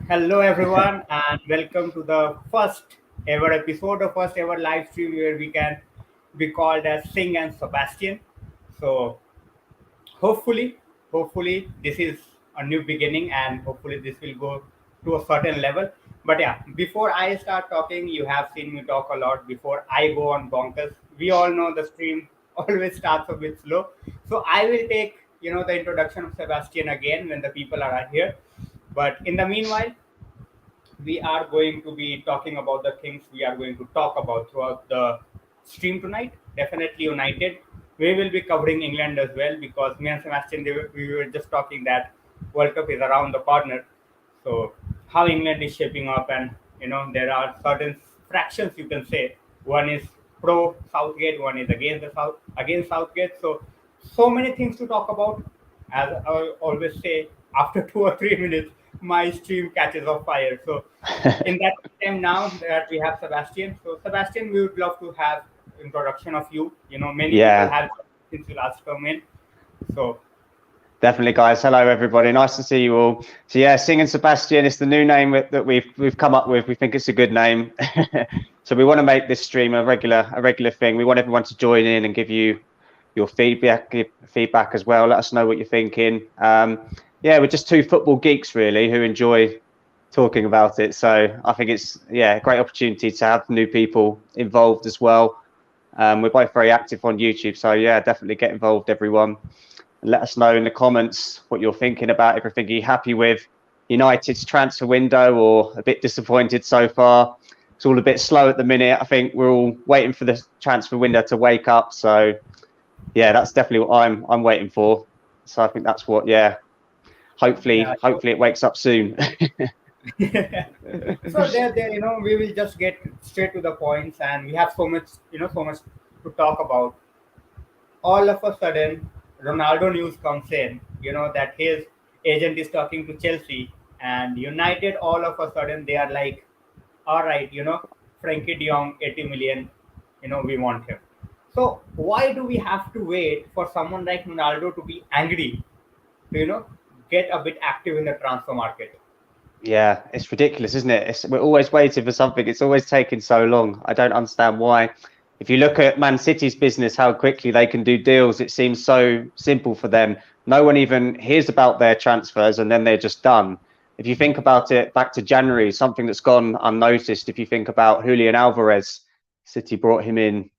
Hello, everyone, and welcome to the first ever episode of first ever live stream where we can be called as Sing and Sebastian. So, hopefully, hopefully, this is a new beginning, and hopefully, this will go to a certain level. But yeah, before I start talking, you have seen me talk a lot. Before I go on bonkers, we all know the stream always starts a bit slow. So, I will take the introduction of Sebastian again when the people are here. But in the meanwhile, we are going to be talking about the things we are going to talk about throughout the stream tonight. Definitely United. We will be covering England as well because me and Sebastian, we were just talking that World Cup is around the corner. So how England is shaping up, and there are certain fractions you can say. One is pro Southgate, one is against against Southgate. So many things to talk about. As I always say, after 2 or 3 minutes, my stream catches on fire. So in that time now that we have Sebastian. So Sebastian, we would love to have introduction of you. Many people Yeah, have since you last come in. So definitely, guys. Hello, everybody. Nice to see you all. So yeah, Sing and Sebastian is the new name that we've come up with. We think it's a good name. So we want to make this stream a regular thing. We want everyone to join in and give you your feedback as well. Let us know what you're thinking. Yeah, we're just two football geeks really who enjoy talking about it. So I think it's a great opportunity to have new people involved as well. We're both very active on YouTube, so yeah, definitely get involved, everyone. And let us know in the comments what you're thinking about everything. Are you happy with United's transfer window or a bit disappointed so far? It's all a bit slow at the minute. I think we're all waiting for the transfer window to wake up. So yeah, that's definitely what I'm waiting for. So I think that's what, yeah. hopefully it wakes up soon. So there, we will just get straight to the points, and we have so much to talk about. All of a sudden, Ronaldo news comes in, that his agent is talking to Chelsea and United. All of a sudden, they are like, all right, Frankie de Jong, 80 million, we want him. So why do we have to wait for someone like Ronaldo to be angry to, get a bit active in the transfer market? Yeah, it's ridiculous, isn't it? We're always waiting for something. It's always taking so long. I don't understand why. If you look at Man City's business, how quickly they can do deals, it seems so simple for them. No one even hears about their transfers and then they're just done. If you think about it back to January, something that's gone unnoticed. If you think about Julian Alvarez, City brought him in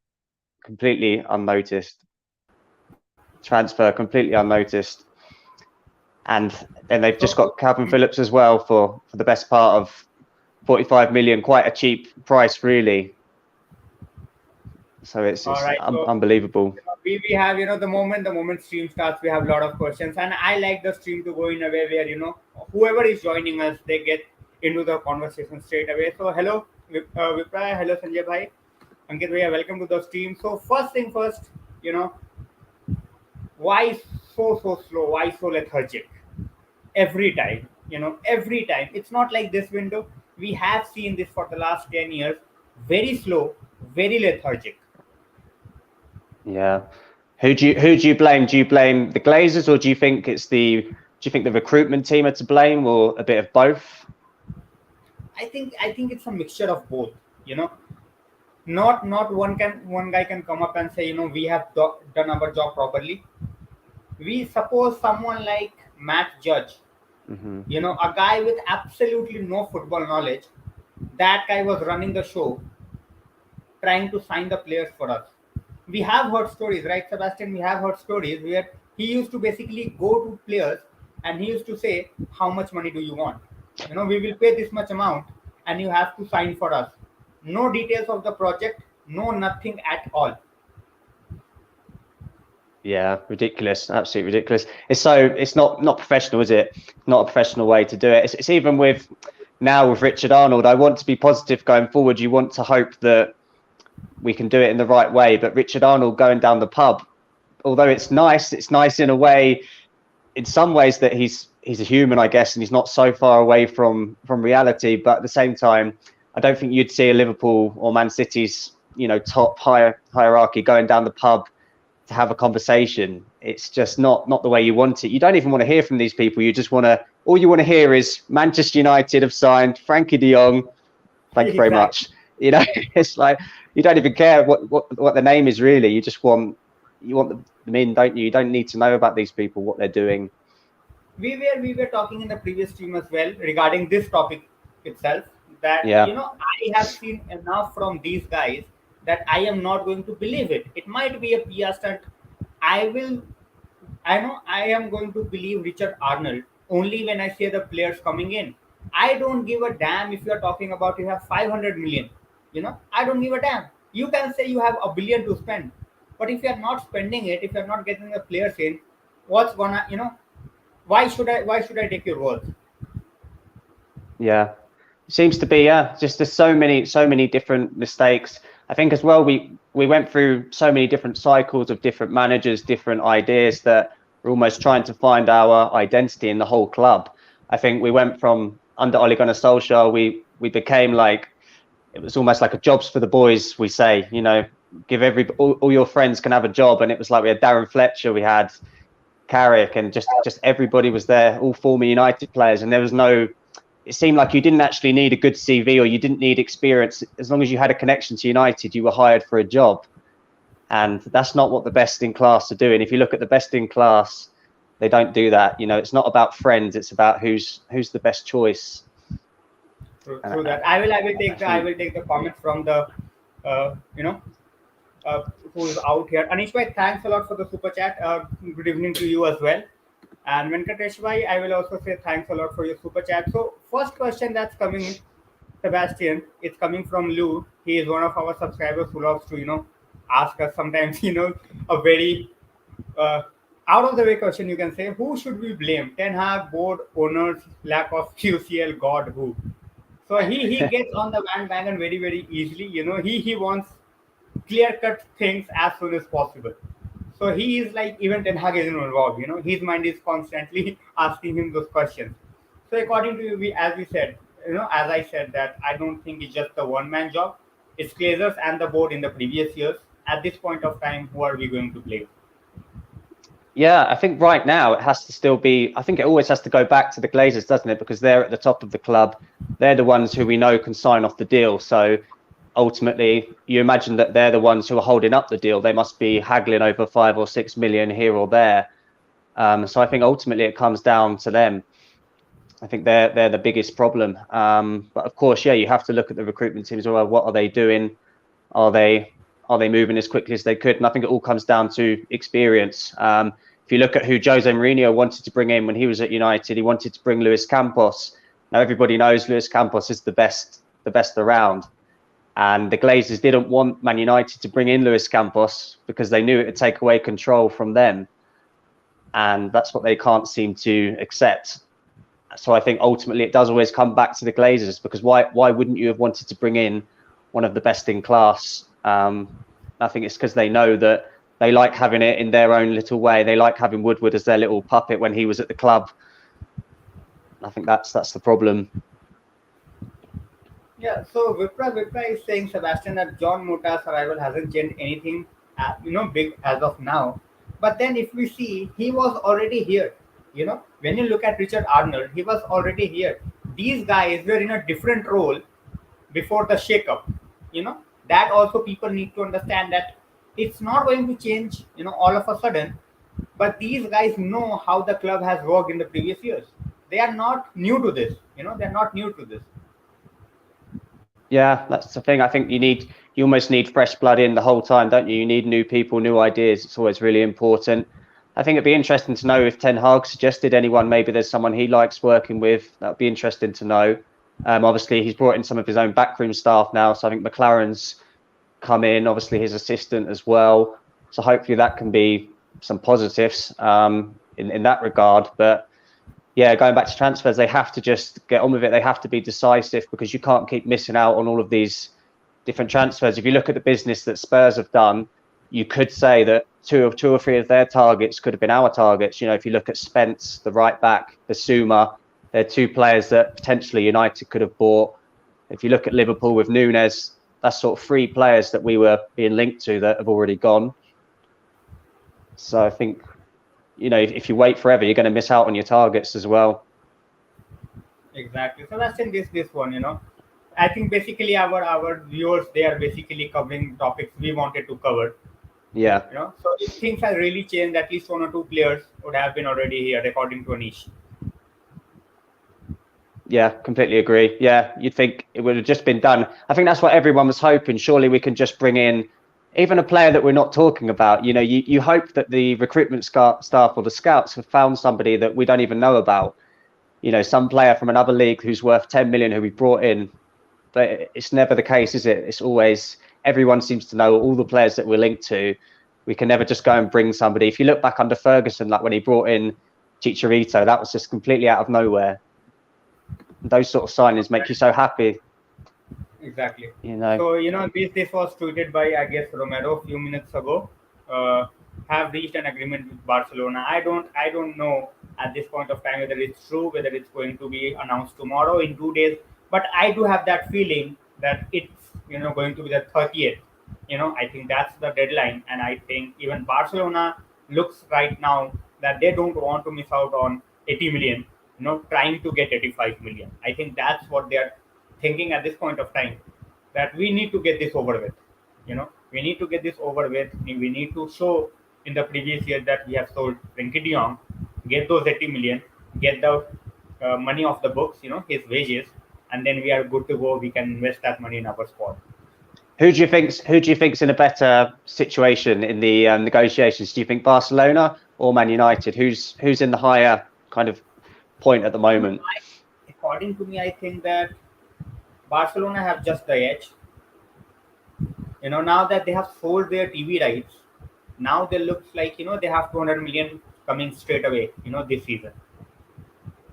completely unnoticed. Transfer completely unnoticed. And then they've just got Calvin Phillips as well for the best part of 45 million, quite a cheap price, really. So it's All right. So unbelievable. we have the moment stream starts, we have a lot of questions, and I like the stream to go in a way where whoever is joining us, they get into the conversation straight away. So hello, Vipra, hello Sanjay bhai, Ankit bhaiya, welcome to the stream. So first thing first, why so slow? Why so lethargic? Every time, every time. It's not like this window. We have seen this for the last 10 years. Very slow, very lethargic. Yeah. Who do you blame? Do you blame the Glazers, or do you think the recruitment team are to blame, or a bit of both? I think it's a mixture of both. You know, not one guy can come up and say we have done our job properly. We suppose someone like Matt Judge, Hmm. a guy with absolutely no football knowledge. That guy was running the show, trying to sign the players for us. We have heard stories, right, Sebastian? We have heard stories where he used to basically go to players and he used to say, how much money do you want? We will pay this much amount and you have to sign for us. No details of the project, no nothing at all. Yeah, ridiculous, absolutely ridiculous. It's not professional, is it? Not a professional way to do it. It's even with now with Richard Arnold. I want to be positive going forward. You want to hope that we can do it in the right way. But Richard Arnold going down the pub, although it's nice in a way, in some ways that he's a human, I guess, and he's not so far away from reality. But at the same time, I don't think you'd see a Liverpool or Man City's top hierarchy going down the pub to have a conversation. It's just not the way you want it. You don't even want to hear from these people. You just want to, all you want to hear is Manchester United have signed Frankie de Jong. Thank you very much. You know, it's like, you don't even care what the name is really. You just want them in, don't you? You don't need to know about these people, what they're doing. We were talking in the previous stream as well regarding this topic itself, that Yeah. I have seen enough from these guys that I am not going to believe it. It might be a PR stunt. I know I am going to believe Richard Arnold only when I see the players coming in. I don't give a damn if you are talking about you have 500 million. I don't give a damn. You can say you have a billion to spend, but if you are not spending it, if you are not getting the players in, what's gonna, why should I take your words? Yeah, it seems to be, just there's so many different mistakes. I think as well, we went through so many different cycles of different managers, different ideas, that we're almost trying to find our identity in the whole club. I think we went from under Ole Gunnar Solskjaer, we became like, it was almost like a jobs for the boys, we say, give all your friends can have a job. And it was like, we had Darren Fletcher, we had Carrick, and just everybody was there, all former United players. And there was no, it seemed like you didn't actually need a good CV, or you didn't need experience. As long as you had a connection to United, you were hired for a job. And that's not what the best in class are doing. If you look at the best in class, they don't do that. It's not about friends. It's about who's the best choice. Through that, I will take the comments from the, who is out here. Anish bhai, thanks a lot for the super chat. Good evening to you as well. And Venkatesh bhai, I will also say thanks a lot for your super chat. So first question that's coming in, Sebastian, it's coming from Lou. He is one of our subscribers who loves to ask us sometimes a very out of the way question, you can say. Who should we blame? Ten Hag, board, owners, lack of QCL, God, who? So he gets on the bandwagon very, very easily. He wants clear cut things as soon as possible. So he is like, even Ten Hag isn't involved. His mind is constantly asking him those questions. So according to you, as we said, as I said, that I don't think it's just the one man job. It's Glazers and the board in the previous years. At this point of time, who are we going to blame? Yeah, I think right now it has to still be, I think it always has to go back to the Glazers, doesn't it? Because they're at the top of the club. They're the ones who we know can sign off the deal. So ultimately, you imagine that they're the ones who are holding up the deal. They must be haggling over 5 or 6 million here or there. So I think ultimately it comes down to them. I think they're the biggest problem. But of course, yeah, you have to look at the recruitment teams as well. What are they doing? Are they moving as quickly as they could? And I think it all comes down to experience. If you look at who Jose Mourinho wanted to bring in when he was at United, he wanted to bring Luis Campos. Now everybody knows Luis Campos is the best around. And the Glazers didn't want Man United to bring in Luis Campos because they knew it would take away control from them. And that's what they can't seem to accept. So I think ultimately it does always come back to the Glazers, because why wouldn't you have wanted to bring in one of the best in class? I think it's because they know that they like having it in their own little way. They like having Woodward as their little puppet when he was at the club. I think that's the problem. Yeah, so Vipra is saying, Sebastian, that John Mota's arrival hasn't changed anything, big as of now. But then if we see, he was already here. When you look at Richard Arnold, he was already here. These guys were in a different role before the shake-up. That also people need to understand, that it's not going to change, all of a sudden. But these guys know how the club has worked in the previous years. They are not new to this. They're not new to this. Yeah, that's the thing. I think you almost need fresh blood in the whole time, don't you? You need new people, new ideas. It's always really important. I think it'd be interesting to know if Ten Hag suggested anyone. Maybe there's someone he likes working with. That'd be interesting to know. Obviously, he's brought in some of his own backroom staff now. So I think McLaren's come in, obviously his assistant as well. So hopefully that can be some positives in that regard. But yeah, going back to transfers, they have to just get on with it. They have to be decisive, because you can't keep missing out on all of these different transfers. If you look at the business that Spurs have done, you could say that two or three of their targets could have been our targets. If you look at Spence, the right back, Basuma, they're two players that potentially United could have bought. If you look at Liverpool with Nunes, that's sort of 3 players that we were being linked to that have already gone. So I think, if you wait forever, you're going to miss out on your targets as well. Exactly. So that's in this one. I think basically our viewers, they are basically covering topics we wanted to cover. Yeah. So if things have really changed, at least one or two players would have been already here, according to Anish. Yeah, completely agree. Yeah, you'd think it would have just been done. I think that's what everyone was hoping. Surely we can just bring in even a player that we're not talking about. You hope that the recruitment staff or the scouts have found somebody that we don't even know about. Some player from another league who's worth 10 million who we brought in. But it's never the case, is it? It's always, everyone seems to know all the players that we're linked to. We can never just go and bring somebody. If you look back under Ferguson, like when he brought in Chicharito, that was just completely out of nowhere. Those sort of signings make you so happy. Exactly. So this was tweeted by, I guess, Romero a few minutes ago. Have reached an agreement with Barcelona. I don't know at this point of time whether it's true, whether it's going to be announced tomorrow in 2 days. But I do have that feeling that it's going to be the 30th. I think that's the deadline, and I think even Barcelona looks right now that they don't want to miss out on 80 million. Trying to get 85 million. I think that's what they are thinking at this point of time, that we need to get this over with. We need to get this over with. We need to show in the previous year that we have sold Frenkie de Jong, get those 80 million, get the money off the books, his wages, and then we are good to go. We can invest that money in our squad. Who do you think's in a better situation in the negotiations? Do you think Barcelona or Man United? Who's in the higher kind of point at the moment? According to me, I think that Barcelona have just the edge. Now that they have sold their TV rights, now they looks like they have 200 million coming straight away. This season,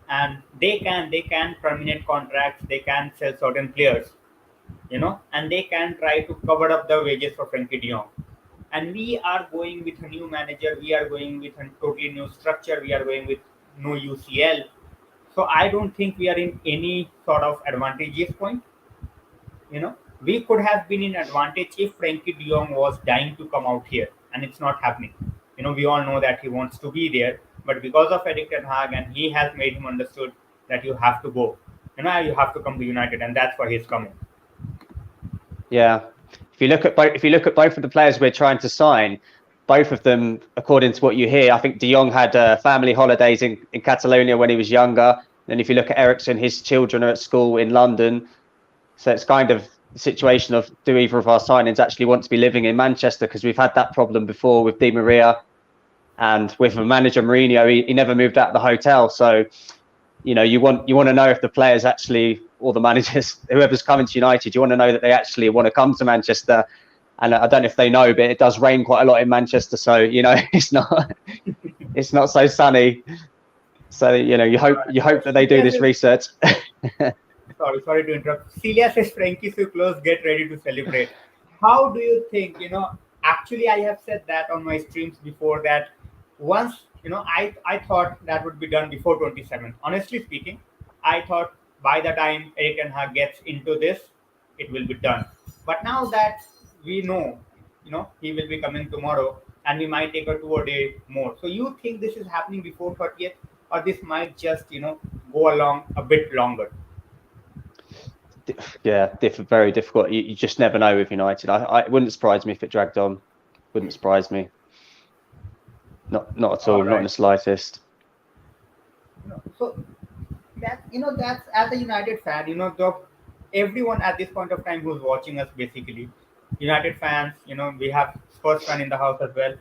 and they can terminate contracts. They can sell certain players. And they can try to cover up the wages for Frenkie de Jong. And we are going with a new manager. We are going with a totally new structure. We are going with no UCL. So I don't think we are in any sort of advantageous point. We could have been in advantage if Frankie de Jong was dying to come out here, and it's not happening. We all know that he wants to be there, but because of Erik ten Hag, and he has made him understood that you have to go. You have to come to United, and that's why he's coming. Yeah, if you look at both of the players we're trying to sign, both of them, according to what you hear, I think De Jong had family holidays in Catalonia when he was younger. And if you look at Eriksen, his children are at school in London. So it's kind of the situation of, do either of our signings actually want to be living in Manchester? Because we've had that problem before with Di Maria, and with manager Mourinho, he never moved out of the hotel. So you want to know if the players actually, or the managers, whoever's coming to United, you want to know that they actually want to come to Manchester. And I don't know if they know, but it does rain quite a lot in Manchester, so it's not so sunny. So you hope that they do this research. Sorry to interrupt. Celia says, Frankie so close, get ready to celebrate. How do you think, actually I have said that on my streams before, that once, I thought that would be done before 27. Honestly speaking, I thought by the time Erik ten Hag gets into this, it will be done. But now that we know, he will be coming tomorrow, and we might take a 2 day more. So you think this is happening before 30th, or this might just, go along a bit longer? Yeah, very difficult. You just never know with United. It wouldn't surprise me if it dragged on. Wouldn't surprise me. Not at all. Right. Not in the slightest. So that's, as a United fan, everyone at this point of time who's watching us, basically United fans. We have Spurs fan in the house as well.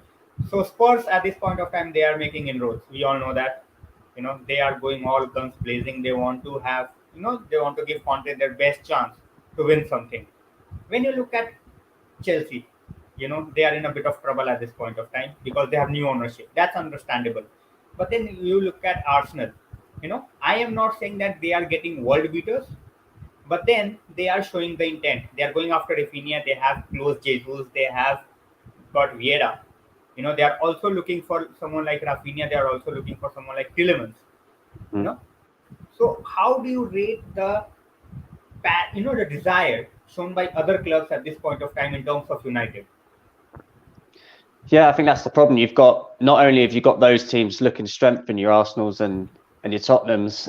So Spurs at this point of time, they are making inroads. We all know that. They are going all guns blazing. They want to have, they want to give Conte their best chance to win something. When you look at Chelsea, they are in a bit of trouble at this point of time because they have new ownership. That's understandable. But then you look at Arsenal. I am not saying that they are getting world beaters, but then they are showing the intent. They are going after Rafinha. They have closed Jesus. They have got Vieira. They are also looking for someone like Rafinha. They are also looking for someone like Tielemans. So how do you rate the the desire shown by other clubs at this point of time in terms of United? Yeah, I think that's the problem. You've got, not only have you got those teams looking to strengthen your Arsenals and your Tottenhams,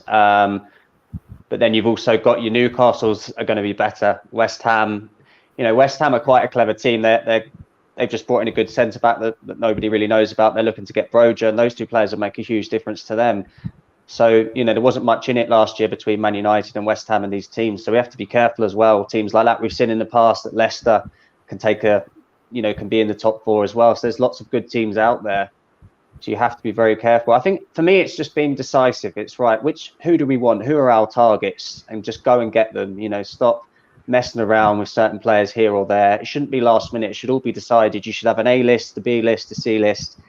but then you've also got your Newcastles are going to be better. West Ham, West Ham are quite a clever team. They've just brought in a good centre back that nobody really knows about. They're looking to get Broja, and those two players will make a huge difference to them. So, there wasn't much in it last year between Man United and West Ham and these teams. So we have to be careful as well. Teams like that, we've seen in the past that Leicester can can be in the top four as well. So there's lots of good teams out there. So you have to be very careful. I think for me, it's just being decisive. It's right. Who do we want? Who are our targets? And just go and get them. Stop messing around with certain players here or there. It shouldn't be last minute. It should all be decided. You should have an A list, a B list, a C list,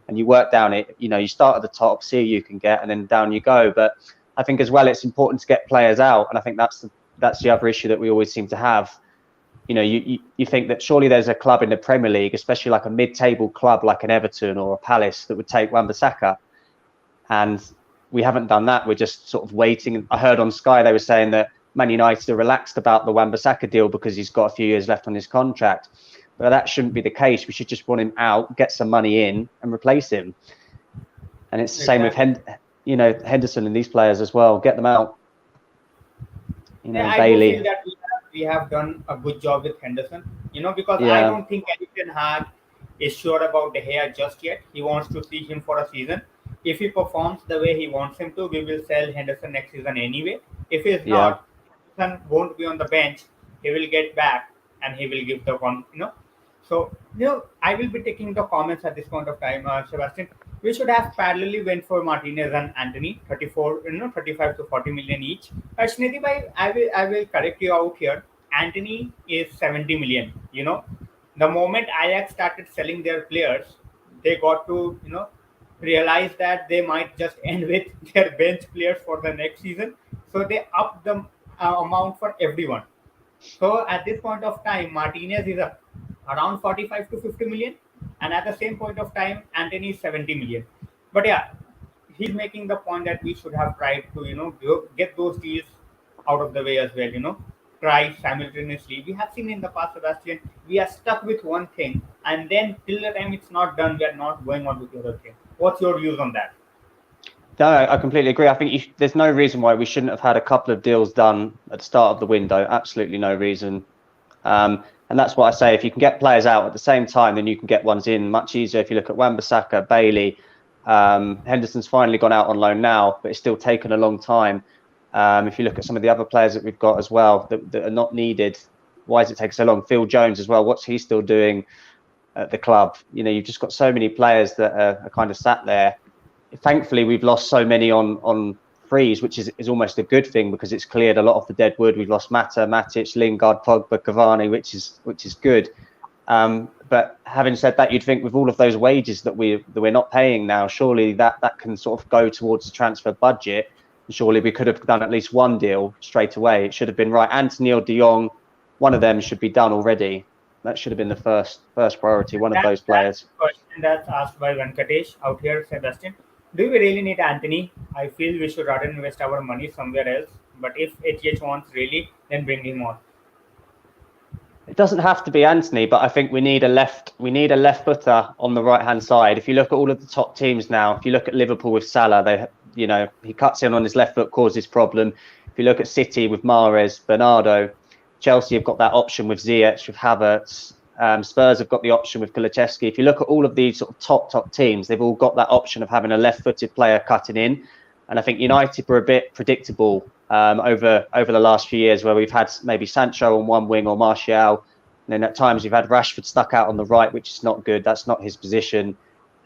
and you work down it. You start at the top, see who you can get, and then down you go. But I think as well, it's important to get players out, and I think that's the other issue that we always seem to have. You think that surely there's a club in the Premier League, especially like a mid-table club like an Everton or a Palace, that would take Wan-Bissaka, and we haven't done that. We're just sort of waiting. I heard on Sky they were saying that Man United are relaxed about the Wan-Bissaka deal because he's got a few years left on his contract. But that shouldn't be the case. We should just want him out, get some money in, and replace him. And it's the same with Henderson and these players as well. Get them out. I Bailey. do feel that we have done a good job with Henderson. Because Yeah. I don't think Ten Hag is sure about De Gea just yet. He wants to see him for a season. If he performs the way he wants him to, we will sell Henderson next season anyway. If he's not, Henderson won't be on the bench. He will get back and he will give the one. So I will be taking the comments at this point of time, Sebastian. We should have parallelly went for Martinez and Anthony, 35 to 40 million each. Shniti bhai, I will correct you out here. Anthony is 70 million. The moment Ajax started selling their players, they got to realize that they might just end with their bench players for the next season. So they upped the amount for everyone. So at this point of time, Martinez is around 45 to 50 million, and at the same point of time, Anthony is 70 million. But yeah, he's making the point that we should have tried to get those deals out of the way as well. Try simultaneously. We have seen in the past, Sebastian, we are stuck with one thing, and then till the time it's not done, we are not going on with the other thing. What's your views on that? No, I completely agree. I think there's no reason why we shouldn't have had a couple of deals done at the start of the window. Absolutely no reason. And that's what I say. If you can get players out at the same time, then you can get ones in much easier. If you look at Wan-Bissaka, Bailey, Henderson's finally gone out on loan now, but it's still taken a long time. If you look at some of the other players that we've got as well that are not needed, why does it take so long? Phil Jones as well. What's he still doing at the club? You've just got so many players that are kind of sat there. Thankfully, we've lost so many on freeze, which is almost a good thing because it's cleared a lot of the dead wood. We've lost Mata, Matic, Lingard, Pogba, Cavani, which is good. But having said that, you'd think with all of those wages that we're not paying now, surely that can sort of go towards the transfer budget. Surely we could have done at least one deal straight away. It should have been right. Anthony or De Jong, one of them should be done already. That should have been the first priority. One of those players. Question that's asked by Venkatesh out here, Sebastian. Do we really need Anthony? I feel we should rather invest our money somewhere else. But if HH wants really, then bring him on. It doesn't have to be Anthony, but I think we need a left footer on the right hand side. If you look at all of the top teams now, if you look at Liverpool with Salah, he cuts in on his left foot, causes problem. If you look at City with Mahrez, Bernardo, Chelsea have got that option with Ziyech, with Havertz. Spurs have got the option with Kulusevski. If you look at all of these sort of top teams, they've all got that option of having a left-footed player cutting in. And I think United were a bit predictable over the last few years, where we've had maybe Sancho on one wing or Martial, and then at times you've had Rashford stuck out on the right, which is not good. That's not his position.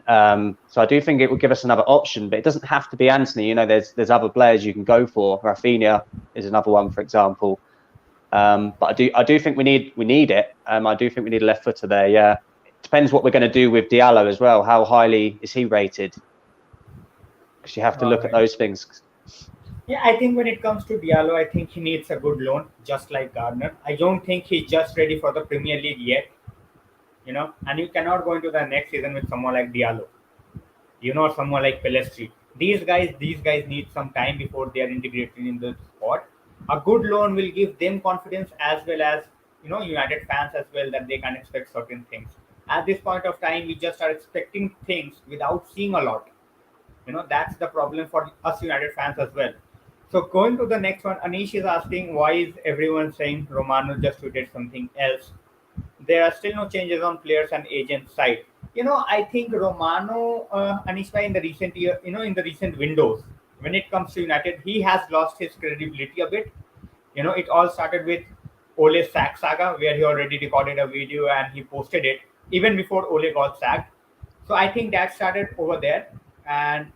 So I do think it would give us another option, but it doesn't have to be Anthony. There's other players you can go for. Rafinha is another one, for example. But I do think we need it. I do think we need a left footer there. Yeah, it depends what we're going to do with Diallo as well. How highly is he rated? Because you have to look at those things. Yeah, I think when it comes to Diallo, I think he needs a good loan, just like Gardner. I don't think he's just ready for the Premier League yet. And you cannot go into the next season with someone like Diallo, someone like Pelestri. These guys need some time before they are integrated in the squad. A good loan will give them confidence as well as United fans as well, that they can expect certain things. at this point of time we just are expecting things without seeing a lot. That's the problem for us United fans as well. So going to the next one, Anish is asking why is everyone saying Romano just tweeted something else. There are still no changes on players and agent side. I think Romano, Anish bhai, in the recent year, in the recent windows, when it comes to United, he has lost his credibility a bit. It all started with Ole's sack saga, where he already recorded a video and he posted it even before Ole got sacked. So I think that started over there. And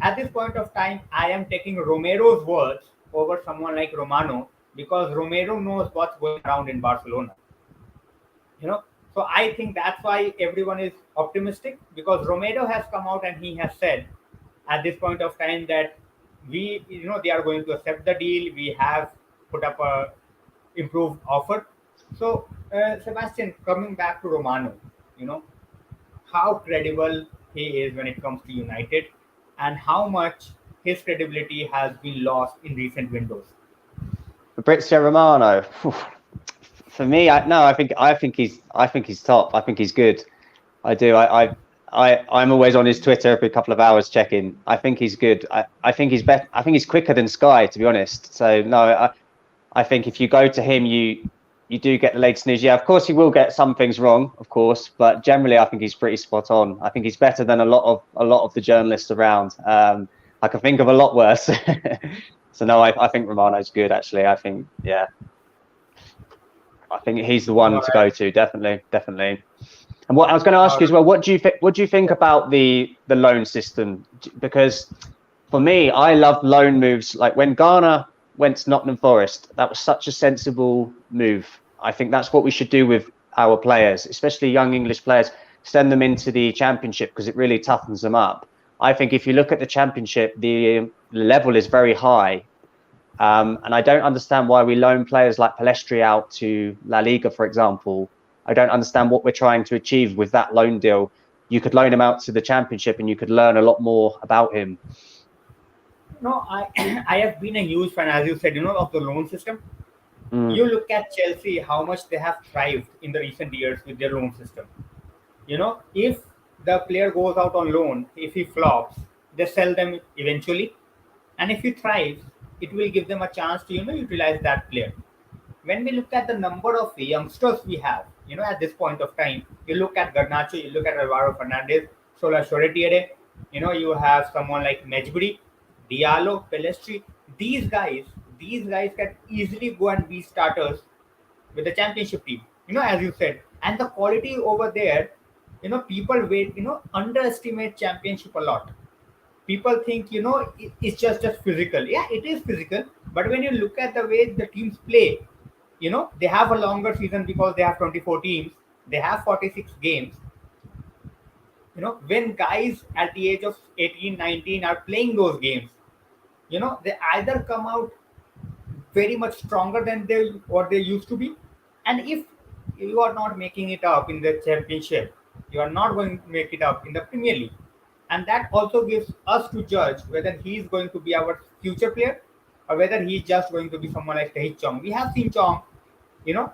at this point of time, I am taking Romero's words over someone like Romano because Romero knows what's going around in Barcelona. you know so I think that's why everyone is optimistic, because Romero has come out and he has said at this point of time that they are going to accept the deal. We have put up a improved offer. So Sebastian, coming back to Romano, you know how credible he is when it comes to United, and how much his credibility has been lost in recent windows. Fabrizio Romano. For me, I think he's top. I think he's good. I do. I'm always on his Twitter every couple of hours checking. I think he's good. I think he's better. I think he's quicker than Sky, to be honest. So no, I think if you go to him, you do get the latest news. Yeah, of course he will get some things wrong, of course, but generally I think he's pretty spot on. I think he's better than a lot of the journalists around. I can think of a lot worse. So no, I think Romano's good actually. I think he's the one to go to, definitely. And what I was going to ask you as well, what do you think about the loan system? Because for me, I love loan moves. Like when Garner went to Nottingham Forest, that was such a sensible move. I think that's what we should do with our players, especially young English players. Send them into the Championship because it really toughens them up. I think if you look at the Championship, the level is very high. And I don't understand why we loan players like Palestri out to La Liga, for example. I don't understand what we're trying to achieve with that loan deal. You could loan him out to the Championship and you could learn a lot more about him. No, I I have been a huge fan, as you said, of the loan system. You look at Chelsea, how much they have thrived in the recent years with their loan system. If the player goes out on loan, if he flops, they sell them eventually, and if he thrives, it will give them a chance to utilize that player. When we look at the number of youngsters we have, at this point of time, you look at Garnacho, you look at Alvaro Fernandez, Sola Shoretiere, you have someone like Mejbri, Diallo, Pelestri. These guys can easily go and be starters with the Championship team, as you said. And the quality over there, people underestimate Championship a lot. People think, it's just physical. Yeah, it is physical. But when you look at the way the teams play, they have a longer season because they have 24 teams. They have 46 games. When guys at the age of 18, 19 are playing those games, they either come out very much stronger than they used to be. And if you are not making it up in the Championship, you are not going to make it up in the Premier League. And that also gives us to judge whether he is going to be our future player or whether he is just going to be someone like Tahith Chong. We have seen Chong,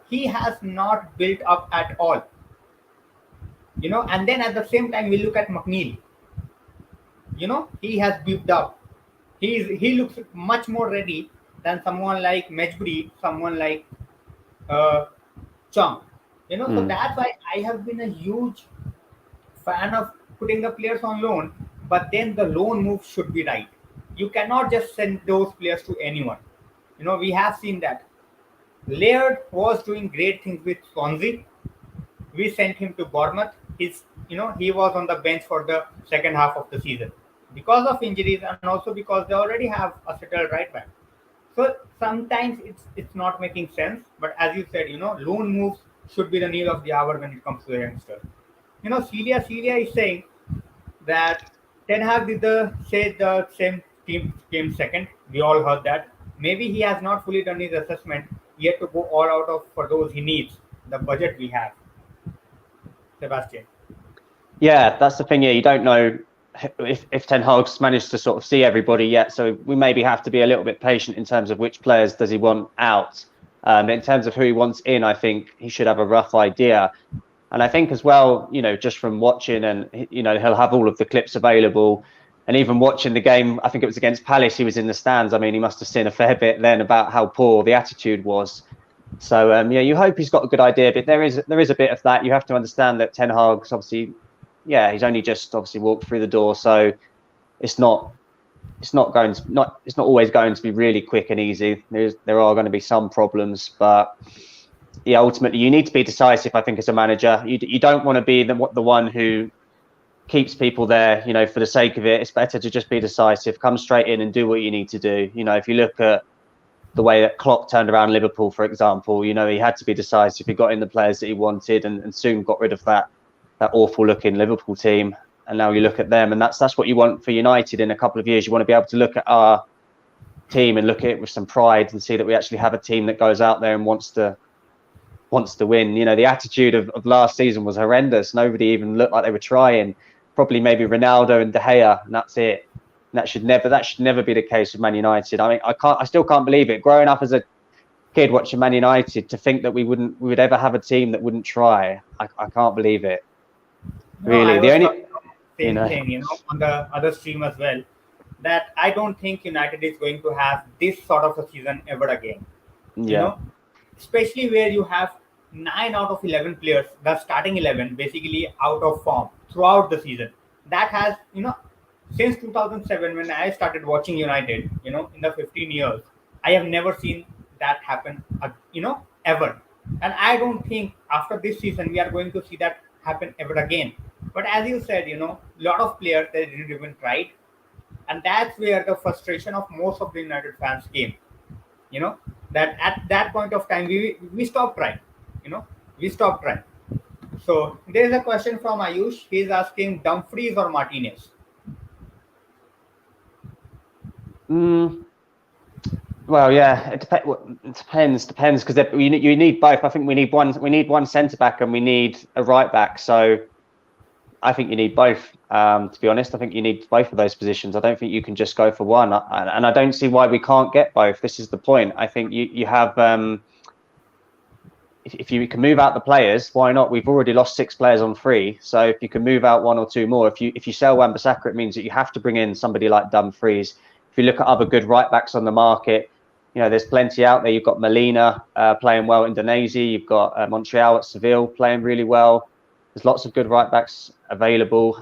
he has not built up at all. And then at the same time, we look at McNeil. He has built up. He looks much more ready than someone like Mejbri, someone like Chong. So that's why I have been a huge fan of putting the players on loan, but then the loan move should be right. You cannot just send those players to anyone. We have seen that. Laird was doing great things with Swansea. We sent him to Bournemouth. He was on the bench for the second half of the season because of injuries and also because they already have a settled right back. So sometimes it's not making sense. But as you said, loan moves should be the need of the hour when it comes to the youngster. Celia is saying that Ten Hag say the same team came second. We all heard that. Maybe he has not fully done his assessment yet to go all out of for those he needs the budget we have. Sebastian. Yeah, that's the thing. Yeah, you don't know if Ten Hag's managed to sort of see everybody yet. So we maybe have to be a little bit patient in terms of which players does he want out. In terms of who he wants in, I think he should have a rough idea. And I think as well, just from watching, and he'll have all of the clips available, and even watching the game, I think it was against Palace, he was in the stands. I mean, he must have seen a fair bit then about how poor the attitude was. So you hope he's got a good idea, but there is a bit of that. You have to understand that Ten Hag's obviously, he's only just obviously walked through the door, so it's not always going to be really quick and easy. There are going to be some problems, but ultimately you need to be decisive. I think as a manager, you don't want to be the one who keeps people there, for the sake of it. It's better to just be decisive, come straight in and do what you need to do. If you look at the way that Klopp turned around Liverpool, for example, he had to be decisive. He got in the players that he wanted and soon got rid of that awful looking Liverpool team. And now you look at them, and that's what you want for United in a couple of years. You want to be able to look at our team and look at it with some pride and see that we actually have a team that goes out there and wants to win. The attitude of last season was horrendous. Nobody even looked like they were trying. Probably maybe Ronaldo and De Gea, and that's it. And that should never be the case with Man United. I mean, I still can't believe it. Growing up as a kid watching Man United, to think that we would ever have a team that wouldn't try. I can't believe it. No, Really, the only same thing, on the other stream as well, that I don't think United is going to have this sort of a season ever again. Especially where you have 9 out of 11 players, the starting 11, basically out of form throughout the season. That has, since 2007, when I started watching United, in the 15 years, I have never seen that happen, ever. And I don't think after this season we are going to see that happen ever again. But as you said, lot of players, they didn't even try, and that's where the frustration of most of the United fans came. That at that point of time we stopped trying. We stopped trying. So there is a question from Ayush. He's asking Dumfries or Martinez. Well, yeah, it depends because you need both. I think we need one centre back and we need a right back. So I think you need both. To be honest, I think you need both of those positions. I don't think you can just go for one, and I don't see why we can't get both. This is the point. I think you have. If you can move out the players, why not? We've already lost 6 players on free, so if you can move out 1 or 2 more, if you sell Wan-Bissaka, it means that you have to bring in somebody like Dumfries. If you look at other good right backs on the market, there's plenty out there. You've got Molina playing well in Indonesia. You've got Montreal at Seville playing really well. There's lots of good right backs available.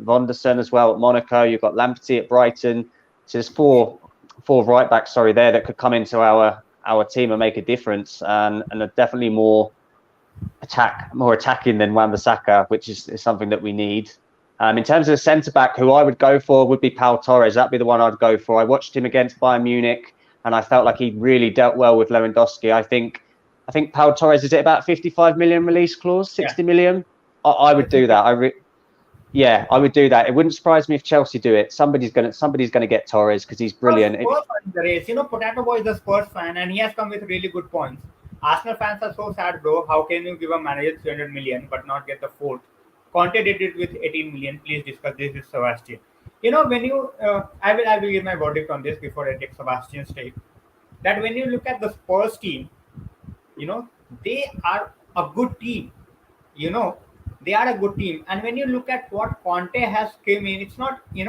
Vonderson as well at Monaco. You've got Lamptey at Brighton. So there's four right backs, there that could come into our team and make a difference, and are definitely more attacking than Wan-Bissaka, which is something that we need. In terms of the centre back, who I would go for would be Pau Torres. That'd be the one I'd go for. I watched him against Bayern Munich, and I felt like he really dealt well with Lewandowski. I think Pau Torres, is it about 55 million release clause, 60 million? I would do that. I would do that. It wouldn't surprise me if Chelsea do it. Somebody's gonna get Torres because he's brilliant. Potato Boy is a Spurs fan, and he has come with really good points. Arsenal fans are so sad, bro. How can you give a manager 300 million but not get the fourth? Conte did it with 18 million. Please discuss this with Sebastian. When you, I will give my verdict on this before I take Sebastian's take. That when you look at the Spurs team, they are a good team. They are a good team. And when you look at what Conte has came in, it's not, he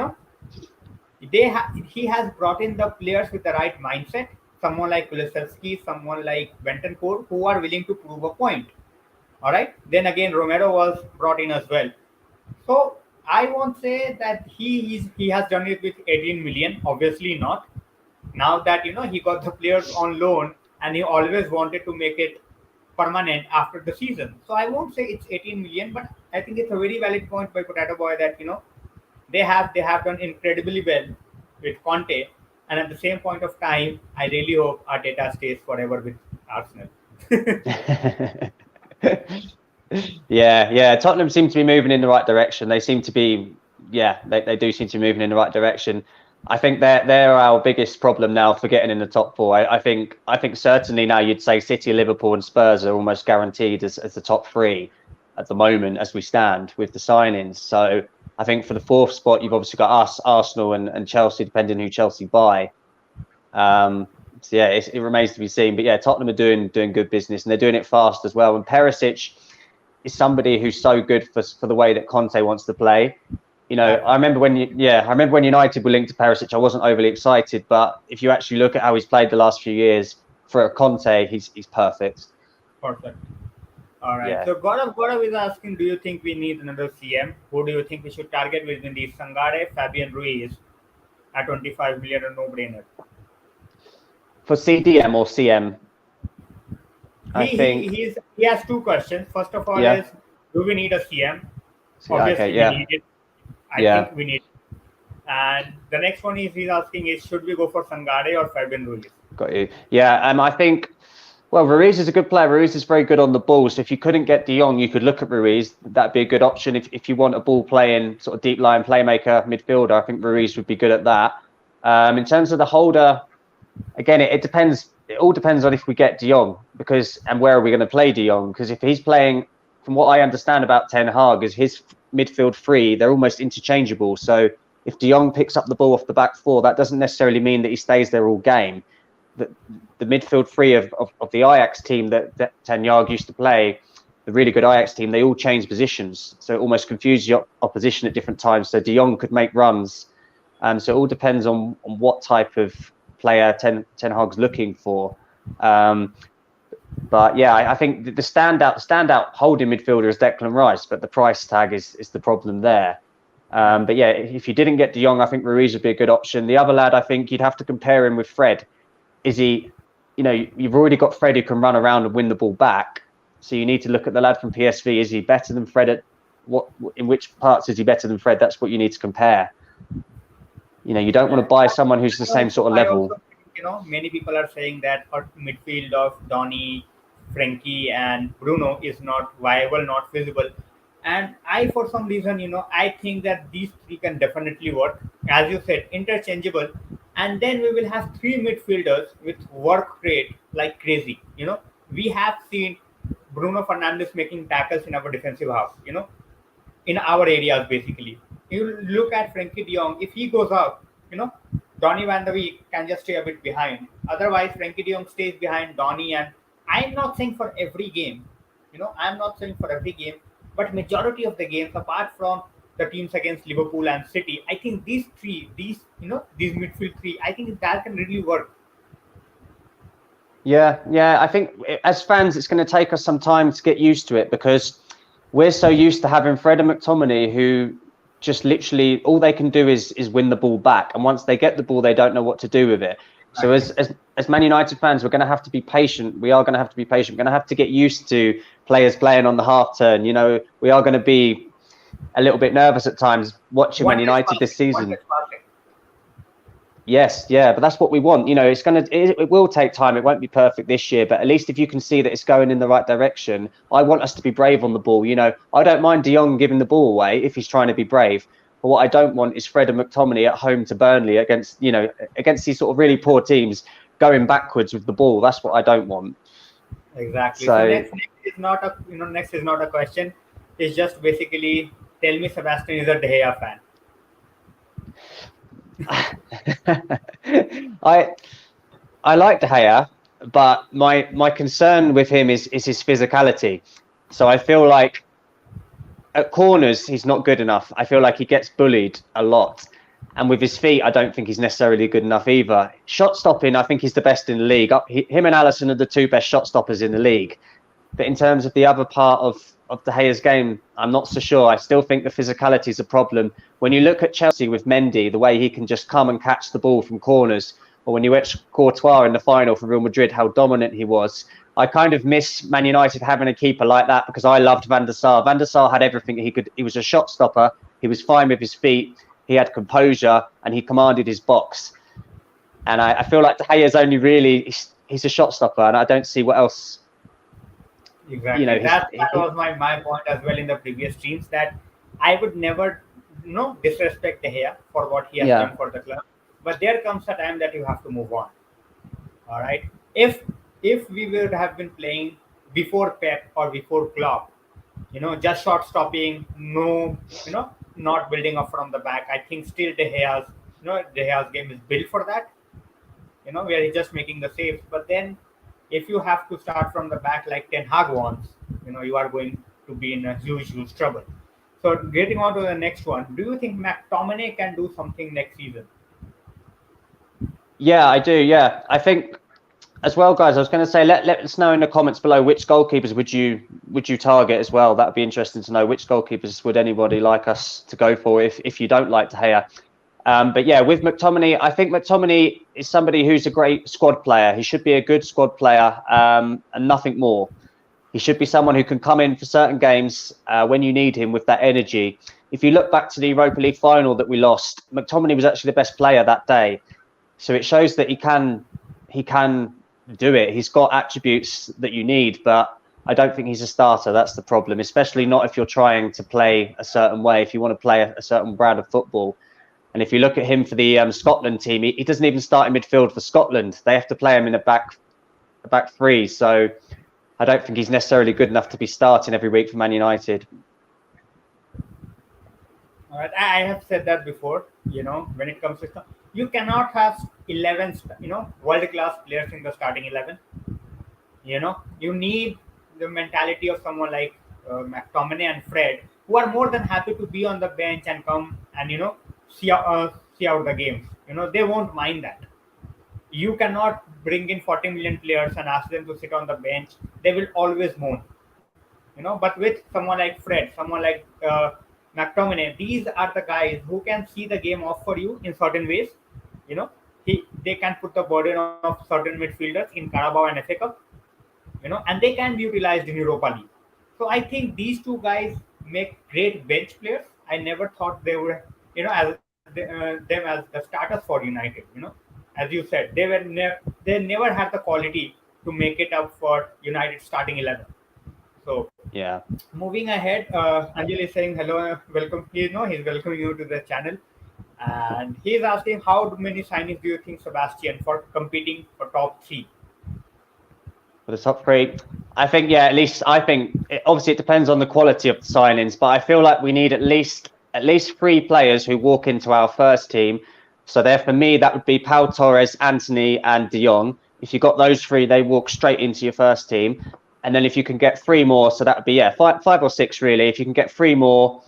has brought in the players with the right mindset. Someone like Kulusevski, someone like Bentancur, who are willing to prove a point. All right. Then again, Romero was brought in as well. So I won't say that he has done it with 18 million. Obviously not. Now that he got the players on loan, and he always wanted to make it permanent after the season. So I won't say it's 18 million, but I think it's a very valid point by Potato Boy that they have done incredibly well with Conte, and at the same point of time, I really hope Arteta stays forever with Arsenal. Yeah. Tottenham seem to be moving in the right direction. They seem to be, they do seem to be moving in the right direction. I think they're our biggest problem now for getting in the top 4. I think certainly now you'd say City, Liverpool, and Spurs are almost guaranteed as the top 3 at the moment as we stand with the signings. So I think for the 4th spot, you've obviously got us, Arsenal, and Chelsea, depending who Chelsea buy. So it remains to be seen. But Tottenham are doing good business, and they're doing it fast as well. And Perisic, is somebody who's so good for the way that Conte wants to play. You know, I remember when United were linked to Perisic, I wasn't overly excited, but if you actually look at how he's played the last few years for a Conte, he's perfect. Perfect. All right. Yeah. So Gaurav is asking, do you think we need another CM? Who do you think we should target within these? Sangare, Fabian Ruiz at 25 million, a no-brainer. For CDM or CM, I think. He has two questions. First of all, Yeah. is do we need a CM? Okay. Obviously, Yeah. we need it. I Yeah. think we need it. And the next one is he's asking is should we go for Sangare or Fabian Ruiz? Got you. Yeah. I think. Well, Ruiz is a good player. Ruiz is very good on the ball. So if you couldn't get De Jong, you could look at Ruiz. That'd be a good option. If you want a ball playing sort of deep line playmaker midfielder, I think Ruiz would be good at that. In terms of the holder, again, it depends. It all depends on if we get De Jong and where are we going to play De Jong? Because if he's playing, from what I understand about Ten Hag, is his midfield three, they're almost interchangeable. So if De Jong picks up the ball off the back four, that doesn't necessarily mean that he stays there all game. The midfield three of the Ajax team that Ten Hag used to play, the really good Ajax team, they all change positions. So it almost confuses your opposition at different times. So De Jong could make runs. So it all depends on what type of player Ten Hag's looking for. But yeah, I think the standout holding midfielder is Declan Rice, but the price tag is the problem there. But yeah, if you didn't get De Jong, I think Ruiz would be a good option. The other lad, I think you'd have to compare him with Fred. Is he, you've already got Fred who can run around and win the ball back. So you need to look at the lad from PSV. Is he better than Fred in which parts is he better than Fred? That's what you need to compare. You don't want to buy someone who's the same sort of level. Also, many people are saying that our midfield of Donny, Frankie, and Bruno is not viable, not feasible. And I, for some reason, I think that these three can definitely work. As you said, interchangeable. And then we will have three midfielders with work rate like crazy. We have seen Bruno Fernandes making tackles in our defensive half, in our areas, basically. You look at Frankie de Jong, if he goes up, Donny van de Beek can just stay a bit behind. Otherwise, Frankie de Jong stays behind Donny. And I'm not saying for every game, but majority of the games, apart from the teams against Liverpool and City, I think these midfield three, I think that can really work. Yeah. I think as fans, it's going to take us some time to get used to it because we're so used to having Fred and McTominay who just literally all they can do is win the ball back, and once they get the ball, they don't know what to do with it. So as Man United fans, we're going to have to be patient. We are going to have to be patient. We're going to have to get used to players playing on the half turn. We are going to be a little bit nervous at times watching Man United this season. Yes, yeah, but that's what we want. It will take time. It won't be perfect this year, but at least if you can see that it's going in the right direction, I want us to be brave on the ball. I don't mind De Jong giving the ball away if he's trying to be brave. But what I don't want is Fred and McTominay at home to Burnley against these sort of really poor teams going backwards with the ball. That's what I don't want. Exactly. So next is not a question. It's just basically tell me Sebastian is a De Gea fan. I like De Gea, but my concern with him is his physicality. So I feel like at corners he's not good enough. I feel like he gets bullied a lot, and with his feet I don't think he's necessarily good enough either. Shot stopping, I think he's the best in the league. Him and Alisson are the two best shot stoppers in the league. But in terms of the other part of De Gea's game, I'm not so sure. I still think the physicality is a problem. When you look at Chelsea with Mendy, the way he can just come and catch the ball from corners, or when you watch Courtois in the final for Real Madrid, how dominant he was. I kind of miss Man United having a keeper like that because I loved Van der Sar. Van der Sar had everything he could. He was a shot stopper. He was fine with his feet. He had composure and he commanded his box. And I feel like De Gea's only really, he's a shot stopper, and I don't see what else. Exactly. That was my point as well in the previous streams, that I would never disrespect De Gea for what he has done for the club. But there comes a time that you have to move on. All right. If we would have been playing before Pep or before Klopp, just short stopping, not building up from the back, I think still De Gea's game is built for that. Where he's just making the saves. But then if you have to start from the back like Ten Hag wants, you are going to be in a huge trouble. So getting on to the next one, do you think McTominay can do something next season? Yeah, I do. Yeah, I think as well, guys. I was going to say, let us know in the comments below which goalkeepers would you target as well. That'd be interesting to know. Which goalkeepers would anybody like us to go for if you don't like De Gea? But yeah, with McTominay, I think McTominay is somebody who's a great squad player. He should be a good squad player, and nothing more. He should be someone who can come in for certain games when you need him with that energy. If you look back to the Europa League final that we lost, McTominay was actually the best player that day. So it shows that he can do it. He's got attributes that you need, but I don't think he's a starter. That's the problem, especially not if you're trying to play a certain way, if you want to play a certain brand of football. And if you look at him for the Scotland team, he doesn't even start in midfield for Scotland. They have to play him in a back three. So I don't think he's necessarily good enough to be starting every week for Man United. All right, I have said that before. When it comes to, you cannot have 11, world class players in the starting 11. You need the mentality of someone like McTominay and Fred, who are more than happy to be on the bench and come and see out the games. They won't mind that. You cannot bring in 40 million players and ask them to sit on the bench. They will always moan. But with someone like Fred, someone like McTominay, these are the guys who can see the game off for you in certain ways. They can put the burden of certain midfielders in Carabao and FA Cup. And they can be utilized in Europa League. So I think these two guys make great bench players. I never thought they were, as them as the starters for United. As you said, they never had the quality to make it up for United starting 11. So yeah, moving ahead, Anjali is saying hello, welcome. He's welcoming you to the channel, and he's asking how many signings do you think, Sebastian, for competing for top 3? For the top 3, I think obviously it depends on the quality of the signings, but I feel like we need at least 3 players who walk into our first team. So there, for me, that would be Pau Torres, Anthony, and De Jong. If you got those 3, they walk straight into your first team. And then if you can get 3 more, so that would be 5 or 6 really. If you can get 3 more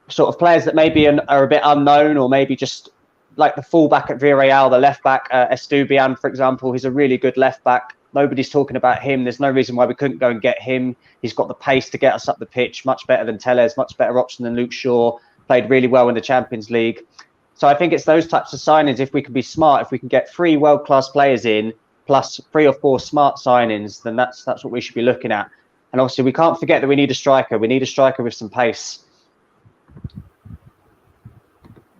sort of players that maybe are a bit unknown, or maybe just like the fullback at Villarreal, the left back Estupiñán, for example, he's a really good left back. Nobody's talking about him. There's no reason why we couldn't go and get him. He's got the pace to get us up the pitch, much better than Telles, much better option than Luke Shaw. Played really well in the Champions League. So I think it's those types of signings. If we can be smart, if we can get 3 world-class players in, plus 3 or 4 smart signings, then that's what we should be looking at. And obviously, we can't forget that we need a striker. We need a striker with some pace.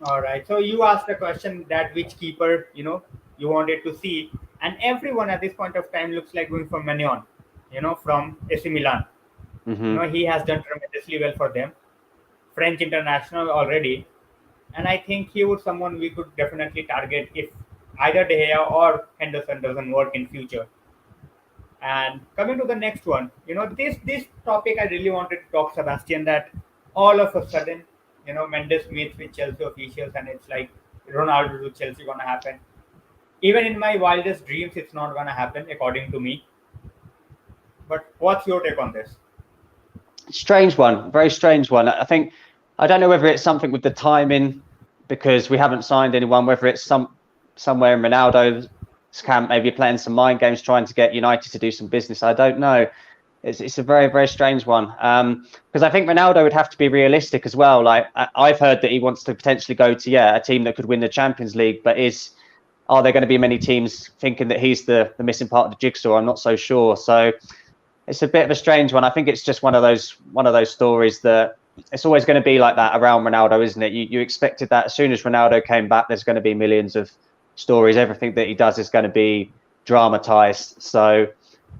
All right. So you asked the question that which keeper you wanted to see, and everyone at this point of time looks like going for Maignan, from AC Milan. Mm-hmm. He has done tremendously well for them. French international already, and I think he would someone we could definitely target if either De Gea or Henderson doesn't work in future. And coming to the next one, this topic I really wanted to talk, Sebastian, that all of a sudden, Mendes meets with Chelsea officials, and it's like Ronaldo to Chelsea gonna happen. Even in my wildest dreams, it's not gonna happen, according to me. But what's your take on this? Strange one, very strange one. I don't know whether it's something with the timing, because we haven't signed anyone, whether it's somewhere in Ronaldo's camp, maybe playing some mind games, trying to get United to do some business. I don't know. It's a very, very strange one. Because I think Ronaldo would have to be realistic as well. Like, I've heard that he wants to potentially go to a team that could win the Champions League, but are there going to be many teams thinking that he's the missing part of the jigsaw? I'm not so sure. So it's a bit of a strange one. I think it's just one of those stories that it's always going to be like that around Ronaldo, isn't it? You expected that as soon as Ronaldo came back, there's going to be millions of stories. Everything that he does is going to be dramatized. So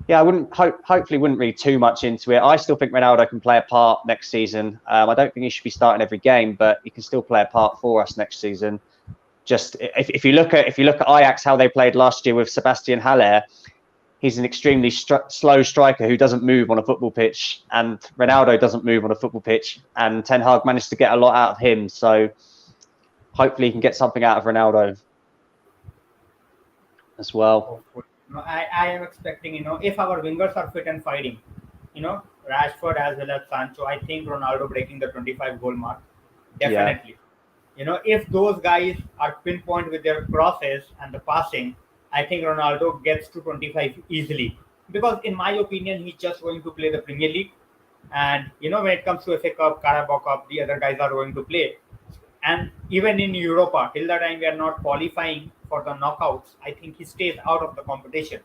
yeah, hopefully wouldn't read too much into it. I still think Ronaldo can play a part next season. I don't think he should be starting every game, but he can still play a part for us next season. Just if you look at Ajax, how they played last year with Sebastian Haller, he's an extremely slow striker who doesn't move on a football pitch, and Ronaldo doesn't move on a football pitch, and Ten Hag managed to get a lot out of him. So hopefully he can get something out of Ronaldo as well. I am expecting, if our wingers are fit and fighting, Rashford as well as Sancho. I think Ronaldo breaking the 25 goal mark. Yeah. Definitely. If those guys are pinpoint with their crosses and the passing, I think Ronaldo gets to 25 easily. Because in my opinion, he's just going to play the Premier League. And when it comes to FA Cup, Carabao Cup, the other guys are going to play. And even in Europa, till the time we are not qualifying for the knockouts, I think he stays out of the competition.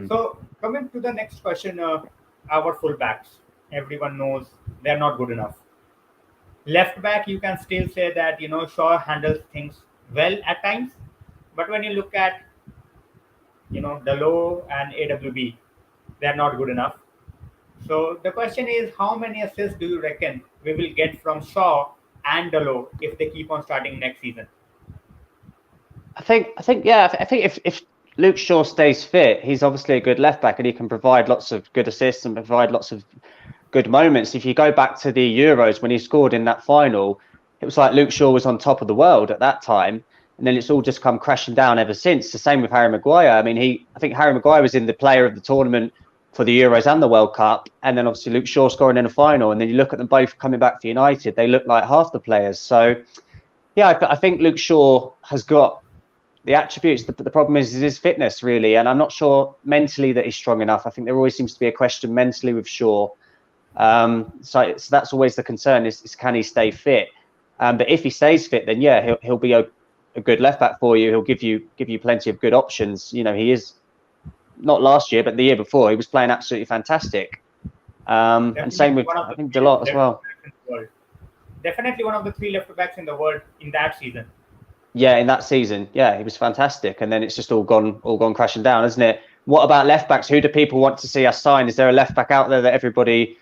So coming to the next question, our fullbacks, everyone knows they're not good enough. Left back, you can still say that Shaw handles things well at times, but when you look at Delo and AWB, they're not good enough. So the question is, how many assists do you reckon we will get from Shaw and Delo if they keep on starting next season? I think, I think if Luke Shaw stays fit, he's obviously a good left back and he can provide lots of good assists and provide lots of good moments. If you go back to the Euros when he scored in that final, it was like Luke Shaw was on top of the world at that time, and then it's all just come crashing down ever since. The same with Harry Maguire. I mean, I think Harry Maguire was in the player of the tournament for the Euros and the World Cup, and then obviously Luke Shaw scoring in a final, and then you look at them both coming back for United, they look like half the players. So yeah, I think Luke Shaw has got the attributes. The problem is his fitness, really, and I'm not sure mentally that he's strong enough. I think there always seems to be a question mentally with Shaw. So that's always the concern: is can he stay fit? But if he stays fit, then yeah, he'll be a good left back for you. He'll give you plenty of good options. He is not last year, but the year before, he was playing absolutely fantastic. And same with I think Delort as well. Definitely one of the 3 left backs in the world in that season. Yeah, in that season, yeah, he was fantastic, and then it's just all gone crashing down, isn't it? What about left backs? Who do people want to see us sign? Is there a left back out there that everybody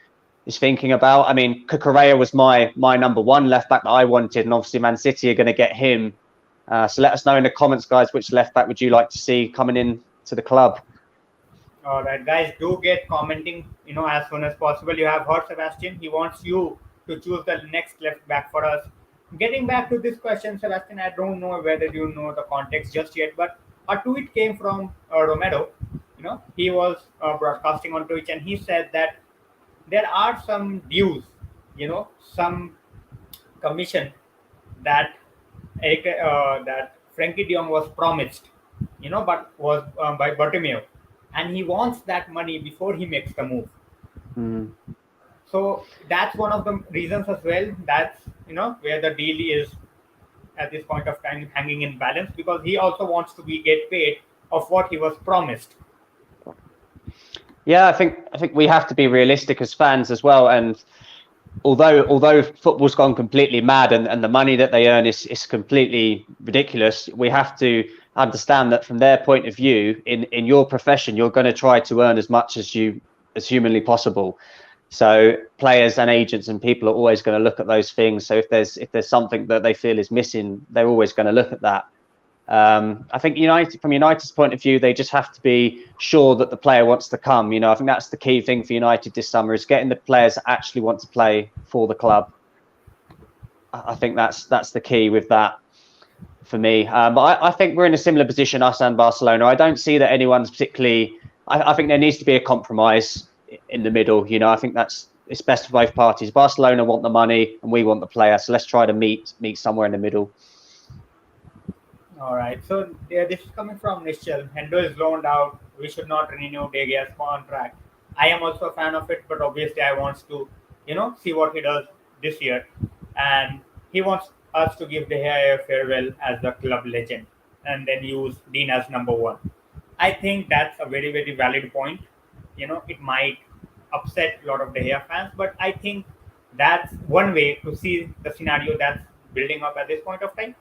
is thinking about? I mean, Cucurella was my number 1 left back that I wanted, and obviously Man City are going to get him. So let us know in the comments, guys, which left back would you like to see coming in to the club? All right, guys, do get commenting, as soon as possible. You have heard Sebastian. He wants you to choose the next left back for us. Getting back to this question, Sebastian, I don't know whether you know the context just yet, but a tweet came from Romero. He was broadcasting on Twitch, and he said that there are some dues, some commission that that Frankie de Jong was promised, but was by Bartomeu, and he wants that money before he makes the move. So that's one of the reasons as well. That's where the deal is at this point of time hanging in balance, because he also wants to get paid of what he was promised. Yeah, I think we have to be realistic as fans as well. And although football's gone completely mad and the money that they earn is completely ridiculous, we have to understand that from their point of view, in your profession, you're going to try to earn as much as humanly possible. So players and agents and people are always going to look at those things. So if there's something that they feel is missing, they're always going to look at that. I think from United's point of view, they just have to be sure that the player wants to come. I think that's the key thing for United this summer, is getting the players that actually want to play for the club. I think that's the key with that for me. But I think we're in a similar position, us and Barcelona. I don't see that anyone's particularly. I think there needs to be a compromise in the middle. I think it's best for both parties. Barcelona want the money and we want the player, so let's try to meet somewhere in the middle. All right, so this is coming from Nischal. Hendo is loaned out. We should not renew De Gea's contract. I am also a fan of it, but obviously I want to see what he does this year, and he wants us to give De Gea a farewell as the club legend and then use Dean as number 1. I think that's a very, very valid point. It might upset a lot of De Gea fans, but I think that's one way to see the scenario that's building up at this point of time,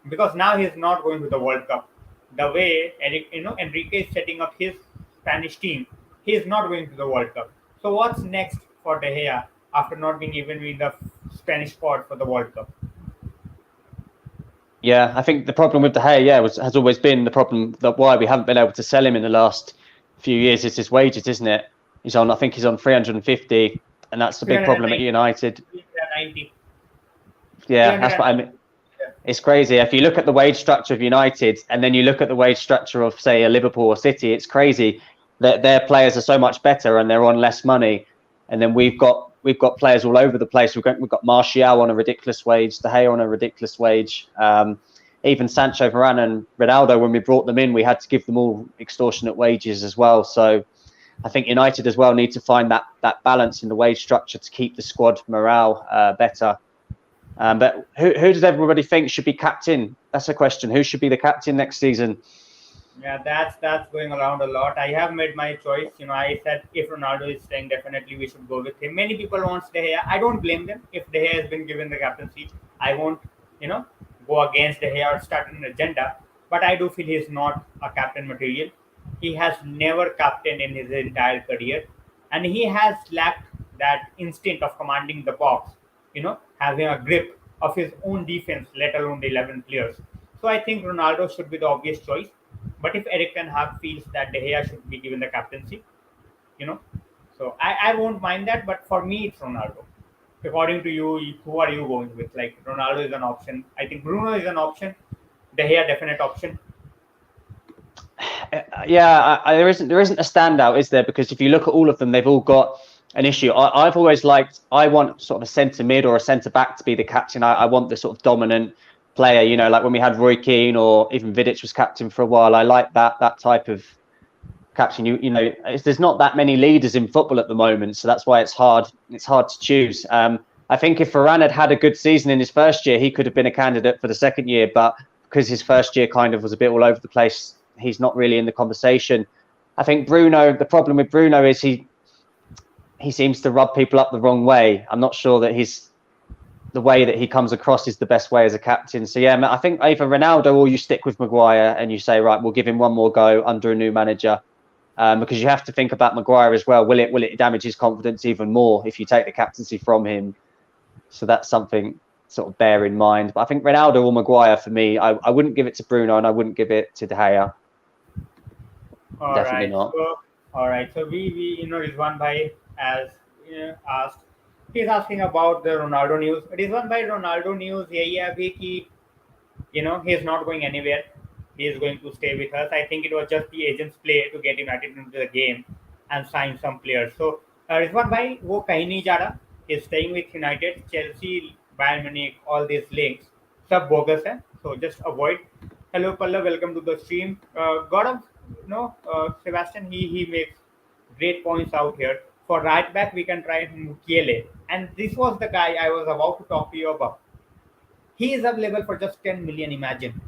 because now he's not going to the World Cup. The way Enrique is setting up his Spanish team, he is not going to the World Cup. So what's next for De Gea after not being even in the Spanish squad for the World Cup? Yeah, I think the problem with De Gea, has always been the problem that why we haven't been able to sell him in the last few years is his wages, isn't it? I think he's on 350, and that's the big problem at United. 390. Yeah, that's what I mean. It's crazy. If you look at the wage structure of United and then you look at the wage structure of, say, a Liverpool or City, it's crazy that their players are so much better and they're on less money. and then we've got players all over the place. We've got Martial on a ridiculous wage, De Gea on a ridiculous wage. Even Sancho, Varane, and Ronaldo, when we brought them in, we had to give them all extortionate wages as well. So I think United as well need to find that balance in the wage structure to keep the squad morale better. But who does everybody think should be captain? That's a question. Who should be the captain next season? Yeah, that's going around a lot. I have made my choice. I said if Ronaldo is staying, definitely we should go with him. Many people want De Gea. I don't blame them. If De Gea has been given the captaincy, I won't, go against De Gea or start an agenda. But I do feel he's not a captain material. He has never captained in his entire career, and he has lacked that instinct of commanding the box. Having a grip of his own defense, let alone the 11 players. So I think Ronaldo should be the obvious choice. But if Eric Ten Hag feels that De Gea should be given the captaincy, so I won't mind that. But for me, it's Ronaldo. According to you, who are you going with? Like Ronaldo is an option. I think Bruno is an option. De Gea definite option. Yeah, there isn't a standout, is there? Because if you look at all of them, they've all got an issue. I want sort of a centre mid or a centre back to be the captain. I want the sort of dominant player, like when we had Roy Keane or even Vidic was captain for a while. I like that type of captain. There's not that many leaders in football at the moment, so that's why it's hard to choose. I think if Varane had a good season in his first year, he could have been a candidate for the second year, but because his first year kind of was a bit all over the place, he's not really in the conversation. I think Bruno, the problem with Bruno is he seems to rub people up the wrong way. I'm not sure that the way that he comes across is the best way as a captain. So yeah, I think either Ronaldo or you stick with Maguire and you say, right, we'll give him one more go under a new manager, because you have to think about Maguire as well. Will it damage his confidence even more if you take the captaincy from him? So that's something sort of bear in mind. But I think Ronaldo or Maguire for me, I wouldn't give it to Bruno and I wouldn't give it to De Gea. Definitely not. All right. So we Rizwan Bhai as asked. He's asking about the Ronaldo news. Rizwan Bhai, Ronaldo news यही है अभी कि he is not going anywhere. He is going to stay with us. I think it was just the agent's play to get United into the game and sign some players. So Rizwan Bhai वो कहीं नहीं जा रहा. He is staying with United. Chelsea, Bayern Munich, all these links सब bogus है. So just avoid. Hello Pallav, welcome to the stream. Gaurav, Sebastian, he makes great points out here. For right back, we can try Mukiele. And this was the guy I was about to talk to you about. He is available for just 10 million, imagine.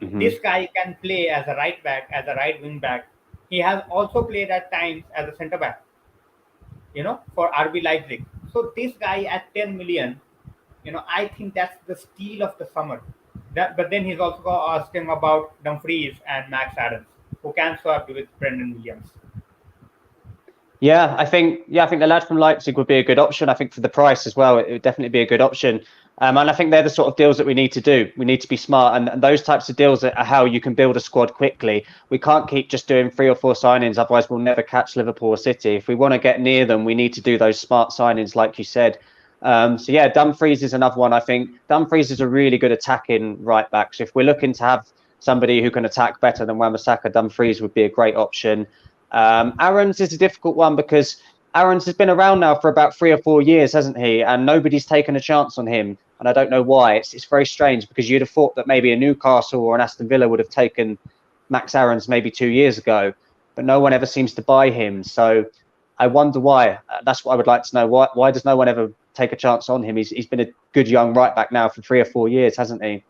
Mm-hmm. This guy can play as a right back, as a right wing back. He has also played at times as a centre back, for RB Leipzig. So this guy at 10 million, I think that's the steal of the summer. But then he's also asking about Dumfries and Max Adams, who can swap with Brendan Williams. Yeah, I think the lad from Leipzig would be a good option. I think for the price as well, it would definitely be a good option. And I think they're the sort of deals that we need to do. We need to be smart, and those types of deals are how you can build a squad quickly. We can't keep just doing 3 or 4 signings, otherwise we'll never catch Liverpool or City. If we want to get near them, we need to do those smart signings, like you said. So yeah, Dumfries is another one. I think Dumfries is a really good attacking right back. So if we're looking to have somebody who can attack better than Wan-Bissaka, Dumfries would be a great option. Aarons is a difficult one because Aarons has been around now for about 3 or 4 years, hasn't he? And nobody's taken a chance on him. And I don't know why. It's very strange because you'd have thought that maybe a Newcastle or an Aston Villa would have taken Max Aarons maybe 2 years ago, but no one ever seems to buy him. So I wonder why. That's what I would like to know. Why does no one ever take a chance on him? He's been a good young right back now for 3 or 4 years, hasn't he?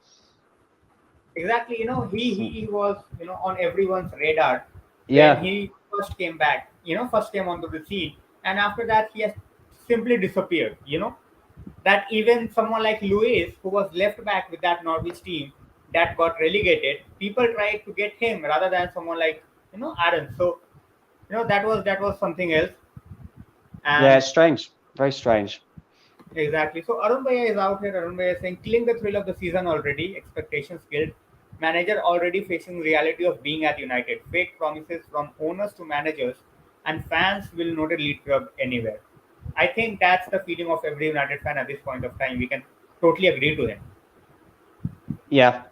Exactly. He was on everyone's radar. Yeah. When he first came back, first came onto the scene, and after that he has simply disappeared. That even someone like Luis, who was left back with that Norwich team that got relegated, people tried to get him rather than someone like Aaron. So that was something else. And yeah, it's strange, very strange. Exactly. So Arun Bhaiya is out here. Arun Bhaiya is saying, killing the thrill of the season already. Expectations killed. Manager already facing reality of being at United. Fake promises from owners to managers, and fans will not lead club anywhere. I think that's the feeling of every United fan at this point of time. We can totally agree to him. Yeah,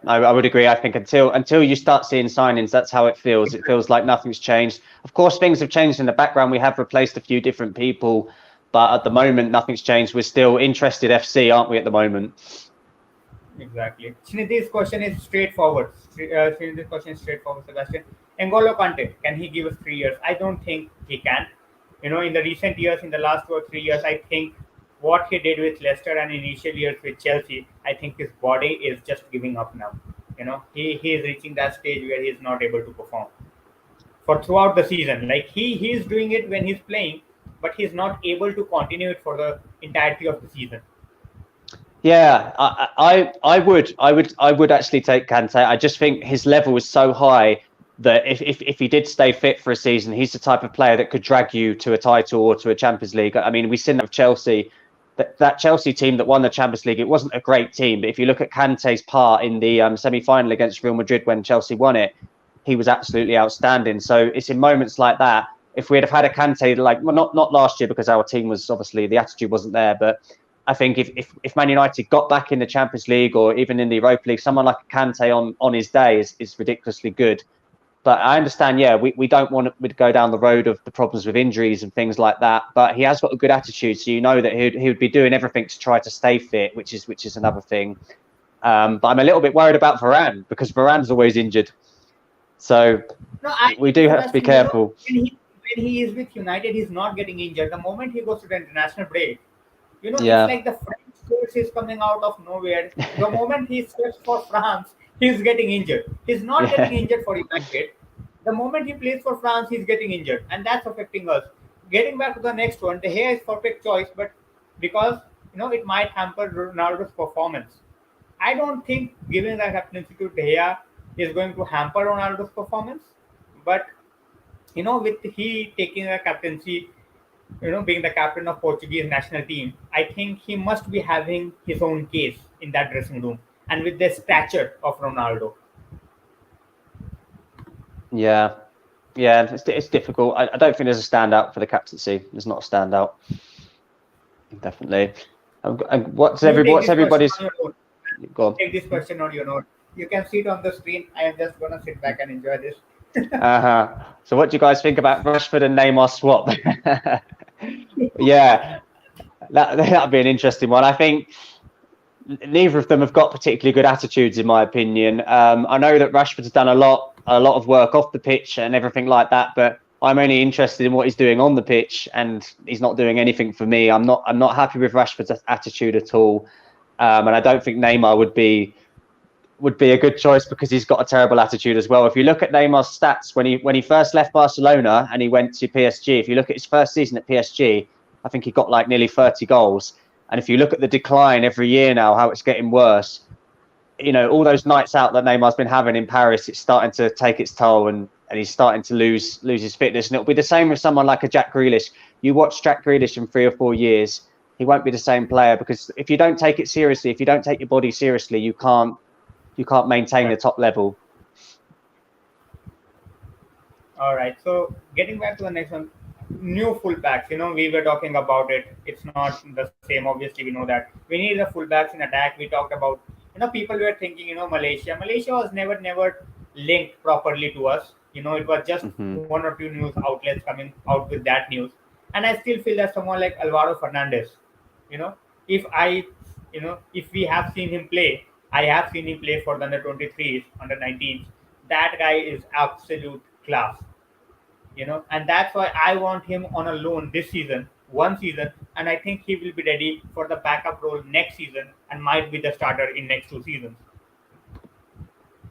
I would agree. I think until you start seeing signings, that's how it feels. It feels like nothing's changed. Of course, things have changed in the background. We have replaced a few different people, but at the moment, nothing's changed. We're still interested FC, aren't we, at the moment? Exactly. This question is straightforward. This question is straightforward, Sebastian. N'Golo Kante, can he give us 3 years? I don't think he can. In the recent years, in the last 2 or 3 years, I think what he did with Leicester and initial years with Chelsea, I think his body is just giving up now. He is reaching that stage where he is not able to perform for throughout the season. Like he is doing it when he's playing, but he's not able to continue it for the entirety of the season. Yeah, I would actually take Kante. I just think his level is so high that if he did stay fit for a season, he's the type of player that could drag you to a title or to a Champions League. I mean, we've seen that with Chelsea. That Chelsea team that won the Champions League, it wasn't a great team, but if you look at Kante's part in the semi-final against Real Madrid when Chelsea won it, he was absolutely outstanding. So it's in moments like that. If we'd have had a Kante, like, well, not last year because our team was obviously the attitude wasn't there, but I think if Man United got back in the Champions League or even in the Europa League, someone like Kante on his day is ridiculously good. But I understand, yeah, we don't want to go down the road of the problems with injuries and things like that. But he has got a good attitude, so you know that he would be doing everything to try to stay fit, which is another thing. But I'm a little bit worried about Varane because Varane's always injured, so No, I we think do have to be Sebastian, careful. when he is with United, he's not getting injured. The moment he goes to the international break, it's Yeah, like the French coach is coming out of nowhere. The moment he steps for France, he's getting injured. He's not getting yeah, injured for United. The moment he plays for France, he's getting injured, and that's affecting us. Getting back to the next one, De Gea is perfect choice, but because it might hamper Ronaldo's performance. I don't think giving the captaincy to De Gea is going to hamper Ronaldo's performance, but with he taking the captaincy, being the captain of Portuguese national team, I think he must be having his own case in that dressing room, and with the stature of Ronaldo. yeah, yeah. It's difficult. I don't think there's a standout for the captaincy. There's not a standout, definitely. And You take what's this question everybody's? on your own. Go on. Take this question on your own. You can see it on the screen. I am just gonna sit back and enjoy this. So what do you guys think about Rashford and Neymar swap? Yeah, that'd be an interesting one. I think neither of them have got particularly good attitudes, in my opinion. I know that Rashford's done a lot of work off the pitch and everything like that, but I'm only interested in what he's doing on the pitch, and he's not doing anything for me. I'm not happy with Rashford's attitude at all, and I don't think Neymar would be a good choice because he's got a terrible attitude as well. If you look at Neymar's stats when he first left Barcelona and he went to PSG, if you look at his first season at PSG, I think he got like nearly 30 goals. And if you look at the decline every year now, how it's getting worse, all those nights out that Neymar's been having in Paris, it's starting to take its toll, and he's starting to lose his fitness. And it'll be the same with someone like a Jack Grealish. You watch Jack Grealish in 3 or 4 years, he won't be the same player, because if you don't take it seriously, if you don't take your body seriously, you can't maintain the Right. top level. All right. So getting back to the next one, new fullbacks. We were talking about it. It's not the same. Obviously, we know that we need the fullbacks in attack. We talked about, people were thinking, Malaysia. Malaysia was never linked properly to us. It was just Mm-hmm. one or two news outlets coming out with that news. And I still feel that someone like Alvaro Fernandez, you know, if I, if we have seen him play, I have seen him play for the under 23s, under 19s. That guy is absolute class, and that's why I want him on a loan this season, one season, and I think he will be ready for the backup role next season and might be the starter in next 2 seasons.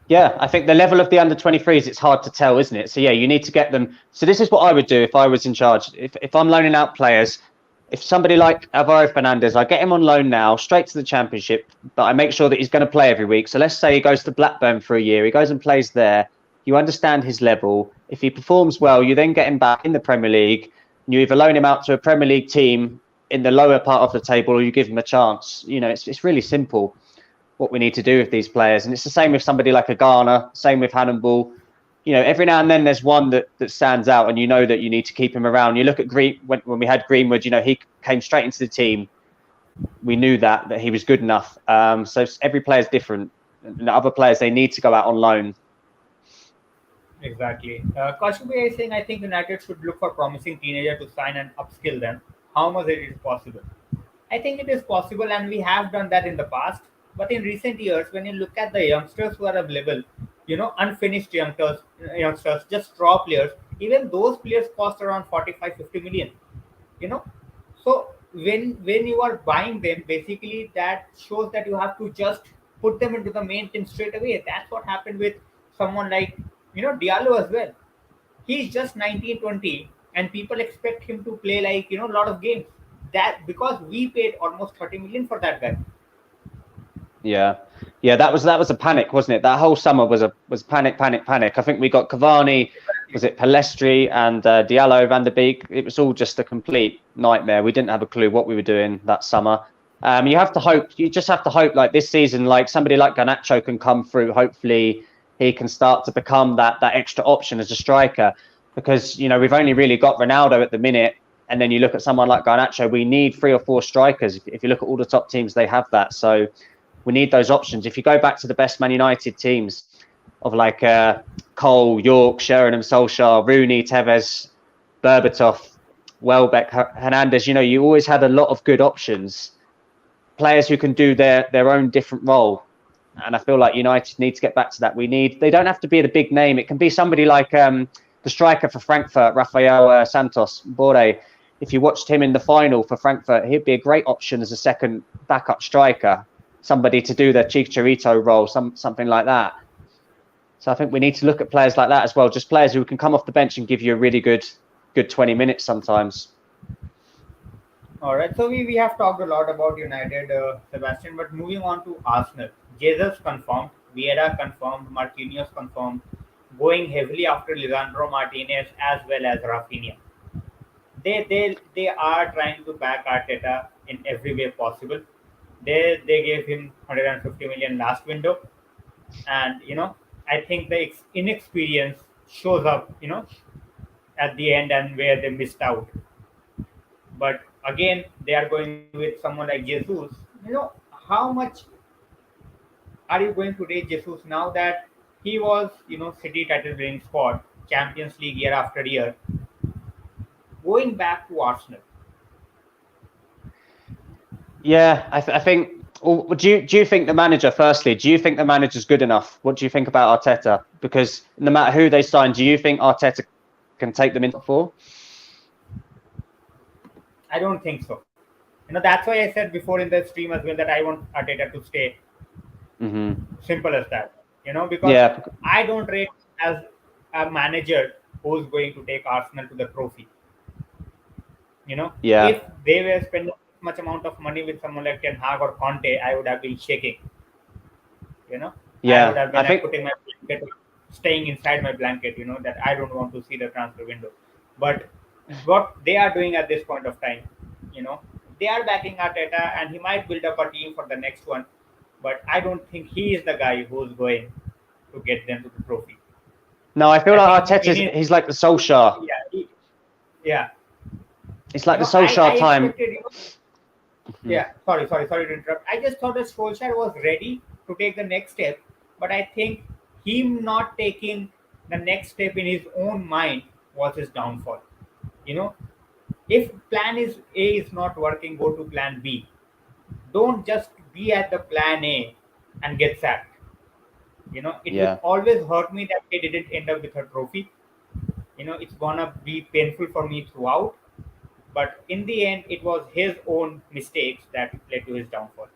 Yeah, I think the level of the under 23s, it's hard to tell, isn't it? So yeah, you need to get them. So this is what I would do if I was in charge. If I'm loaning out players, if somebody like Alvaro Fernandez, I get him on loan now, straight to the Championship, but I make sure that he's going to play every week. So let's say he goes to Blackburn for a year, he goes and plays there. You understand his level. If he performs well, you then get him back in the Premier League. You either loan him out to a Premier League team in the lower part of the table, or you give him a chance. It's really simple what we need to do with these players. And it's the same with somebody like a Ghana, same with Hannibal. Every now and then there's one that stands out, and that you need to keep him around. You look at when we had Greenwood, he came straight into the team. We knew that he was good enough. So every player is different. And the other players, they need to go out on loan. Exactly. Kaushik is saying, I think United should look for promising teenager to sign and upskill them. How much it is possible? I think it is possible, and we have done that in the past. But in recent years, when you look at the youngsters who are available, unfinished youngsters, just straw players, even those players cost around 45, 50 million. You know, so when you are buying them, basically that shows that you have to just put them into the main team straight away. That's what happened with someone like Diallo as well. He's just 19, 20, and people expect him to play like a lot of games. That because we paid almost 30 million for that guy. Yeah, that was a panic, wasn't it? That whole summer was panic. I think we got Cavani, was it Palestri and Diallo, Van der Beek. It was all just a complete nightmare. We didn't have a clue what we were doing that summer. You just have to hope like this season, like somebody like Garnacho can come through. Hopefully he can start to become that extra option as a striker, because we've only really got Ronaldo at the minute. And then you look at someone like Garnacho, we need 3 or 4 strikers. If you look at all the top teams, they have that. So we need those options. If you go back to the best Man United teams of like Cole, York, Sheringham, Solskjaer, Rooney, Tevez, Berbatov, Welbeck, Hernandez, you always had a lot of good options. Players who can do their own different role. And I feel like United need to get back to that. They don't have to be the big name. It can be somebody like the striker for Frankfurt, Rafael Santos Borre. If you watched him in the final for Frankfurt, he'd be a great option as a second backup striker. Somebody to do the Chicharito role, something like that. So I think we need to look at players like that as well. Just players who can come off the bench and give you a really good 20 minutes sometimes. All right. So we have talked a lot about United, Sebastian, but moving on to Arsenal. Jesus confirmed, Vieira confirmed, Marquinhos confirmed, going heavily after Lisandro Martinez as well as Rafinha. They are trying to back Arteta in every way possible. They gave him 150 million last window, and I think the inexperience shows up at the end and where they missed out. But again, they are going with someone like Jesus. How much are you going to rate Jesus now that he was City title winning squad, Champions League year after year, going back to Arsenal? Yeah, I think. Do you think the manager? Firstly, do you think the manager's good enough? What do you think about Arteta? Because no matter who they sign, do you think Arteta can take them into 4? I don't think so. That's why I said before in the stream as well that I want Arteta to stay. Mm-hmm. Simple as that. Because I don't rate as a manager who's going to take Arsenal to the trophy. If they were spending much amount of money with someone like Ten Hag or Conte, I would have been shaking. I would have been putting my blanket, staying inside my blanket. That I don't want to see the transfer window. But what they are doing at this point of time, they are backing Arteta, and he might build up a team for the next one. But I don't think he is the guy who's going to get them to the trophy. No, I feel like Arteta, he's like the Solskjaer. Yeah. It's like the Solskjaer time. Yeah, sorry to interrupt. I just thought that Solskjaer was ready to take the next step, but I think him not taking the next step in his own mind was his downfall. If plan A is not working, go to plan B. Don't just be at the plan A and get sacked. It will always hurt me that they didn't end up with a trophy. It's gonna be painful for me throughout. But in the end, it was his own mistakes that led to his downfall.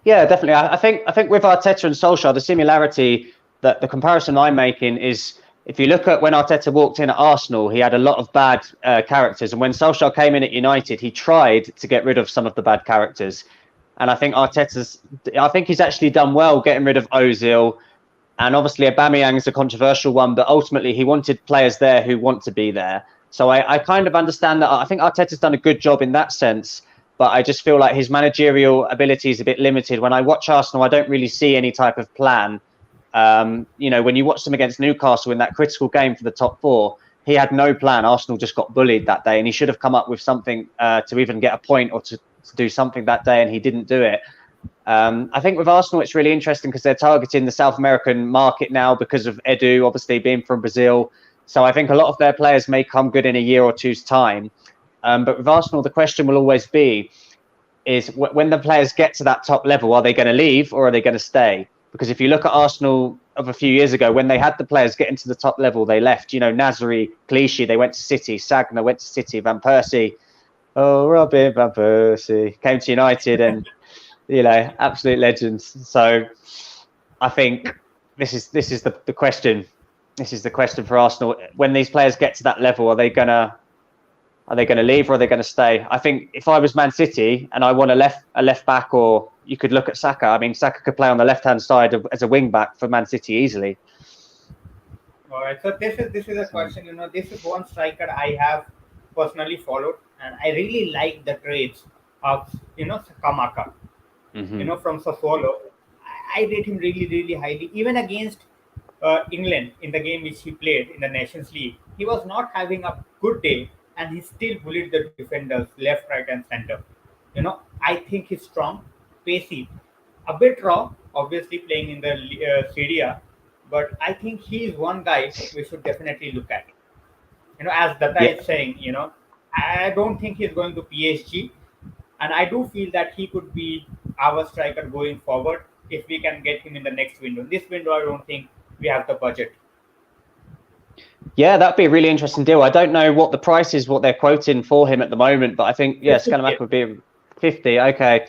Yeah, definitely. I think with Arteta and Solskjaer, the similarity, that the comparison I'm making is, if you look at when Arteta walked in at Arsenal, he had a lot of bad characters. And when Solskjaer came in at United, he tried to get rid of some of the bad characters. And I think he's actually done well getting rid of Ozil. And obviously Aubameyang is a controversial one, but ultimately he wanted players there who want to be there. So I kind of understand that. I think Arteta's done a good job in that sense, but I just feel like his managerial ability is a bit limited. When I watch Arsenal, I don't really see any type of plan. When you watch them against Newcastle in that critical game for the top 4, he had no plan. Arsenal just got bullied that day, and he should have come up with something to even get a point or to do something that day, and he didn't do it. I think with Arsenal, it's really interesting because they're targeting the South American market now because of Edu, obviously being from Brazil. So I think a lot of their players may come good in a year or two's time. But with Arsenal, the question will always be, is when the players get to that top level, are they going to leave or are they going to stay? Because if you look at Arsenal of a few years ago, when they had the players getting to the top level, they left. You know, Nasri, Clichy, they went to City. Sagna went to City. Van Persie, oh, Robin Van Persie came to United, and you know, absolute legends. So I think this is the question. This is the question for Arsenal. When these players get to that level, are they gonna leave or are they going to stay? I think if I was Man City and I want a left back, or you could look at Saka. I mean, Saka could play on the left hand side as a wing back for Man City easily. All right. So this is a question. You know, this is one striker I have personally followed, and I really like the traits of Sakamaka. Mm-hmm. From Sassuolo. I rate him really highly. Even against England in the game which he played in the Nations League, he was not having a good day, and he still bullied the defenders left, right, and center. I think he's strong, pacey, a bit raw, obviously playing in the Serie A, but I think he is one guy we should definitely look at. As Data Yeah, is saying, I don't think he's going to PSG, and I do feel that he could be our striker going forward if we can get him in the next window. This window, I don't think we have the budget. yeah, that'd be a really interesting deal. I don't know what the price is, what they're quoting for him at the moment, but I think Scalamak would be 50. Okay,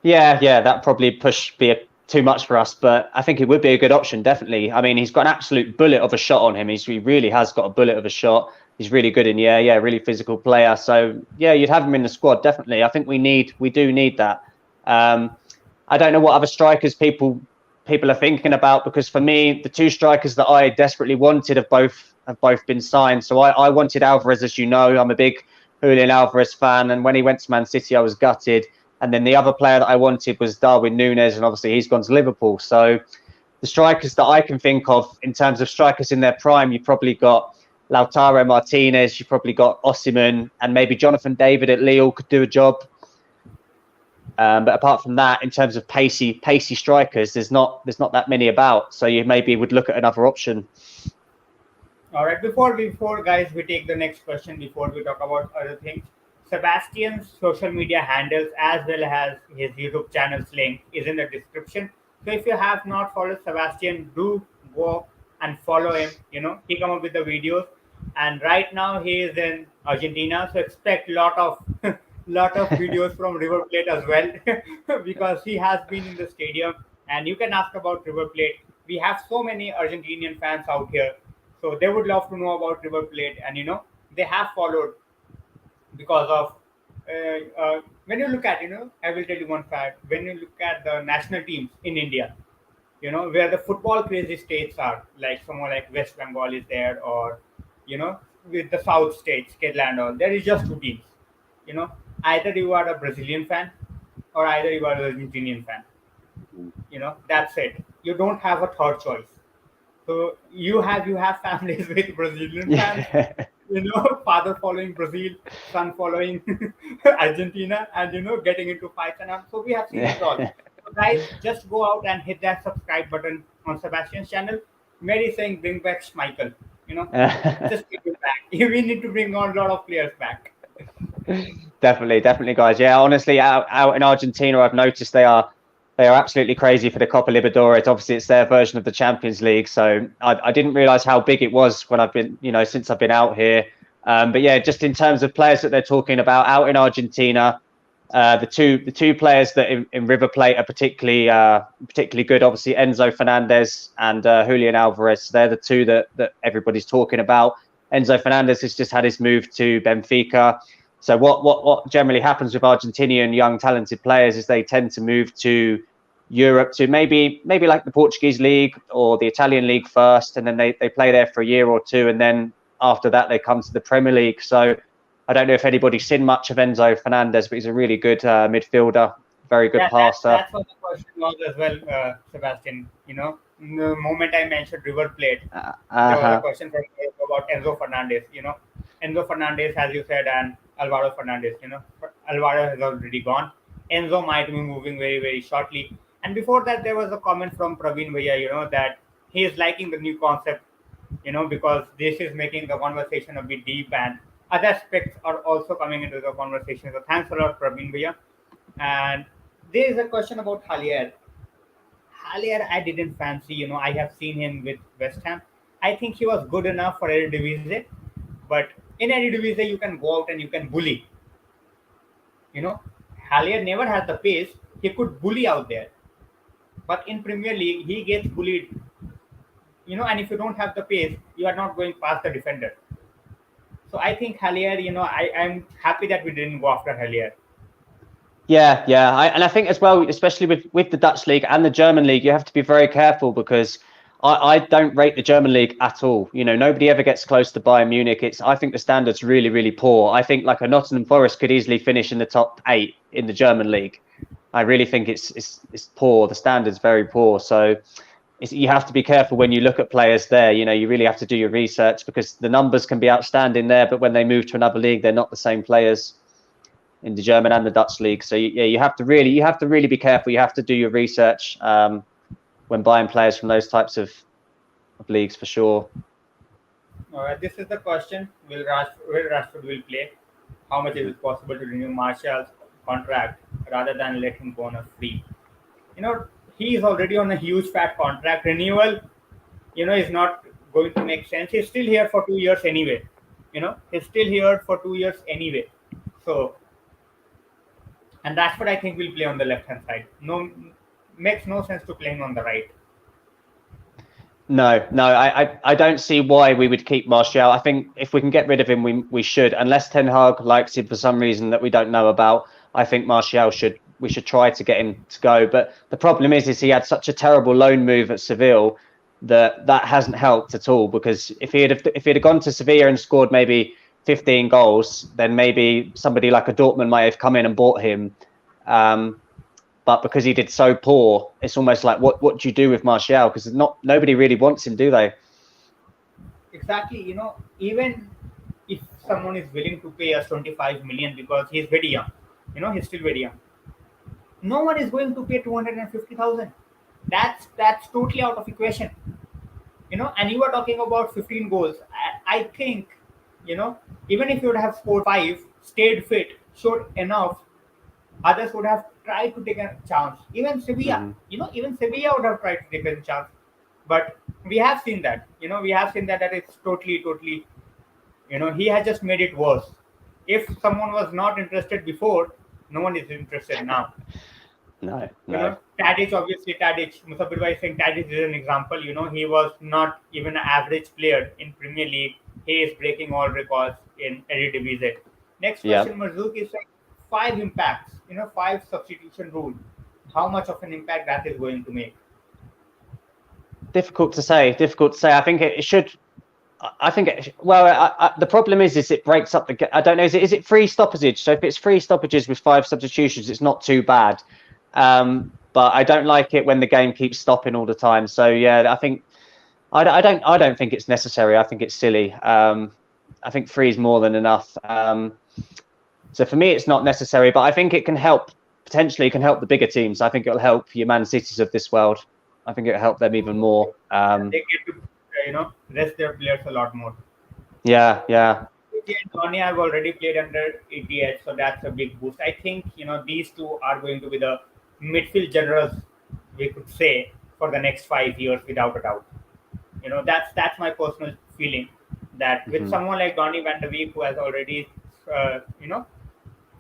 yeah, that probably too much for us, but I think it would be a good option, definitely. I mean, he's got an absolute bullet of a shot on him. He really has got a bullet of a shot. He's really good in the air, really physical player. So yeah, you'd have him in the squad, definitely. I think we do need that. I don't know what other strikers people are thinking about, because for me, the two strikers that I desperately wanted have both been signed. So I wanted Alvarez, as you know. I'm a big Julian Alvarez fan, and when he went to Man City, I was gutted. And then the other player that I wanted was Darwin Núñez, and obviously he's gone to Liverpool. So the strikers that I can think of in terms of strikers in their prime, you've probably got Lautaro Martinez, you've probably got Osimhen, and maybe Jonathan David at Lille could do a job. But apart from that, in terms of pacey strikers, there's not that many about. So you maybe would look at another option. All right. Before guys, we take the next question. Before we talk about other things, Sebastian's social media handles as well as his YouTube channel's link is in the description. So if you have not followed Sebastian, do go and follow him. He come up with the videos, and right now he is in Argentina. So expect lot of lot of videos from River Plate as well, because he has been in the stadium. And you can ask about River Plate. We have so many Argentinian fans out here, so they would love to know about River Plate, and they have followed because of when you look at I will tell you one fact. When you look at the national teams in India, where the football crazy states are, like someone like West Bengal is there, or with the South states, Kerala and all, there is just two teams. Either you are a Brazilian fan or either you are an Argentinian fan. That's it. You don't have a third choice. So you have families with Brazilian fans, Yeah. father following Brazil, son following Argentina, and getting into fights, and so we have seen it all. So guys, just go out and hit that subscribe button on Sebastian's channel. Mary saying bring back Schmeichel. Just bring it back. We need to bring on a lot of players back. Definitely, guys. Yeah, honestly, out in Argentina, I've noticed they are absolutely crazy for the Copa Libertadores. Obviously, it's their version of the Champions League. So I didn't realize how big it was when I've been, since I've been out here. But yeah, just in terms of players that they're talking about out in Argentina, the two players that in River Plate are particularly good. Obviously, Enzo Fernandez and Julian Alvarez. So they're the two that everybody's talking about. Enzo Fernandez has just had his move to Benfica. So what generally happens with Argentinian young talented players is they tend to move to Europe, to maybe like the Portuguese league or the Italian league first, and then they play there for a year or two, and then after that they come to the Premier League. So I don't know if anybody's seen much of Enzo Fernandez, but he's a really good midfielder, very good passer. That's what the question was as well, Sebastian. The moment I mentioned River Plate, there was a question from about Enzo Fernandez. Enzo Fernandez, as you said, and Alvaro Fernandez. Alvaro has already gone. Enzo might be moving very, very shortly. And before that, there was a comment from Praveen Bhaiya, that he is liking the new concept, because this is making the conversation a bit deep and other aspects are also coming into the conversation. So thanks a lot, Praveen Bhaiya. And there is a question about Halier. Halier, I didn't fancy. I have seen him with West Ham. I think he was good enough for Eredivisie, but in Eredivisie you can go out and you can bully. You know, Halier never had the pace. He could bully out there, but in Premier League he gets bullied. And if you don't have the pace, you are not going past the defender. So I think Halier. I'm happy that we didn't go after Halier. Yeah, and I think as well, especially with the Dutch league and the German league, you have to be very careful because I don't rate the German league at all. Nobody ever gets close to Bayern Munich. I think the standard's really, really poor. I think like a Nottingham Forest could easily finish in the top 8 in the German league. I really think it's poor. The standard's very poor. So you have to be careful when you look at players there. You really have to do your research because the numbers can be outstanding there, but when they move to another league, they're not the same players in the German and the Dutch league. So yeah, you have to really be careful. You have to do your research when buying players from those types of leagues for sure. All right, this is the question: Will Rashford will play? How much is it possible to renew Martial's contract rather than let him go on a free? He is already on a huge fat contract. Renewal, is not going to make sense. He's still here for 2 years anyway. He's still here for 2 years anyway. So. And that's what I think will play on the left-hand side. No, makes no sense to play him on the right. No, I don't see why we would keep Martial. I think if we can get rid of him, we should. Unless Ten Hag likes him for some reason that we don't know about, I think Martial we should try to get him to go. But the problem is he had such a terrible loan move at Seville that hasn't helped at all. Because if he had gone to Sevilla and scored maybe 15 goals, then maybe somebody like a Dortmund might have come in and bought him. But because he did so poor, it's almost like what do you do with Martial? Because nobody really wants him, do they? Exactly. Even if someone is willing to pay us 25 million because he's very young, he's still very young. No one is going to pay 250,000. That's totally out of equation. And you are talking about 15 goals. I think. Even if you would have scored 5, stayed fit, showed enough, others would have tried to take a chance. Even Sevilla, even Sevilla would have tried to take a chance. But we have seen that, that it's totally, he has just made it worse. If someone was not interested before, no one is interested now. No. Tadic, Musafir Bhai is saying Tadic is an example. He was not even an average player in Premier League. He is breaking all records in Eredivisie. Next question, Marzouk is saying 5 impacts, 5 substitution rule. How much of an impact that is going to make? Difficult to say. I think it should. The problem is it breaks up the. I don't know. Is it 3 stoppages? So if it's 3 stoppages with 5 substitutions, it's not too bad. But I don't like it when the game keeps stopping all the time. So yeah, I think I don't think it's necessary. I think it's silly. I think 3 is more than enough. So for me, it's not necessary. But I think it can help. Potentially, can help the bigger teams. I think it'll help your Man Cities of this world. I think it'll help them even more. They get to rest their players a lot more. Yeah. And Tony have already played under ETH, so that's a big boost. I think these two are going to be the midfield generals, we could say, for the next 5 years without a doubt. That's my personal feeling that with someone like Donny van de Beek, who has already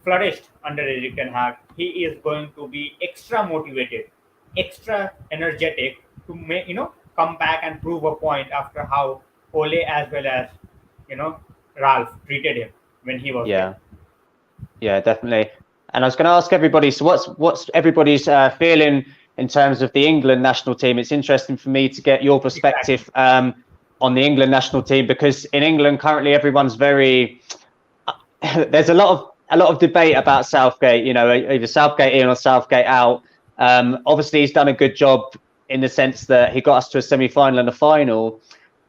flourished under Erik ten Hag, he is going to be extra motivated, extra energetic to come back and prove a point after how Ole as well as Ralph treated him when he was there. Yeah, definitely. And I was going to ask everybody, so what's everybody's feeling in terms of the England national team? It's interesting for me to get your perspective on the England national team, because in England currently everyone's very there's a lot of debate about Southgate, either Southgate in or Southgate out. Obviously he's done a good job in the sense that he got us to a semi-final and a final,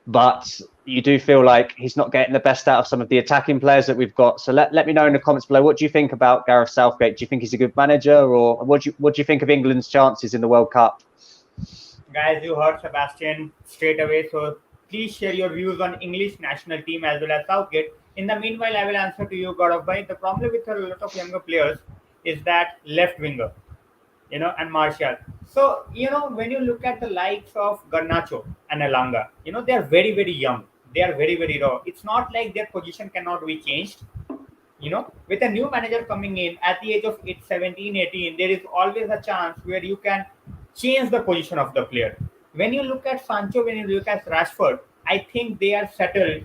but you do feel like he's not getting the best out of some of the attacking players that we've got. So let me know in the comments below, what do you think about Gareth Southgate? Do you think he's a good manager, or what do you think of England's chances in the World Cup? Guys, you heard Sebastian straight away. So please share your views on English national team as well as Southgate. In the meanwhile, I will answer to you, Gaurav bhai. The problem with a lot of younger players is that left winger, and Martial. So, when you look at the likes of Garnacho and Elanga, they are very, very young. They are very, very raw. It's not like their position cannot be changed. With a new manager coming in at the age of 17, 18, there is always a chance where you can change the position of the player. When you look at Sancho, when you look at Rashford, I think they are settled.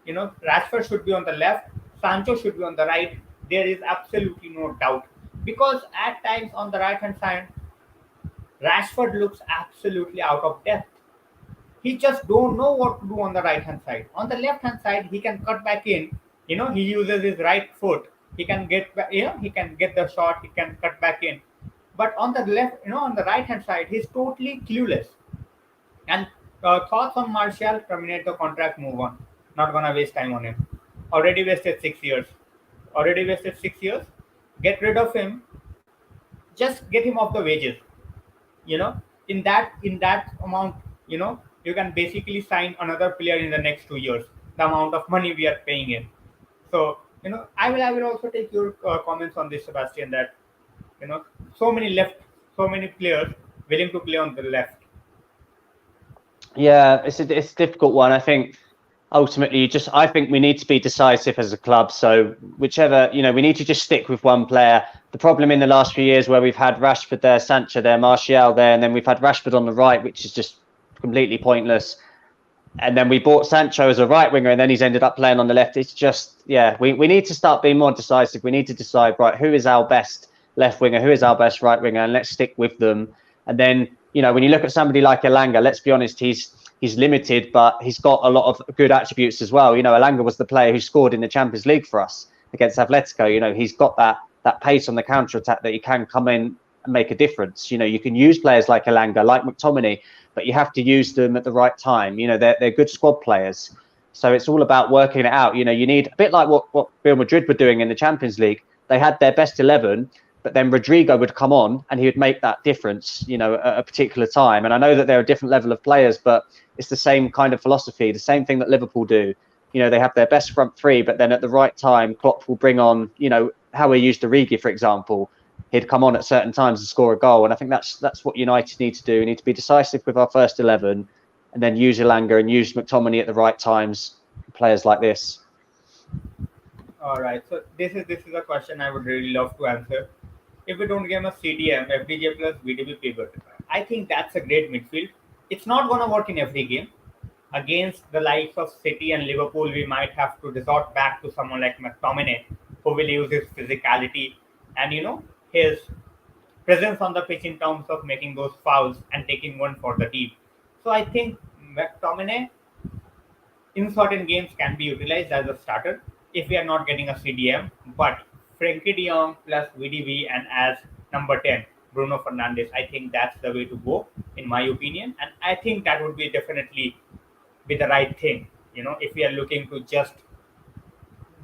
Rashford should be on the left, Sancho should be on the right. There is absolutely no doubt. Because at times on the right hand side, Rashford looks absolutely out of depth. He just don't know what to do on the right hand side. On the left hand side, he can cut back in. He uses his right foot. He can get back, he can get the shot. He can cut back in. But on the left, on the right hand side, he's totally clueless. And thoughts on Martial? Terminate the contract, move on. Not gonna waste time on him. Already wasted 6 years. Already wasted 6 years. Get rid of him. Just get him off the wages. In that amount, you can basically sign another player in the next 2 years. The amount of money we are paying him. So I will also take your comments on this, Sebastian. That so many players willing to play on the left. Yeah, it's a difficult one. I think ultimately, I think we need to be decisive as a club. So whichever, we need to just stick with one player. The problem in the last few years where we've had Rashford there, Sancho there, Martial there, and then we've had Rashford on the right, which is just completely pointless. And then we bought Sancho as a right winger, and then he's ended up playing on the left. It's just, we need to start being more decisive. We need to decide, right, who is our best left winger, who is our best right winger, and let's stick with them. And then, when you look at somebody like Elanga, let's be honest, he's limited, but he's got a lot of good attributes as well. Elanga was the player who scored in the Champions League for us against Atletico. He's got that pace on the counter attack that he can come in and make a difference. You can use players like Elanga, like McTominay, but you have to use them at the right time. They're good squad players. So it's all about working it out. You need a bit like what Real Madrid were doing in the Champions League. They had their best 11, but then Rodrigo would come on and he would make that difference, at a particular time. And I know that they're a different level of players, but it's the same kind of philosophy, the same thing that Liverpool do. They have their best front three, but then at the right time, Klopp will bring on, how we used Origi, for example. He'd come on at certain times and score a goal. And I think that's what United need to do. We need to be decisive with our first 11 and then use Elanga and use McTominay at the right times, players like this. All right. So this is a question I would really love to answer. If we don't give a CDM, FDJ plus VDB pivot, I think that's a great midfield. It's not going to work in every game. Against the likes of City and Liverpool, we might have to resort back to someone like McTominay, who will use his physicality and his presence on the pitch in terms of making those fouls and taking one for the team. So I think McTominay in certain games can be utilized as a starter if we are not getting a CDM. But Frankie de Jong plus VDB and as number 10, Bruno Fernandes, I think that's the way to go, in my opinion. And I think that would be definitely be the right thing, if we are looking to just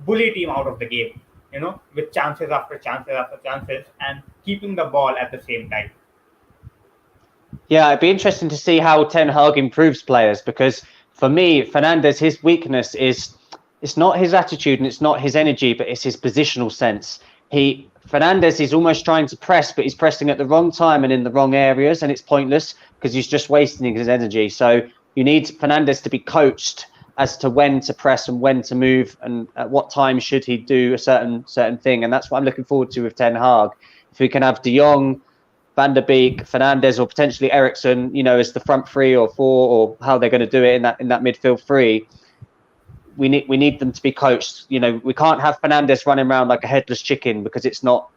bully team out of the game, with chances after chances after chances and keeping the ball at the same time. Yeah, it'd be interesting to see how Ten Hag improves players, because for me, Fernandes, his weakness is it's not his attitude and it's not his energy, but it's his positional sense. Fernandes is almost trying to press, but he's pressing at the wrong time and in the wrong areas, and it's pointless because he's just wasting his energy. So you need Fernandes to be coached as to when to press and when to move and at what time should he do a certain thing. And that's what I'm looking forward to with Ten Hag. If we can have De Jong, Van der Beek, Fernandes, or potentially Eriksen, as the front three or four, or how they're going to do it in that midfield three, we need them to be coached. We can't have Fernandes running around like a headless chicken, because it's no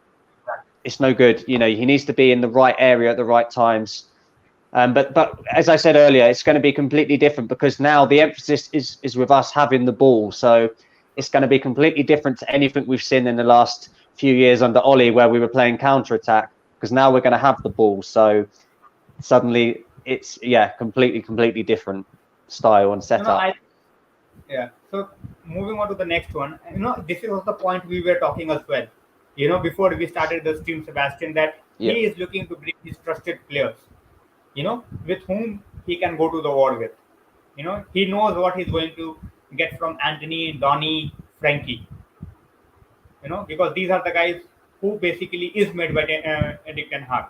good. He needs to be in the right area at the right times. But as I said earlier, it's going to be completely different, because now the emphasis is with us having the ball. So it's going to be completely different to anything we've seen in the last few years under Ollie, where we were playing counter attack, because now we're going to have the ball. So suddenly it's completely different style and setup. Yeah. So moving on to the next one, this was the point we were talking as well. Before we started the stream, Sebastian, that Yep. he is looking to bring his trusted players, with whom he can go to the war with. He knows what he's going to get from Anthony, Donny, Frankie. Because these are the guys who basically is made by Eddie Ten Hag.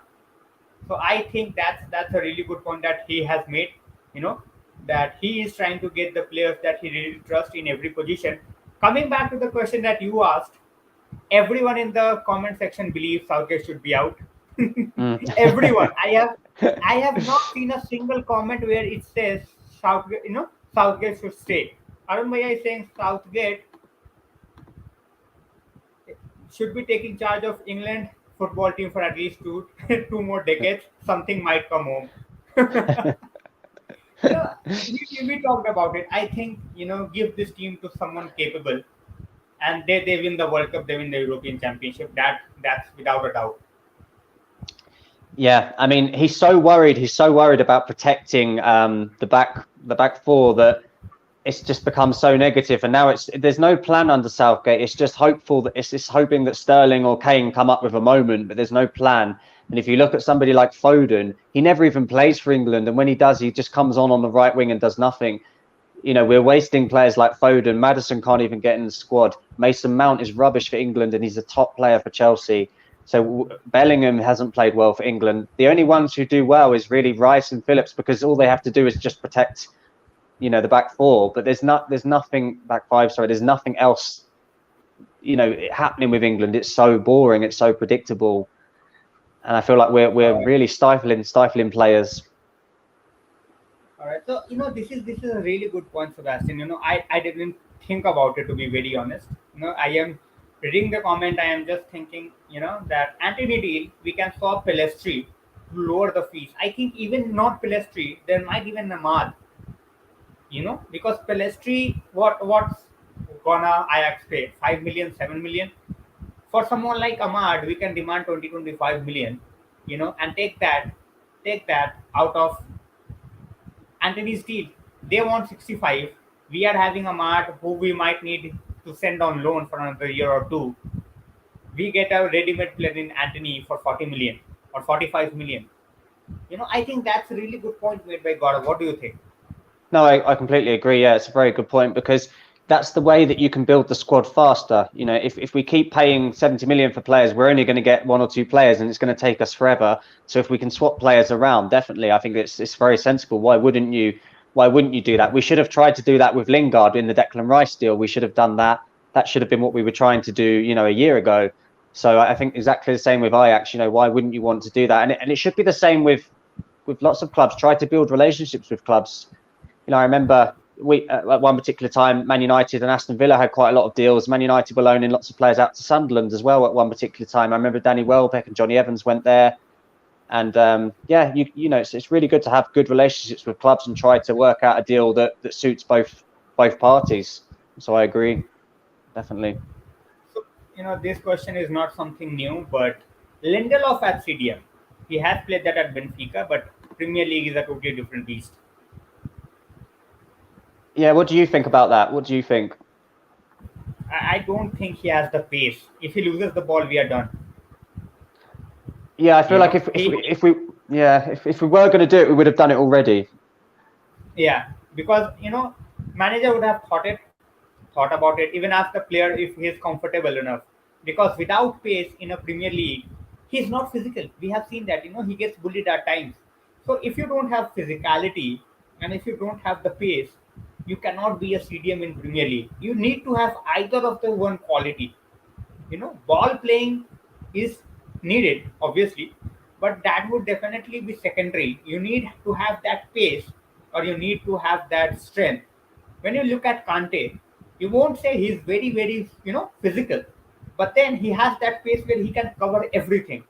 So I think that's a really good point that he has made. You know that he is trying to get the players that he really trusts in every position. Coming back to the question that you asked, everyone in the comment section believes Southgate should be out. Everyone. I have not seen a single comment where it says Southgate should stay. Arun Bhaiya is saying Southgate should be taking charge of England football team for at least two more decades. Something might come home. you know, we talked about it. I think give this team to someone capable, and they win the World Cup, they win the European Championship. That's without a doubt. Yeah, I mean, he's so worried. He's so worried about protecting the back four that it's just become so negative. And now there's no plan under Southgate. It's just hopeful that it's hoping that Sterling or Kane come up with a moment, but there's no plan. And if you look at somebody like Foden, he never even plays for England, and when he does, he just comes on the right wing and does nothing. We're wasting players like Foden. Maddison can't even get in the squad. Mason Mount is rubbish for England, and he's a top player for Chelsea. So Bellingham hasn't played well for England. The only ones who do well is really Rice and Phillips, because all they have to do is just protect, the back four. But there's nothing back five. Sorry, there's nothing else, happening with England. It's so boring. It's so predictable, and I feel like we're really stifling players. All right. So this is a really good point, Sebastian. I didn't think about it, to be very honest. I am reading the comment. I am just thinking, that Anthony deal we can swap Pelestri to lower the fees. I think even not Pelestri, there might even Ahmad. Because Pelestri, what's gonna Ajax pay? 5 million, 7 million. For someone like Ahmad, we can demand 20-25 million. And take that out of Anthony's deal. They want 65. We are having a Mart who we might need to send on loan for another year or two. We get a ready-made player in Anthony for 40 million or 45 million. I think that's a really good point made by Gaurav. What do you think? No, I completely agree. Yeah, it's a very good point, because that's the way that you can build the squad faster. If we keep paying 70 million for players, we're only going to get one or two players, and it's going to take us forever. So if we can swap players around, definitely, I think it's very sensible. Why wouldn't you do that? We should have tried to do that with Lingard in the Declan Rice deal. We should have done that. That should have been what we were trying to do, a year ago. So I think exactly the same with Ajax. Why wouldn't you want to do that? And it should be the same with lots of clubs. Try to build relationships with clubs. I remember at one particular time, Man United and Aston Villa had quite a lot of deals. Man United were loaning lots of players out to Sunderland as well at one particular time. I remember Danny Welbeck and Johnny Evans went there. And it's really good to have good relationships with clubs and try to work out a deal that suits both parties. So I agree, definitely. So, this question is not something new, but Lindelof at CDM. He has played that at Benfica, but Premier League is a totally different beast. Yeah, what do you think about that? What do you think? I don't think he has the pace. If he loses the ball, we are done. Yeah, I feel like if we were going to do it, we would have done it already. Yeah, because manager would have thought about it, even ask the player if he is comfortable enough. Because without pace in a Premier League, he's not physical. We have seen that. He gets bullied at times. So if you don't have physicality and if you don't have the pace, you cannot be a CDM in Premier League. You need to have either of the one quality. Ball playing is needed, obviously, but that would definitely be secondary. You need to have that pace, or you need to have that strength. When you look at Kante, you won't say he's very, very, physical, but then he has that pace where he can cover everything.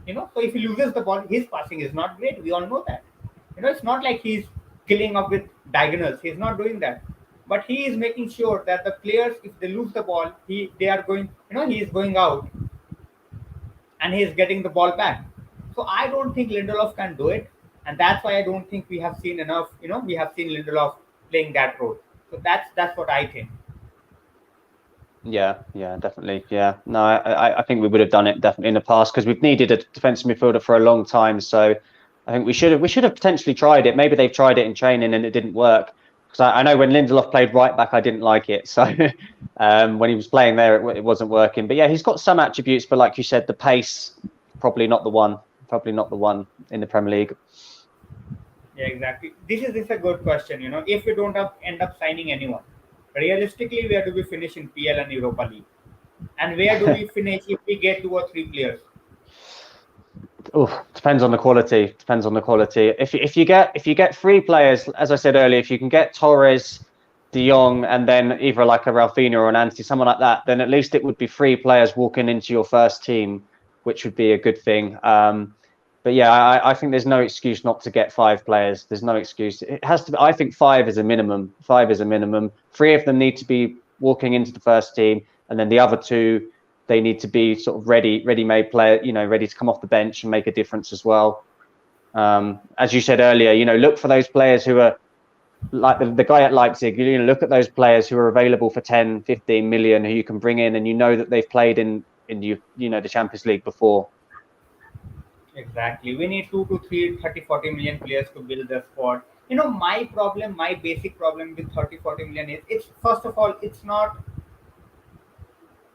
So if he loses the ball, his passing is not great. We all know that. It's not like he's killing up with diagonals. He's not doing that. But he is making sure that the players, if they lose the ball, he is going out and he is getting the ball back. So I don't think Lindelof can do it, and that's why I don't think we have seen enough. We have seen Lindelof playing that role. So that's what I think. Yeah, definitely. Yeah, no, I think we would have done it definitely in the past because we've needed a defensive midfielder for a long time. So I think we should have potentially tried it. Maybe they've tried it in training and it didn't work. Because I know when Lindelof played right back, I didn't like it. So when he was playing there, it wasn't working. But yeah, he's got some attributes, but like you said, the pace probably not the one. Probably not the one in the Premier League. Yeah, exactly. This is a good question. If we don't end up signing anyone, realistically, where do we finish in PL and Europa League? And where do we finish if we get 2 or 3 players? Oh, depends on the quality. Depends on the quality. If you get 3 players, as I said earlier, if you can get Torres, De Jong, and then either like a Rafinha or an Anthony, someone like that, then at least it would be 3 players walking into your first team, which would be a good thing. But yeah, I think there's no excuse not to get 5 players. There's no excuse. It has to be, I think 5 is a minimum. 5 is a minimum. 3 of them need to be walking into the first team, and then the other 2, they need to be sort of ready-made player, ready to come off the bench and make a difference as well. As you said earlier, look for those players who are like the guy at Leipzig. Look at those players who are available for 10, 15 million, who you can bring in, and that they've played in the Champions League before. Exactly. We need 2 to 3, 30, 40 million players to build the squad. My basic problem with 30, 40 million is, it's first of all, it's not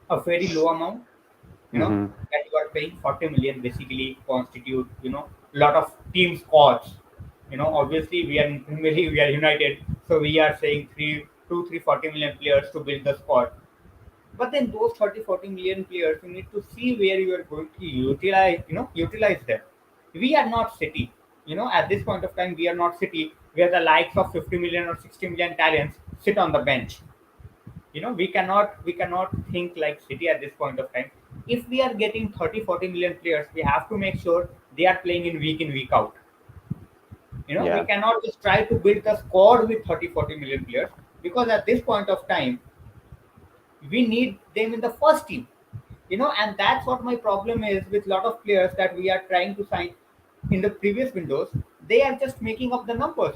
a very low amount. Mm-hmm. That you are paying 40 million basically constitute, a lot of team squads. Obviously we are in Premier League, we are United, so we are saying 40 million players to build the squad. But then those 30, 40 million players, you need to see where you are going to utilize them. We are not City. At this point of time, we are not City, where the likes of 50 million or 60 million talents sit on the bench. We cannot think like City at this point of time. If we are getting 30, 40 million players, we have to make sure they are playing in week out. We Yeah. cannot just try to build a squad with 30, 40 million players, because at this point of time we need them in the first team. And that's what my problem is with a lot of players that we are trying to sign in the previous windows. They are just making up the numbers.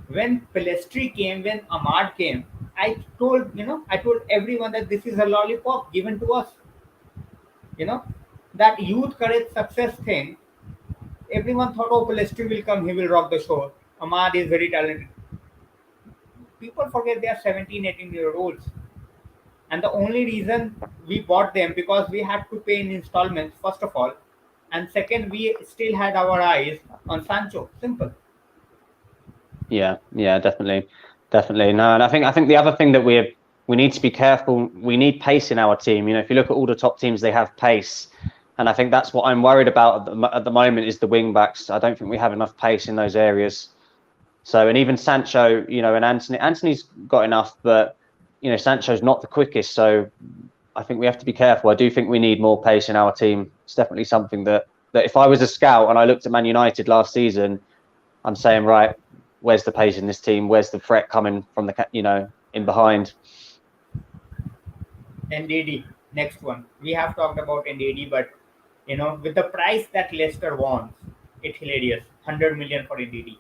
When Pelestri came, when Ahmad came, I told everyone that this is a lollipop given to us. you know that youth courage success thing. Everyone thought, oh, Pelestri will come, he will rock the show. Ahmad is very talented. People forget they are 17, 18-year olds. And the only reason we bought them, because we had to pay in installments, first of all. And second, we still had our eyes on Sancho. Simple. Yeah, definitely. No, and I think the other thing that we need to be careful. We need pace in our team. If you look at all the top teams, they have pace, and I think that's what I'm worried about at the moment is the wing backs. I don't think we have enough pace in those areas. So, and even Sancho, and Anthony's got enough, but Sancho's not the quickest. So, I think we have to be careful. I do think we need more pace in our team. It's definitely something that if I was a scout and I looked at Man United last season, I'm saying, right, where's the pace in this team? Where's the threat coming from in behind? NDD, next one. We have talked about NDD, but with the price that Leicester wants, it's hilarious. 100 million for NDD.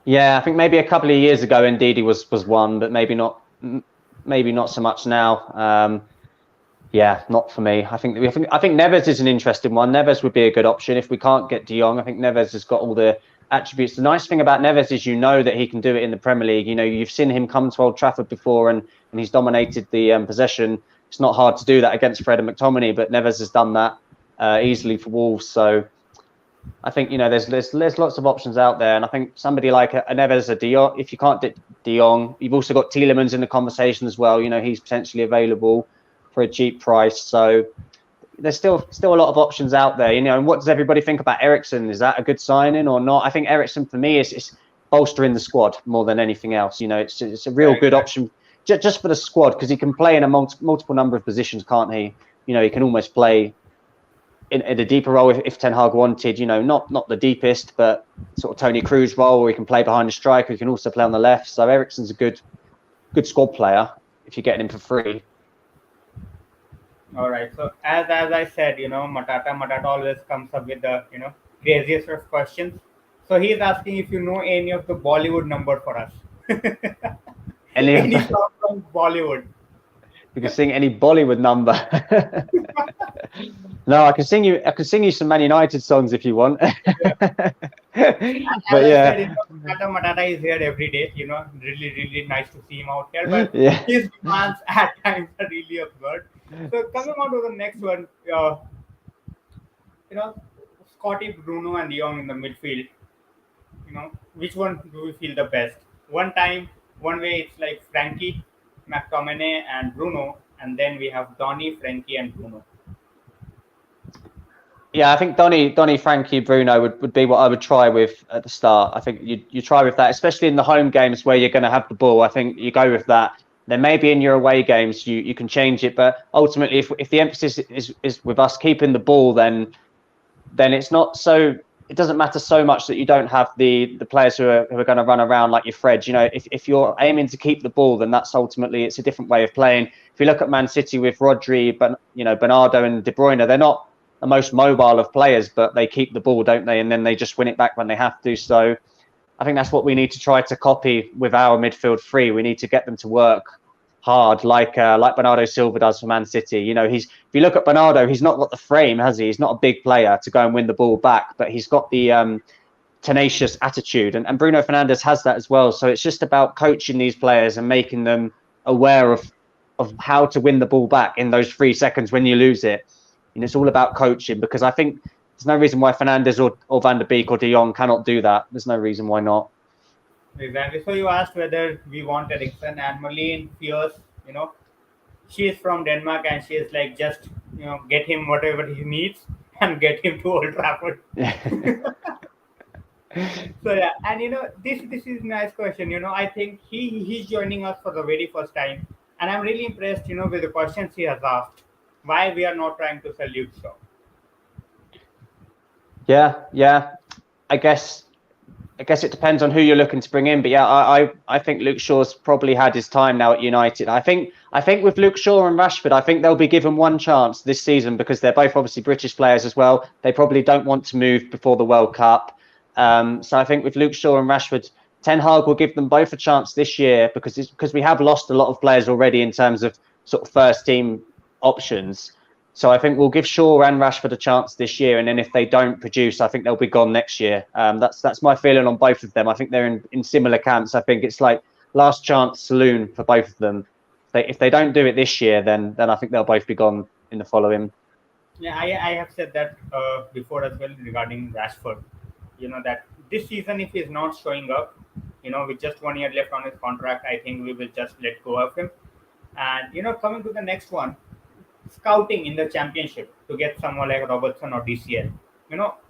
Yeah, I think maybe a couple of years ago, Ndidi was one, but maybe not so much now. Yeah, not for me. I think Neves is an interesting one. Neves would be a good option if we can't get De Jong. I think Neves has got all the attributes. The nice thing about Neves is that he can do it in the Premier League. You've seen him come to Old Trafford before, and he's dominated the possession. It's not hard to do that against Fred and McTominay, but Neves has done that easily for Wolves. So I think there's lots of options out there, and I think somebody like a Neves, a De Jong. If you can't get De Jong, you've also got Tielemans in the conversation as well. He's potentially available for a cheap price. So there's still a lot of options out there. And what does everybody think about Eriksen? Is that a good signing or not? I think Eriksen for me is bolstering the squad more than anything else. It's a real good option just for the squad, because he can play in a multiple number of positions, can't he? He can almost play in a deeper role if Ten Hag wanted, not the deepest, but sort of Tony Cruz role, where he can play behind the striker. He can also play on the left. So Eriksen's a good squad player if you're getting him for free. All right. So as I said, Matata always comes up with the craziest of questions. So he's asking if you know any of the Bollywood number for us. Any Any song from Bollywood. you can sing any Bollywood number. No, I can sing you. I can sing you some Man United songs if you want. As But I said, yeah, Tata Matata is here every day. Really, really nice to see him out here. But yeah. his demands at times are really absurd. So coming on to the next one, you know, Scotty, Bruno, and Young in the midfield. Which one do we feel the best? One way it's like Frankie, McTominay, and Bruno, and then we have Donny, Frankie, and Bruno. Yeah, I think Donny, Frankie, Bruno would be what I would try with at the start. I think you try with that, especially in the home games where you're going to have the ball. I think you go with that. Then maybe in your away games you can change it, but ultimately, if the emphasis is with us keeping the ball, then it's not so. It doesn't matter so much that you don't have the players who are going to run around like your Fred. If you're aiming to keep the ball, then that's ultimately it's a different way of playing. If you look at Man City with Rodri, but Bernardo and De Bruyne, they're not the most mobile of players, but they keep the ball, don't they? And then they just win it back when they have to. So I think that's what we need to try to copy with our midfield three. We need to get them to work hard, like Bernardo Silva does for Man City. If you look at Bernardo, he's not got the frame, has he? He's not a big player to go and win the ball back, but he's got the tenacious attitude, and Bruno Fernandes has that as well. So it's just about coaching these players and making them aware of how to win the ball back in those 3 seconds when you lose it. It's all about coaching, because I think there's no reason why Fernandes or Van der Beek or De Jong cannot do that. There's no reason why not. Exactly. So you asked whether we want Eriksen, and Marlene fears, she is from Denmark, and she is like, just get him whatever he needs and get him to Old Trafford. So yeah, and this is a nice question. I think he's joining us for the very first time, and I'm really impressed. With the questions he has asked. Why we are not trying to sell Luke Shaw? Yeah. I guess it depends on who you're looking to bring in, but yeah, I think Luke Shaw's probably had his time now at United. I think with Luke Shaw and Rashford, I think they'll be given one chance this season, because they're both obviously British players as well. They probably don't want to move before the World Cup. So I think with Luke Shaw and Rashford, Ten Hag will give them both a chance this year, because we have lost a lot of players already in terms of sort of first team options. So I think we'll give Shaw and Rashford a chance this year, and then if they don't produce, I think they'll be gone next year. That's my feeling on both of them. I think they're in similar camps. I think it's like last chance saloon for both of them. If they don't do it this year, then I think they'll both be gone in the following. Yeah, I have said that before as well regarding Rashford. That this season, if he's not showing up, with just 1 year left on his contract, I think we will just let go of him. And coming to the next one, scouting in the championship to get someone like Robertson or DCL.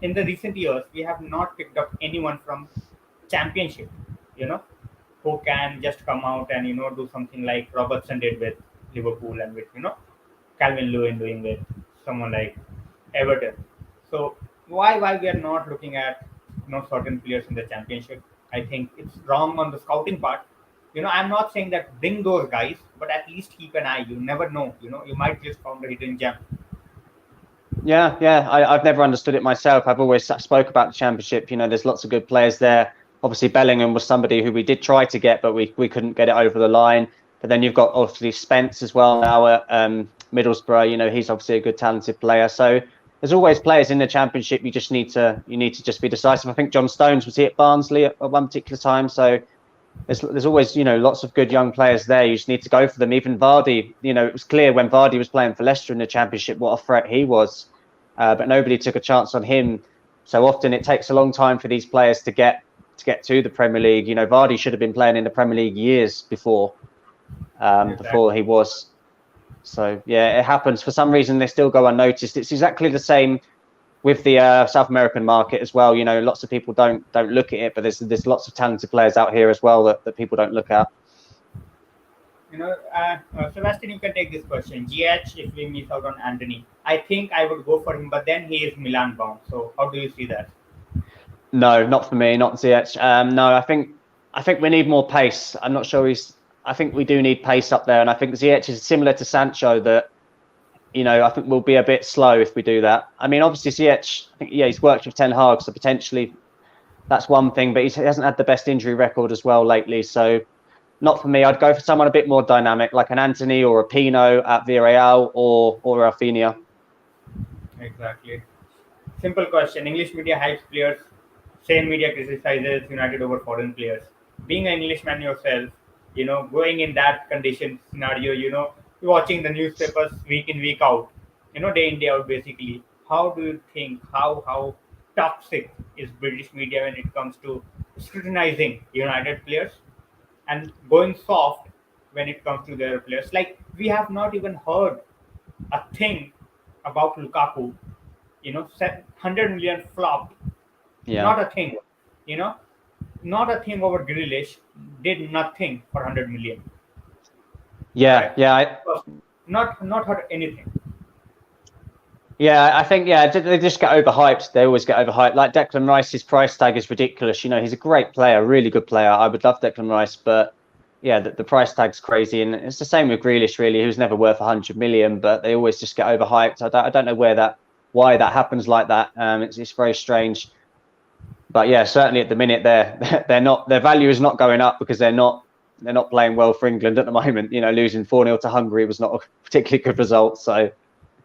In the recent years, we have not picked up anyone from championship, who can just come out and do something like Robertson did with Liverpool, and with Calvin Lewin doing with someone like Everton. So why we are not looking at certain players in the championship? I think it's wrong on the scouting part. I'm not saying that bring those guys, but at least keep an eye. You never know. You might just found a hidden gem. Yeah. I've never understood it myself. I've always spoke about the championship. There's lots of good players there. Obviously, Bellingham was somebody who we did try to get, but we couldn't get it over the line. But then you've got obviously Spence as well now at Middlesbrough. He's obviously a good, talented player. So there's always players in the championship. You need to just be decisive. I think John Stones was at Barnsley at one particular time. So there's always lots of good young players there. You just need to go for them. Even Vardy, it was clear when Vardy was playing for Leicester in the championship what a threat he was, but nobody took a chance on him. So often it takes a long time for these players to get to the Premier League. Vardy should have been playing in the Premier League years before he was. So yeah, it happens. For some reason they still go unnoticed. It's exactly the same with the South American market as well. Lots of people don't look at it, but there's lots of talented players out here as well that people don't look at. Sebastian, you can take this question. GH, if we miss out on Anthony, I think I would go for him, but then he is Milan bound. So how do you see that? No, not for me, not ZH. No, I think we need more pace. I'm not sure I think we do need pace up there, and I think ZH is similar to Sancho that. I think we'll be a bit slow if we do that. I mean, obviously, ZH, I think, he's worked with Ten Hag, so potentially That's one thing, but he hasn't had the best injury record as well lately. So not for me. I'd go for someone a bit more dynamic, like an Anthony or a Pino at Villarreal or Rafinha. Exactly. Simple question. English media hypes players, same media criticizes United over foreign players. Being an Englishman yourself, going in that condition scenario, watching the newspapers week in, week out, day in, day out basically. How do you think, how toxic is British media when it comes to scrutinizing United players and going soft when it comes to their players? Like, we have not even heard a thing about Lukaku. 100 million flopped. Yeah, Not a thing. You know, not a thing over Grealish. Did nothing for 100 million. yeah, Right? yeah. Not hurt anything. Yeah, I think they just get overhyped. They always get overhyped. Like Declan Rice's price tag is ridiculous. He's a great player, really good player. I would love Declan Rice, but yeah, the price tag's crazy, and it's the same with Grealish. Really, he was never worth 100 million, but they always just get overhyped. I don't know why that happens like that. It's very strange. But yeah, certainly at the minute their value is not going up because they're not playing well for England at the moment. Losing 4-0 to Hungary was not a particularly good result. So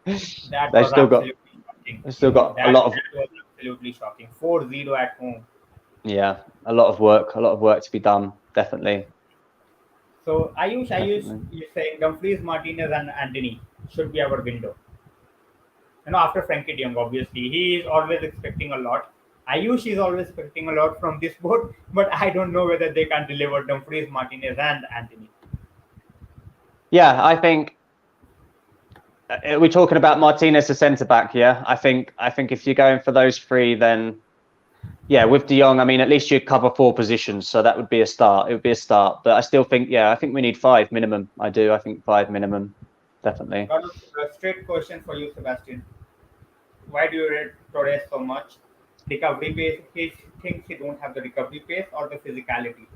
That they've was still got absolutely shocking. they've still got a That lot of that was absolutely shocking. 4-0 at home. a lot of work to be done. Definitely, So Ayush, definitely. you saying Dumfries, Martinez, and Anthony should be our window. After Frankie De Jong, obviously, he is always expecting a lot. Ayush is always expecting a lot from this board, but I don't know whether they can deliver Dumfries, Martinez, and Anthony. Yeah, I think we're talking about Martinez as centre back. Yeah, I think if you're going for those three, then yeah, with De Jong, I mean, at least you'd cover 4 positions, so that would be a start. It would be a start, but I still think, I think we need 5 minimum. I do. I think 5 minimum, definitely. Got a straight question for you, Sebastian. Why do you rate Torres so much? Recovery pace, he thinks he don't have the recovery pace or the physicality.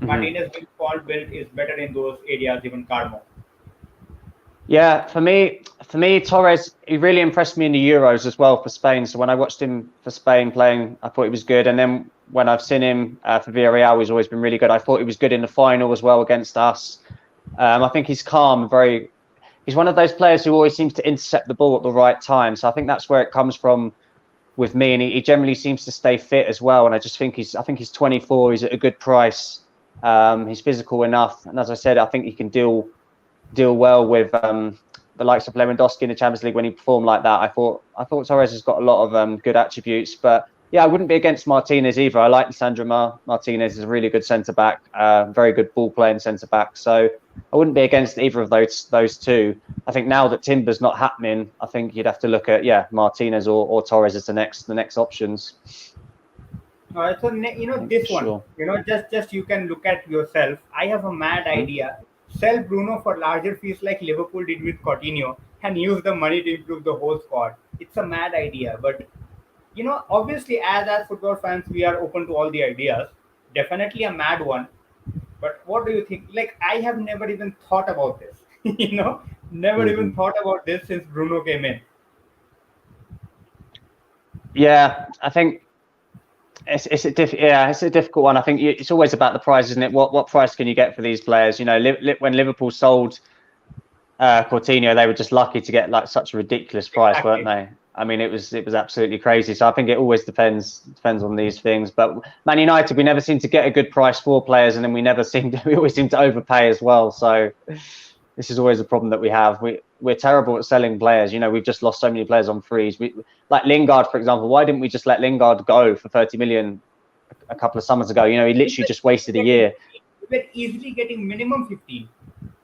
Mhm. Martinez being fall built is better in those areas, even Carmo. Yeah, for me, Torres, he really impressed me in the Euros as well for Spain. So when I watched him for Spain playing, I thought he was good. And then when I've seen him for Villarreal, he's always been really good. I thought he was good in the final as well against us. I think he's calm, he's one of those players who always seems to intercept the ball at the right time. So I think that's where it comes from with me. And he generally seems to stay fit as well. And I think he's 24. He's at a good price. He's physical enough. And as I said, I think he can deal well with the likes of Lewandowski in the Champions League when he performed like that. I thought Torres has got a lot of good attributes, but yeah, I wouldn't be against Martinez either. I like Lisandro Martinez. Is a really good centre back, very good ball playing centre back. So I wouldn't be against either of those two. I think now that Timber's not happening, I think you'd have to look at Martinez or Torres as the next options. So this one, Sure. just you can look at yourself. I have a mad Mhm. idea. Sell Bruno for larger fees like Liverpool did with Coutinho, and use the money to improve the whole squad. It's a mad idea, but obviously, as football fans, we are open to all the ideas. Definitely a mad one. But what do you think? Like, I have never even thought about this. Never even Mhm. thought about this since Bruno came in. Yeah, I think it's a difficult one. I think it's always about the price, isn't it? What price can you get for these players? When Liverpool sold Coutinho, they were just lucky to get like such a ridiculous price, weren't Exactly. they? I mean, it was absolutely crazy. So I think it always depends on these things. But Man United, we never seem to get a good price for players, and then we always seem to overpay as well. So this is always a problem that we have. We're terrible at selling players. We've just lost so many players on frees. Like Lingard, for example. Why didn't we just let Lingard go for 30 million a couple of summers ago? He We literally were just wasted a getting, year. we were easily getting minimum 15.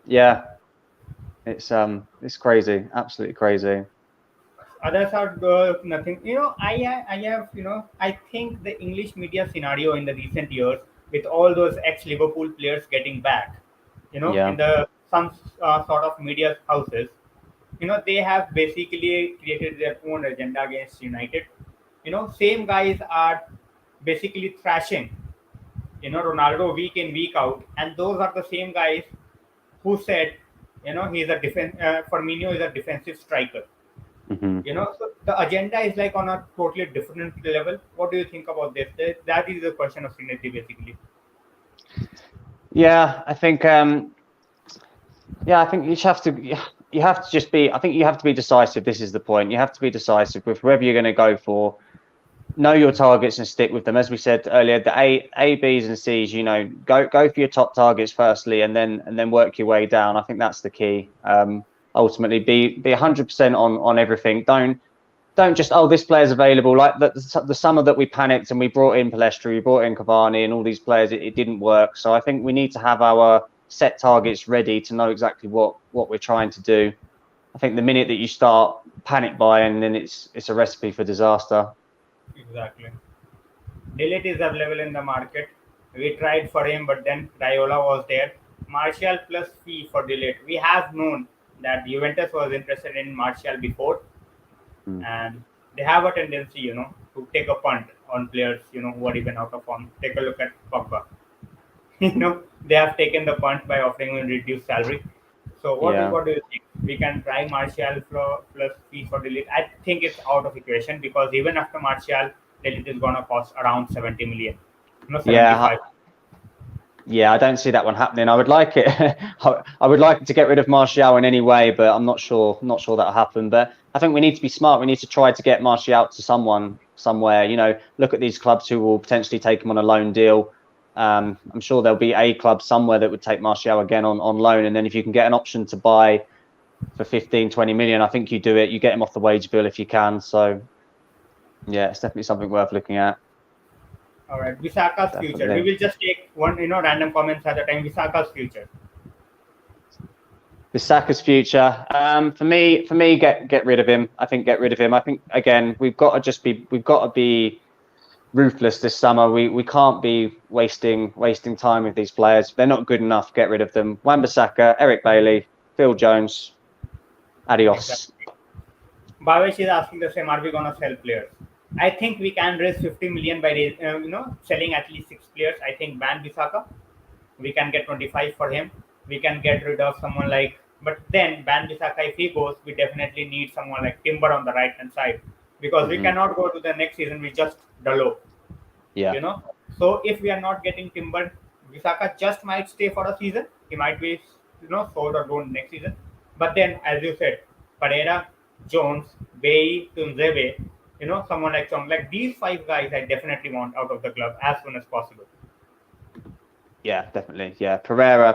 Yeah, it's crazy, absolutely crazy. Others are nothing. I have I think the English media scenario in the recent years with all those ex-Liverpool players getting back, in Yeah, the some sort of media houses, they have basically created their own agenda against United. Same guys are basically thrashing, Ronaldo week in week out, and those are the same guys who said, he's a Firmino is a defensive striker. So the agenda is like on a totally different level. What do you think about this? That is the question of Trinity, basically. Yeah, I think I think you have to just be. I think you have to be decisive. This is the point. You have to be decisive with whoever you're going to go for. Know your targets and stick with them. As we said earlier, the A, Bs and Cs. Go for your top targets firstly, and then work your way down. I think that's the key. Ultimately, be 100% on everything. Don't just, oh, this player's available. Like the summer that we panicked and we brought in Palestra, we brought in Cavani and all these players, it didn't work. So I think we need to have our set targets ready to know exactly what we're trying to do. I think the minute that you start panic buying, then it's a recipe for disaster. Exactly. Delete is available in the market. We tried for him, but then Raiola was there. Martial plus fee for Delete. We have known that Juventus was interested in Martial before, and they have a tendency, to take a punt on players, who are even out of form. Take a look at Pogba. They have taken the punt by offering him reduced salary. So Yeah. what do you think? We can try Martial plus fee for Delete. I think it's out of equation because even after Martial, Delete is gonna cost around 70 million. 75. Yeah, I don't see that one happening. I would like it. I would like to get rid of Martial in any way, but I'm not sure. Not sure that'll happen. But I think we need to be smart. We need to try to get Martial out to someone somewhere. Look at these clubs who will potentially take him on a loan deal. I'm sure there'll be a club somewhere that would take Martial again on loan, and then if you can get an option to buy for 15, 20 million, I think you do it. You get him off the wage bill if you can. So yeah, it's definitely something worth looking at. All right, Visaka's future. We will just take one, random comments at a time. Visaka's future. Saka's future. For me, get rid of him. I think get rid of him. I think again, we've got to be ruthless this summer. We can't be wasting time with these players. They're not good enough. Get rid of them. Wan-Bissaka, Eric Bailey, Phil Jones. Adios. Exactly. Bhavesh is asking the same. Are we gonna sell players? I think we can raise 50 million by selling at least 6 players. I think Van Bissaka, we can get 25 for him. We can get rid of someone like, but then Van Bissaka, if he goes, we definitely need someone like Timber on the right hand side because we cannot go to the next season with just Dalo. Yeah. So if we are not getting Timber, Bissaka just might stay for a season. He might be sold or gone next season. But then, as you said, Pereira, Jones, Bailly, Tunzebe, someone like Chong, like these 5 guys, I definitely want out of the club as soon as possible. Yeah, definitely. Yeah, Pereira,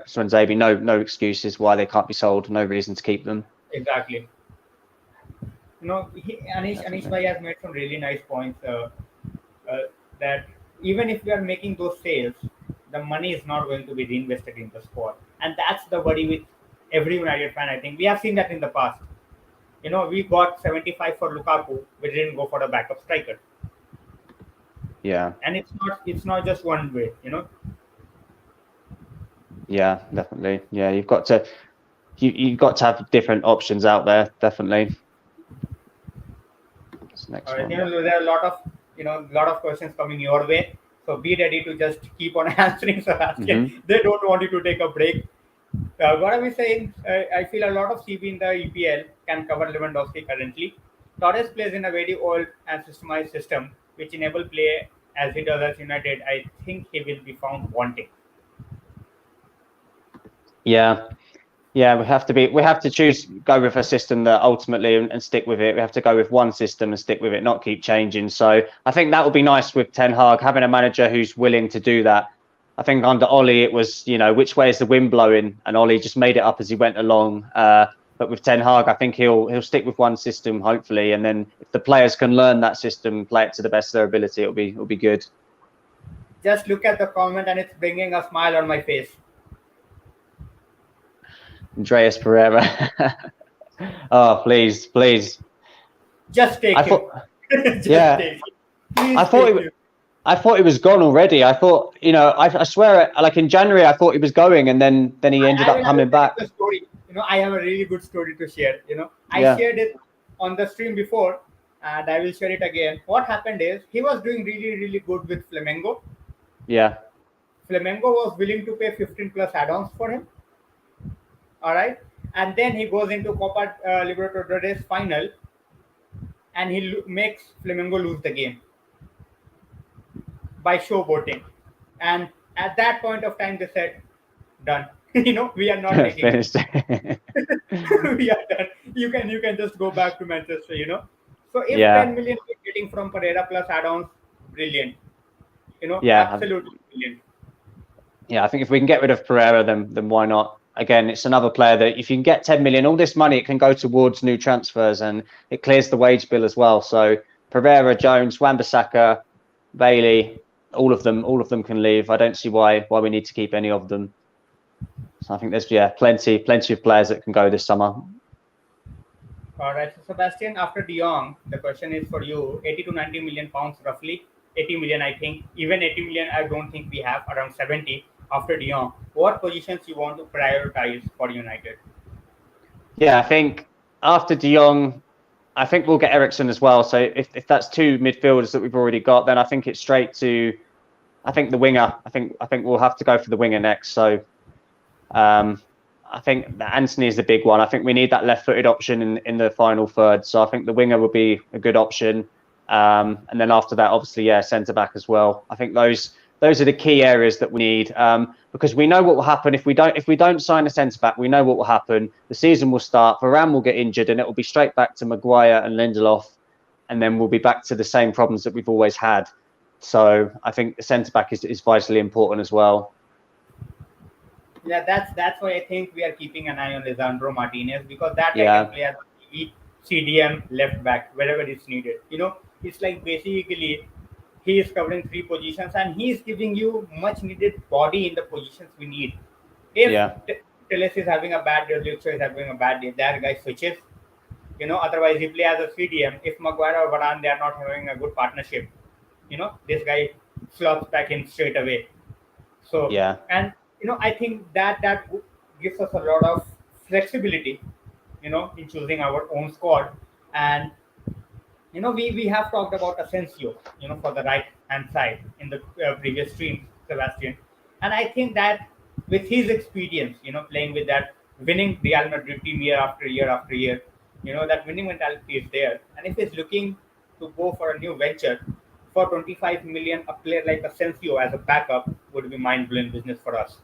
Swanzabi, no excuses why they can't be sold. No reason to keep them. Exactly. Anish Bhai has made some really nice points. That even if we are making those sales, the money is not going to be reinvested in the squad, and that's the worry with every United fan. I think we have seen that in the past. We got 75 for Lukaku, we didn't go for a backup striker. Yeah. And it's not just one way. Yeah, definitely. Yeah, you've got to have different options out there. Definitely. Next one. There are a lot of questions coming your way. So be ready to just keep on answering, Sebastian. They don't want you to take a break. What are we saying? I feel a lot of CB in the EPL can cover Lewandowski currently. Torres plays in a very old and systemized system, which enable play as he does at United. I think he will be found wanting. Yeah. Yeah, we have to go with a system that ultimately and stick with it. We have to go with one system and stick with it, not keep changing. So I think that would be nice with Ten Hag, having a manager who's willing to do that. I think under Ollie, it was, which way is the wind blowing? And Ollie just made it up as he went along. But with Ten Hag, I think he'll stick with one system, hopefully. And then if the players can learn that system, play it to the best of their ability, it'll be good. Just look at the comment and it's bringing a smile on my face. Andreas Pereira. Oh, please. Just take him. Take him. I thought he was gone already. I thought, I swear, like in January, I thought he was going, and then he ended up coming back. The story. I have a really good story to share. I shared it on the stream before, and I will share it again. What happened is he was doing really, really good with Flamengo. Yeah. Flamengo was willing to pay 15 plus add-ons for him. All right. and then he goes into Copa Libertadores final, and he makes Flamengo lose the game by showboating. And at that point of time, they said, "Done. We are not taking it. Finished. We are done. You can just go back to Manchester. So if 10 Yeah, million we're getting from Pereira plus add-ons, brilliant. yeah, Absolutely brilliant. yeah. I think if we can get rid of Pereira, then why not? Again, it's another player that if you can get 10 million, all this money it can go towards new transfers and it clears the wage bill as well. So Pereira, Jones, Wan-Bissaka, Bailey, all of them can leave. I don't see why we need to keep any of them. So I think there's plenty of players that can go this summer. All right, so Sebastian, after De Jong, the question is for you: 80 to 90 million pounds, roughly 80 million, I think. Even 80 million, I don't think we have. Around 70 after De Jong. What positions you want to prioritize for United? Yeah, I think after De Jong, I think we'll get Ericsson as well. So if that's two midfielders that we've already got, then I think it's straight to, I think the winger. I think we'll have to go for the winger next. So I think that Anthony is the big one. I think we need that left-footed option in the final third. So I think the winger would be a good option. And then after that, obviously, centre back as well. I think those are the key areas that we need, because we know what will happen if we don't sign a centre back. We know what will happen. The season will start. Varane will get injured, and it will be straight back to Maguire and Lindelof, and then we'll be back to the same problems that we've always had. So I think the centre back is vitally important as well. Yeah, that's why I think we are keeping an eye on Lisandro Martinez, because that guy Yeah, can play as a CDM left back wherever it's needed. It's like basically he is covering three positions and he is giving you much needed body in the positions we need. If yeah, Teles is having a bad day, Luxor is having a bad day, that guy switches. Otherwise he play as a CDM. If Maguire or Varane they are not having a good partnership, this guy slots back in straight away. So, yeah. and I think that gives us a lot of flexibility, in choosing our own squad. And we have talked about Asensio, for the right hand side in the previous stream, Sebastian. And I think that with his experience, playing with that winning Real Madrid team year after year after year, that winning mentality is there. And if he's looking to go for a new venture for 25 million, a player like Asensio as a backup would be mind blowing business for us.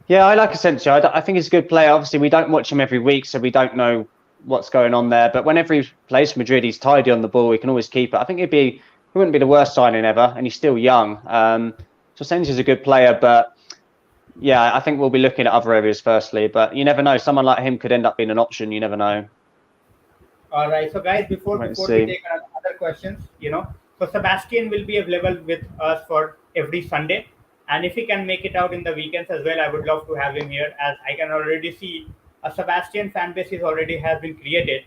Yeah, I like Asensio. I think he's a good player. Obviously, we don't watch him every week, so we don't know what's going on there. But whenever he plays for Madrid, he's tidy on the ball. He can always keep it. I think he wouldn't be the worst signing ever, and he's still young. So Asensio's a good player, but yeah, I think we'll be looking at other areas firstly. But you never know. Someone like him could end up being an option. You never know. All right, so guys, before Wait and we see. take other questions, so Sebastian will be available with us for every Sunday, and if he can make it out in the weekends as well, I would love to have him here. As I can already see, a Sebastian fan base is already has been created.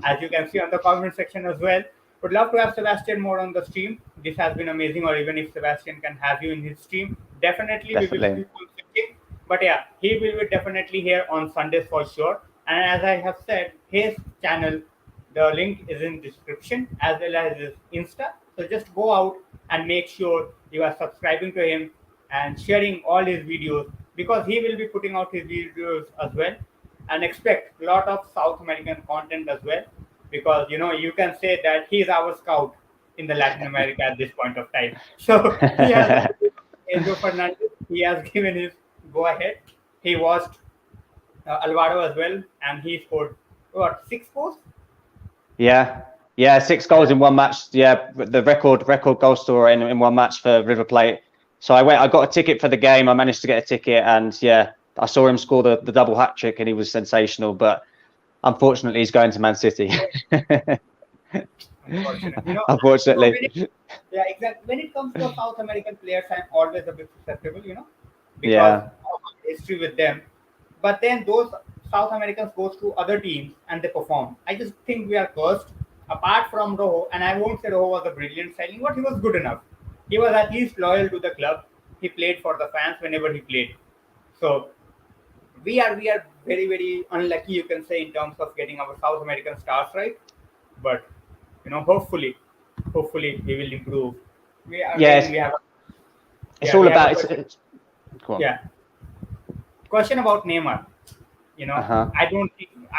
As you can see on the comment section as well. Would love to have Sebastian more on the stream. This has been amazing. Or even if Sebastian can have you in his stream, definitely we will Definitely. keep on switching. But yeah, he will be definitely here on Sundays for sure. And as I have said, his channel, the link is in description as well as his Insta. So just go out and make sure you are subscribing to him and sharing all his videos, because he will be putting out his videos as well. And expect a lot of South American content as well, because you can say that he's our scout in the Latin America at this point of time. So he has Enzo Fernandez. He has given his go ahead. He watched Alvaro as well, and he scored what, 6 goals? Yeah, 6 goals in one match. Yeah, the record goal scorer in one match for River Plate. So I got a ticket for the game. I managed to get a ticket, and yeah, I saw him score the double hat trick, and he was sensational. But unfortunately, he's going to Man City. Unfortunate. Unfortunately. Yeah, exactly. When it comes to South American players, I'm always a bit susceptible, because Yeah, of my history with them. But then those South Americans goes to other teams and they perform. I just think we are cursed. Apart from Rojo, and I won't say Rojo was a brilliant signing, but he was good enough. He was at least loyal to the club. He played for the fans whenever he played. So we are very very unlucky, you can say, in terms of getting our South American stars right. But hopefully he will improve. We again yeah. we have It's yeah all we have a about question. Go on. Yeah, question about Neymar. You know, Uh-huh. I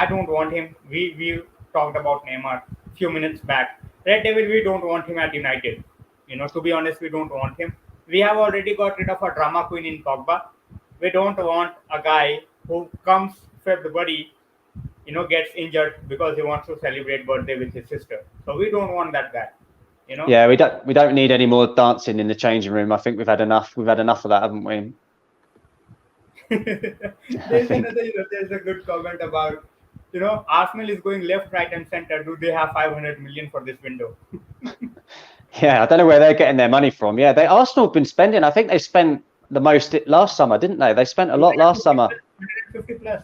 don't want him. We talked about Neymar few minutes back. Red Devil, we don't want him at United. You know, to be honest, we don't want him. We have already got rid of a drama queen in Pogba. We don't want a guy who comes February, you know, gets injured because he wants to celebrate birthday with his sister. So we don't want that guy. You know. Yeah, we don't need any more dancing in the changing room. I think we've had enough. We've had enough of that, haven't we? I There's think. another, you know, there's a good comment about, you know, Arsenal is going left, right, and center. Do they have 500 million for this window? Yeah, I don't know where they're getting their money from. Yeah, Arsenal have been spending. I think they spent the most last summer, didn't they? They spent a lot last 150 summer. plus, 150 plus.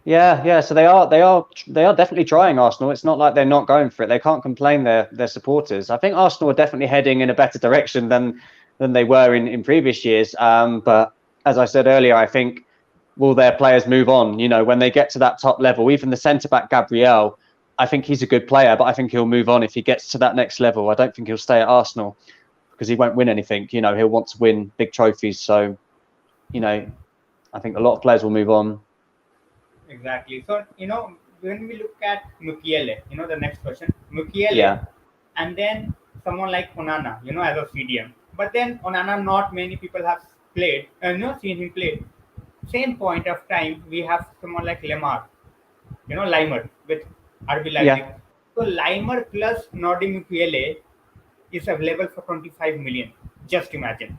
Yeah, yeah. So they are definitely trying Arsenal. It's not like they're not going for it. They can't complain. Their supporters. I think Arsenal are definitely heading in a better direction than they were in previous years. But as I said earlier, I think will their players move on? You know, when they get to that top level, even the centre back Gabriel, I think he's a good player, but I think he'll move on if he gets to that next level. I don't think he'll stay at Arsenal because he won't win anything. You know, he'll want to win big trophies. So, you know, I think a lot of players will move on. Exactly. So, you know, when we look at Mukiele, you know, the next question, Mukiele, Yeah. and then someone like Onana, you know, as a CDM. But then Onana, not many people have played, you know, seen him play. Same point of time, we have someone like Lemar, you know, Limer with RB Leipzig. Yeah. So Limer plus Nordi Mukiele is available for 25 million. Just imagine.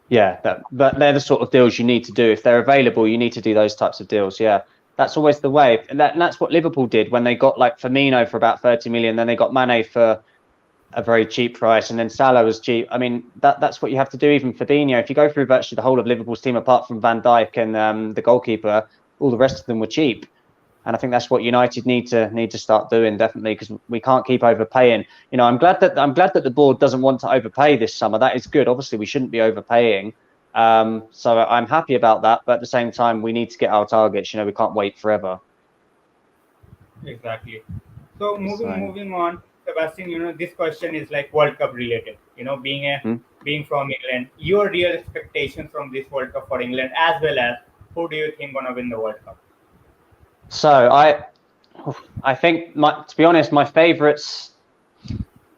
Yeah, but they're the sort of deals you need to do. If they're available, you need to do those types of deals. Yeah, that's always the way. And that's what Liverpool did when they got like Firmino for about 30 million. Then they got Mane for a very cheap price, and then Salah was cheap. I mean, that's what you have to do. Even Fabinho, if you go through virtually the whole of Liverpool's team, apart from Van Dijk and the goalkeeper, all the rest of them were cheap. And I think that's what United need to start doing, definitely, because we can't keep overpaying. You know, I'm glad that the board doesn't want to overpay this summer. That is good. Obviously, we shouldn't be overpaying. So I'm happy about that. But at the same time, we need to get our targets. You know, we can't wait forever. Exactly. So So, moving on, Sebastian, you know, this question is like World Cup related. You know, hmm. being from England, your real expectations from this World Cup for England, as well as who do you think gonna win the World Cup? So I think to be honest, my favourites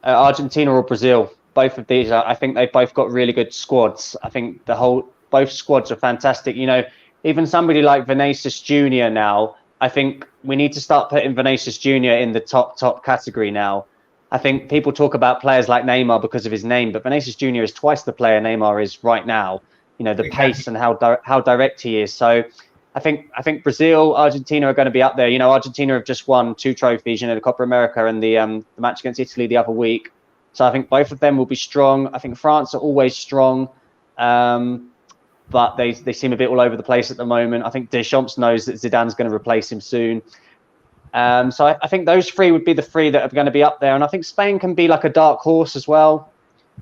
are Argentina or Brazil. Both of these, I think they've both got really good squads. I think both squads are fantastic. You know, even somebody like Vinicius Junior now, I think we need to start putting Vinicius Junior in the top category now. I think people talk about players like Neymar because of his name, but Vinicius Junior is twice the player Neymar is right now. You know, the Exactly. pace and how direct he is. So I think Brazil, Argentina are going to be up there. You know, Argentina have just won 2 trophies. You know, the Copa America and the match against Italy the other week. So I think both of them will be strong. I think France are always strong, but they seem a bit all over the place at the moment. I think Deschamps knows that Zidane's going to replace him soon. So I think those 3 would be the 3 that are going to be up there. And I think Spain can be like a dark horse as well.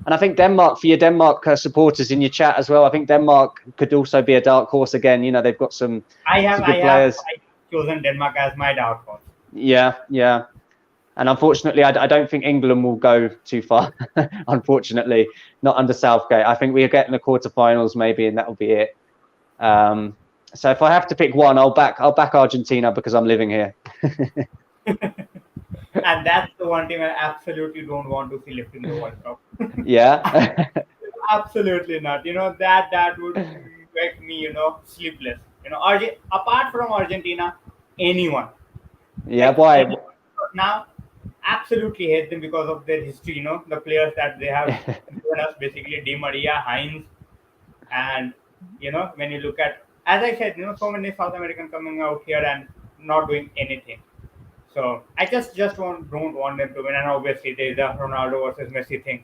And I think Denmark, for your Denmark supporters in your chat as well, I think Denmark could also be a dark horse again. You know, they've got some good players. I chosen Denmark as my dark horse. Yeah, yeah. And unfortunately, I don't think England will go too far. Unfortunately, not under Southgate. I think we'll get in the quarterfinals maybe, and that'll be it. So if I have to pick one, I'll back Argentina because I'm living here. And that's the one team I absolutely don't want to see lifting the World Cup. Yeah. Absolutely not. You know, that would make me, you know, sleepless. You know, apart from Argentina, anyone. Yeah. Like Why? anyone. Now, absolutely hate them because of their history, you know, the players that they have given us, basically Di Maria, Heinz, and, you know, when you look at, as I said, you know, so many South American coming out here and not doing anything. So I don't want them to win. And obviously there's the Ronaldo versus Messi thing.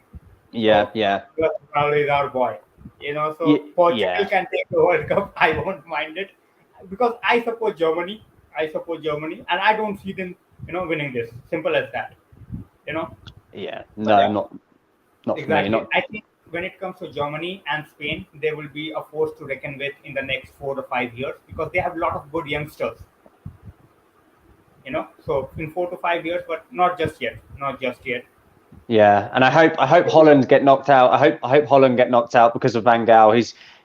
Yeah. So Yeah. because Ronaldo is our boy. You know, so Portugal Yeah. can take the World Cup. I won't mind it. Because I support Germany. And I don't see them, you know, winning this. Simple as that. You know? Yeah. But No, yeah, not for me. exactly. Not. I think when it comes to Germany and Spain, they will be a force to reckon with in the next 4 to 5 years because they have a lot of good youngsters. You know, so in 4 to 5 years, but not just yet. Yeah, and I hope Holland get knocked out. I hope Holland get knocked out because of Van Gaal.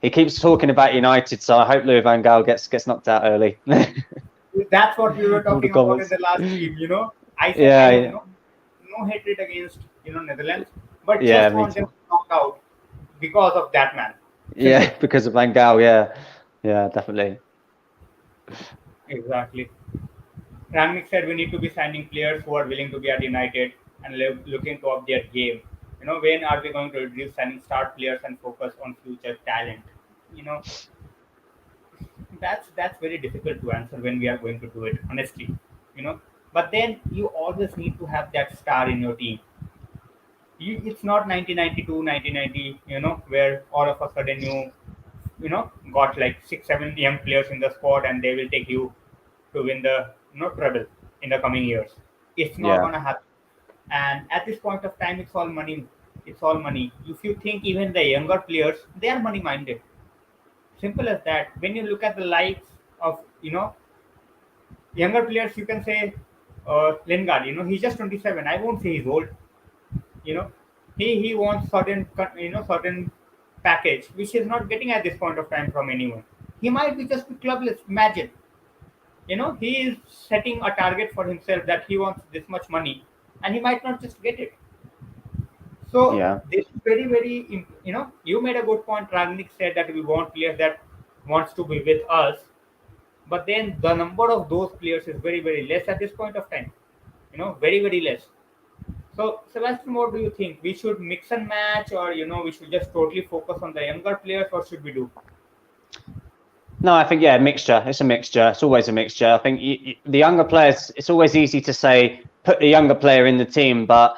He keeps talking about United, so I hope Louis Van Gaal gets knocked out early. That's what we were All the talking about in comments. the last stream. I said I Yeah, have yeah, no hatred against Netherlands, but yeah, just me want them too. to knock out because of that man. Simple. Yeah, because of Van Gaal. Yeah, yeah, definitely. Exactly. Rangnick said we need to be signing players who are willing to be at United and looking to up their game. When are we going to reduce signing star players and focus on future talent? You know, that's very difficult to answer when we are going to do it, honestly. You know, but then you always need to have that star in your team. It's not 1992, 1990, where all of a sudden you got like 6 7 young players in the squad and they will take you to win the treble in the coming years. It's not Yeah, gonna happen. And at this point of time, it's all money. It's all money. If you think even the younger players, they are money minded. Simple as that. When you look at the likes of younger players, you can say Lingard. He's just 27. I won't say he's old. You know, he wants certain certain package which he's not getting at this point of time from anyone. He might be just clubless. Imagine. He is setting a target for himself that he wants this much money, and he might not just get it. So yeah. this is very, very, you made a good point. Ragnik said that we want players that wants to be with us, but then the number of those players is very, very less at this point of time. Very, very less. So Sebastian, what do you think? We should mix and match, or we should just totally focus on the younger players? What should we do? No, I think yeah, mixture. It's a mixture. It's always a mixture. I think the younger players. It's always easy to say put the younger player in the team, but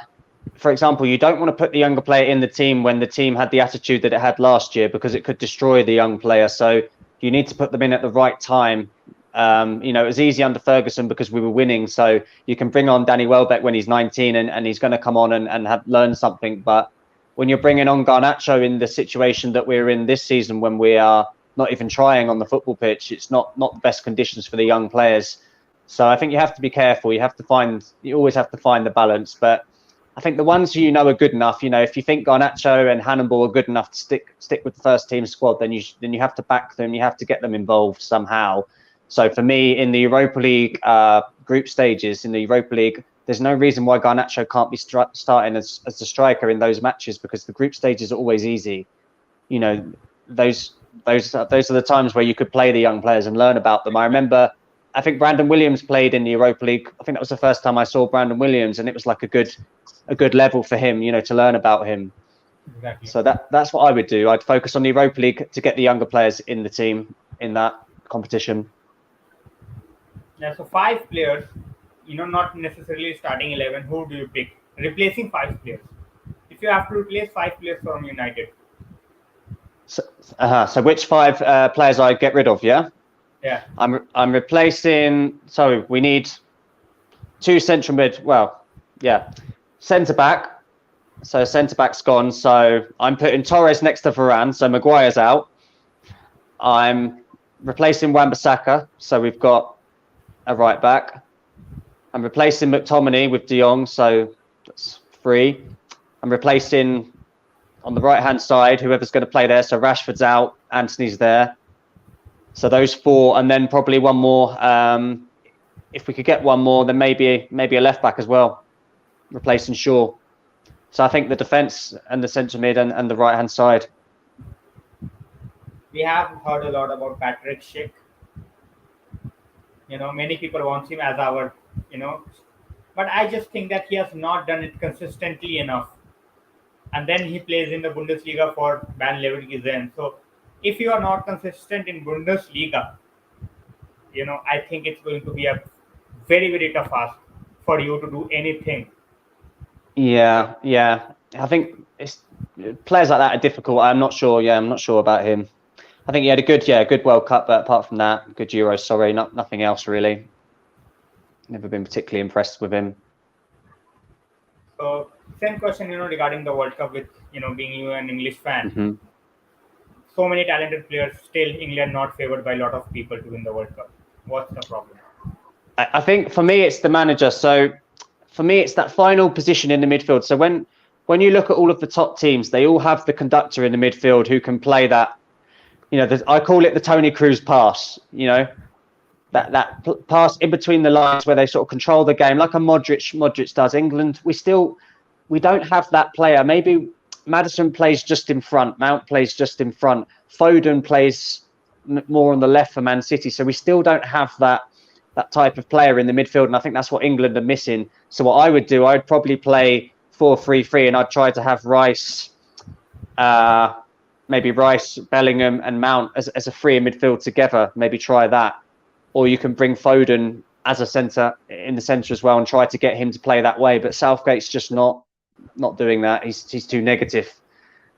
for example, you don't want to put the younger player in the team when the team had the attitude that it had last year because it could destroy the young player. So you need to put them in at the right time. It was easy under Ferguson because we were winning. So you can bring on Danny Welbeck when he's 19 and he's going to come on and have learned something. But when you're bringing on Garnacho in the situation that we're in this season, when we are not even trying on the football pitch, it's not the best conditions for the young players. So I think you have to be careful. You always have to find the balance. But I think the ones who are good enough, if you think Garnacho and Hannibal are good enough to stick with the first team squad, then you have to back them. You have to get them involved somehow. So for me, in the Europa League group stages, in the Europa League, there's no reason why Garnacho can't be starting as a striker in those matches because the group stages are always easy. Those are the times where you could play the young players and learn about them. I think Brandon Williams played in the Europa League. I think that was the first time I saw Brandon Williams, and it was like a good level for him, to learn about him. Exactly. So that's what I would do. I'd focus on the Europa League to get the younger players in the team in that competition. Yeah, so 5 players, not necessarily starting 11. Who do you pick? Replacing 5 players. If you have to replace 5 players from United. So which 5 players I get rid of? Yeah. Yeah. I'm replacing. So we need 2 central mid. Well, yeah, centre back. So centre back's gone. So I'm putting Torres next to Varane. So Maguire's out. I'm replacing Wan-Bissaka. So we've got a right back. I'm replacing McTominay with De Jong. So that's 3. I'm replacing on the right hand side whoever's going to play there. So Rashford's out. Anthony's there. So those 4, and then probably one more. If we could get one more, then maybe a left back as well, replacing Shaw. So I think the defence and the centre mid and the right hand side. We have heard a lot about Patrick Schick. Many people want him as our, but I just think that he has not done it consistently enough. And then he plays in the Bundesliga for Bayer Leverkusen. So if you are not consistent in Bundesliga, I think it's going to be a very, very tough ask for you to do anything. Yeah. I think players like that are difficult. I'm not sure. Yeah, I'm not sure about him. I think he had a good World Cup, but apart from that, good Euros. Sorry, nothing else really. Never been particularly impressed with him. So same question, regarding the World Cup with being you an English fan. Mm-hmm. So many talented players, still England not favored by a lot of people to win the World Cup. What's the problem? I think for me it's the manager. So for me it's that final position in the midfield. So when you look at all of the top teams, they all have the conductor in the midfield who can play that. I call it the Tony Cruz pass. pass in between the lines where they sort of control the game like a Modric does. England, we don't have that player. Maybe Maddison plays just in front, Mount plays just in front, Foden plays more on the left for Man City. So we still don't have that type of player in the midfield, and I think that's what England are missing. So what I would do, I'd probably play 4-3-3, and I'd try to have Rice, maybe Rice, Bellingham, and Mount as a three in midfield together. Maybe try that, or you can bring Foden as a centre in the centre as well, and try to get him to play that way. But Southgate's just not doing that. He's too negative.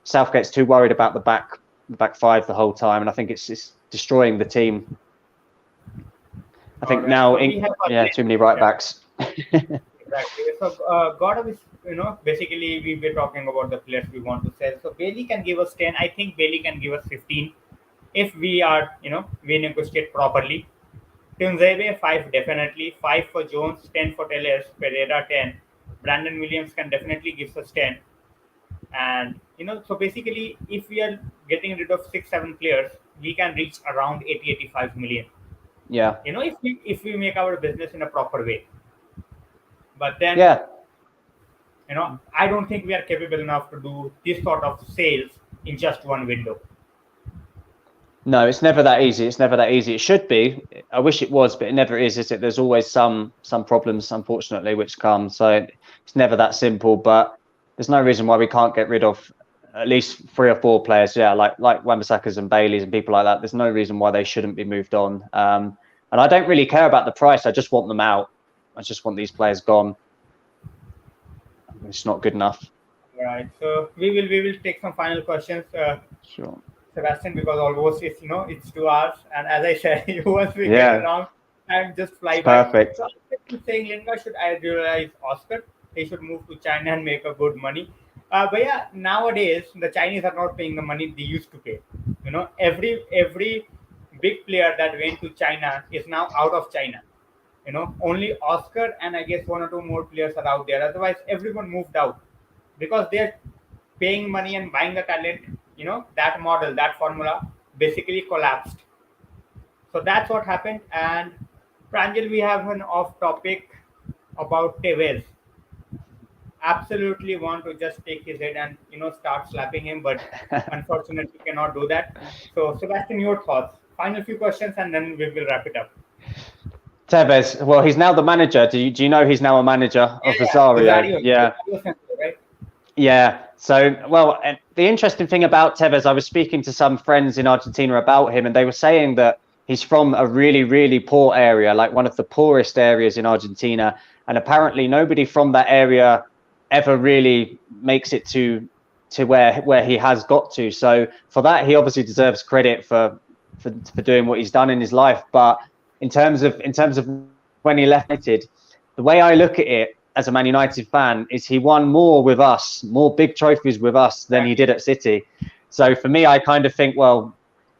Southgate's too worried about the back five the whole time, and I think it's destroying the team. I think right. Now, too many right backs. Exactly. So, God of, basically we were talking about the players we want to sell. So Bailey can give us 10. I think Bailey can give us 15 if we are, we negotiate properly. Tunzebe 5 definitely, 5 for Jones, 10 for Tellez, Pereira 10. Brandon Williams can definitely give us 10. And so basically, if we are getting rid of 6-7 players, we can reach around 80-85 million. Yeah. If we make our business in a proper way. But then, I don't think we are capable enough to do this sort of sales in just one window. No, it's never that easy. It should be. I wish it was, but it never is it? There's always some problems, unfortunately, which come. So it's never that simple. But there's no reason why we can't get rid of at least 3 or 4 players. Yeah, like Wan-Bissaka's and Bailey's and people like that. There's no reason why they shouldn't be moved on. And I don't really care about the price. I just want them out. I just want these players gone. It's not good enough. Right. So we will take some final questions. Sure. Sebastian, because almost it's 2 hours, and as I said, once we get around, time just fly by. Perfect. So I'm saying Lingard should idealize Oscar. He should move to China and make a good money. But yeah, nowadays the Chinese are not paying the money they used to pay. Every big player that went to China is now out of China. Only Oscar and I guess 1 or 2 more players are out there. Otherwise, everyone moved out because they're paying money and buying the talent. That model, that formula basically collapsed. So that's what happened. And Pranjal, we have an off topic about Tevez. Absolutely want to just take his head and start slapping him, but unfortunately cannot do that. So Sebastian, your thoughts? Final few questions and then we will wrap it up. Tevez, well, he's now the manager. Do you know he's now a manager of Rosario? Yeah. Yeah. So, well, the interesting thing about Tevez, I was speaking to some friends in Argentina about him, and they were saying that he's from a really, really poor area, like one of the poorest areas in Argentina. And apparently nobody from that area ever really makes it to where he has got to. So for that, he obviously deserves credit for doing what he's done in his life. But in terms of when he left United, the way I look at it as a Man United fan is he won more with us, more big trophies with us than he did at City. So for me, I kind of think, well,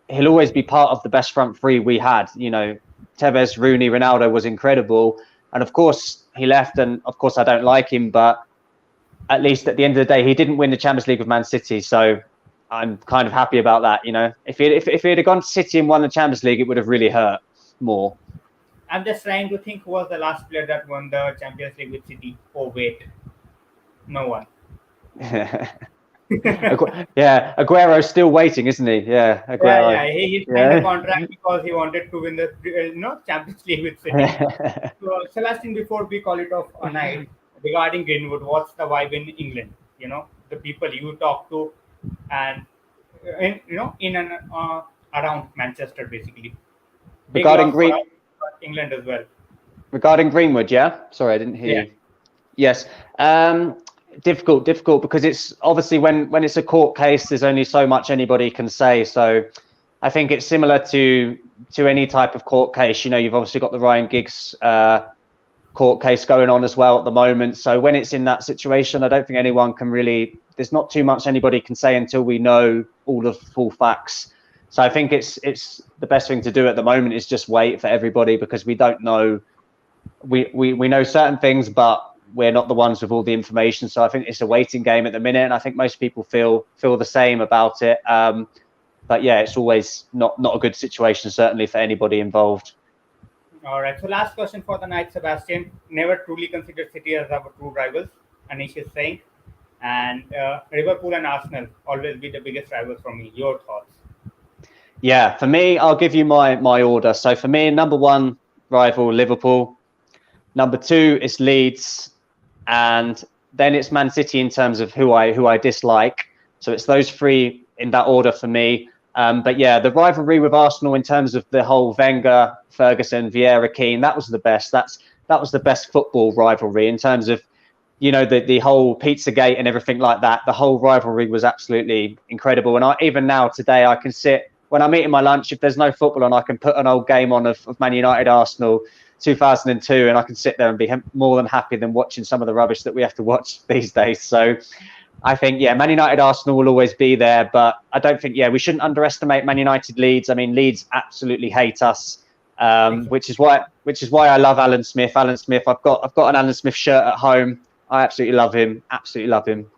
he'll always be part of the best front three we had. Tevez, Rooney, Ronaldo was incredible. And of course he left, and of course I don't like him, but at least at the end of the day, he didn't win the Champions League with Man City. So I'm kind of happy about that. If he had gone to City and won the Champions League, it would have really hurt more. I'm just trying to think who was the last player that won the Champions League with City. Oh, wait. No one. Yeah, Aguero's still waiting, isn't he? Yeah, Aguero. Yeah, he signed a contract because he wanted to win the Champions League with City. So, Sebastian, before we call it off a night, regarding Greenwood, what's the vibe in England? The people you talk to, and in and around Manchester, basically. Regarding England as well. Regarding Greenwood, yeah. Sorry, I didn't hear you. Yes. Difficult because it's obviously when it's a court case, there's only so much anybody can say. So I think it's similar to any type of court case. You've obviously got the Ryan Giggs court case going on as well at the moment. So when it's in that situation, I don't think anyone can really. There's not too much anybody can say until we know all the full facts. So I think it's the best thing to do at the moment is just wait for everybody, because we don't know. We know certain things, but we're not the ones with all the information. So I think it's a waiting game at the minute, and I think most people feel the same about it. But yeah, it's always not a good situation, certainly for anybody involved. All right. So last question for the night, Sebastian. Never truly considered City as our true rivals. Anish is saying, and Liverpool and Arsenal always be the biggest rivals for me. Your thoughts? Yeah, for me, I'll give you my order. So for me, number one rival Liverpool, number two is Leeds, and then it's Man City in terms of who I dislike. So it's those three in that order for me. But yeah, the rivalry with Arsenal in terms of the whole Wenger, Ferguson, Vieira, Keane, that was the best. That was the best football rivalry in terms of, you know, the whole Pizzagate and everything like that. The whole rivalry was absolutely incredible. And even now today, I can sit when I'm eating my lunch. If there's no football on, I can put an old game on of Man United Arsenal 2002, and I can sit there and be more than happy than watching some of the rubbish that we have to watch these days. So I think, yeah, Man United Arsenal will always be there, but I don't think, we shouldn't underestimate Man United Leeds. I mean, Leeds absolutely hate us, which is why I love Alan Smith. Alan Smith, I've got an Alan Smith shirt at home. I absolutely love him. Absolutely love him.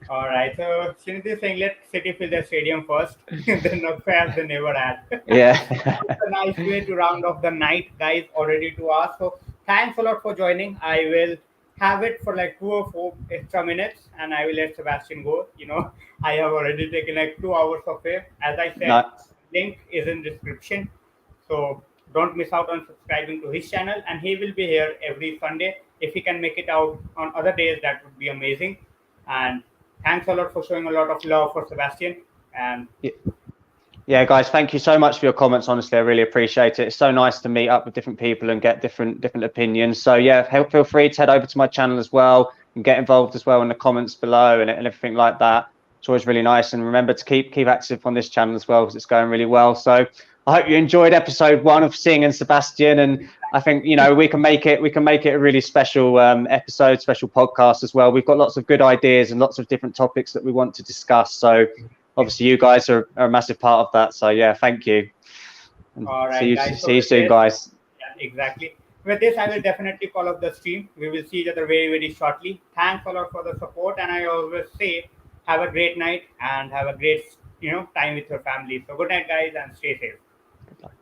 All right. So Shinit is saying let City fill the stadium first, then not fans they never had. Yeah. That's a nice way to round off the night, guys. Already to ask. So thanks a lot for joining. I will have it for like 2 or 4 extra minutes, and I will let Sebastian go. You know, I have already taken like 2 hours of it. As I said, No, link is in description. So don't miss out on subscribing to his channel, and he will be here every Sunday. If he can make it out on other days, that would be amazing. And thanks a lot for showing a lot of love for Sebastian. And yeah, guys, thank you so much for your comments. Honestly, I really appreciate it. It's so nice to meet up with different people and get different opinions. So yeah, feel free to head over to my channel as well and get involved as well in the comments below and everything like that. It's always really nice. And remember to keep active on this channel as well, because it's going really well. So I hope you enjoyed episode 1 of Sing and Sebastian. And I think, you know, we can make it a really special episode, special podcast as well. We've got lots of good ideas and lots of different topics that we want to discuss. So obviously you guys are a massive part of that. So yeah, thank you. And all right, guys. So see you with soon, this, guys. yeah, exactly. With this, I will definitely call up the stream. We will see each other very, very shortly. Thanks a lot for the support. And I always say, have a great night and have a great, time with your family. So good night, guys, and stay safe. Goodbye.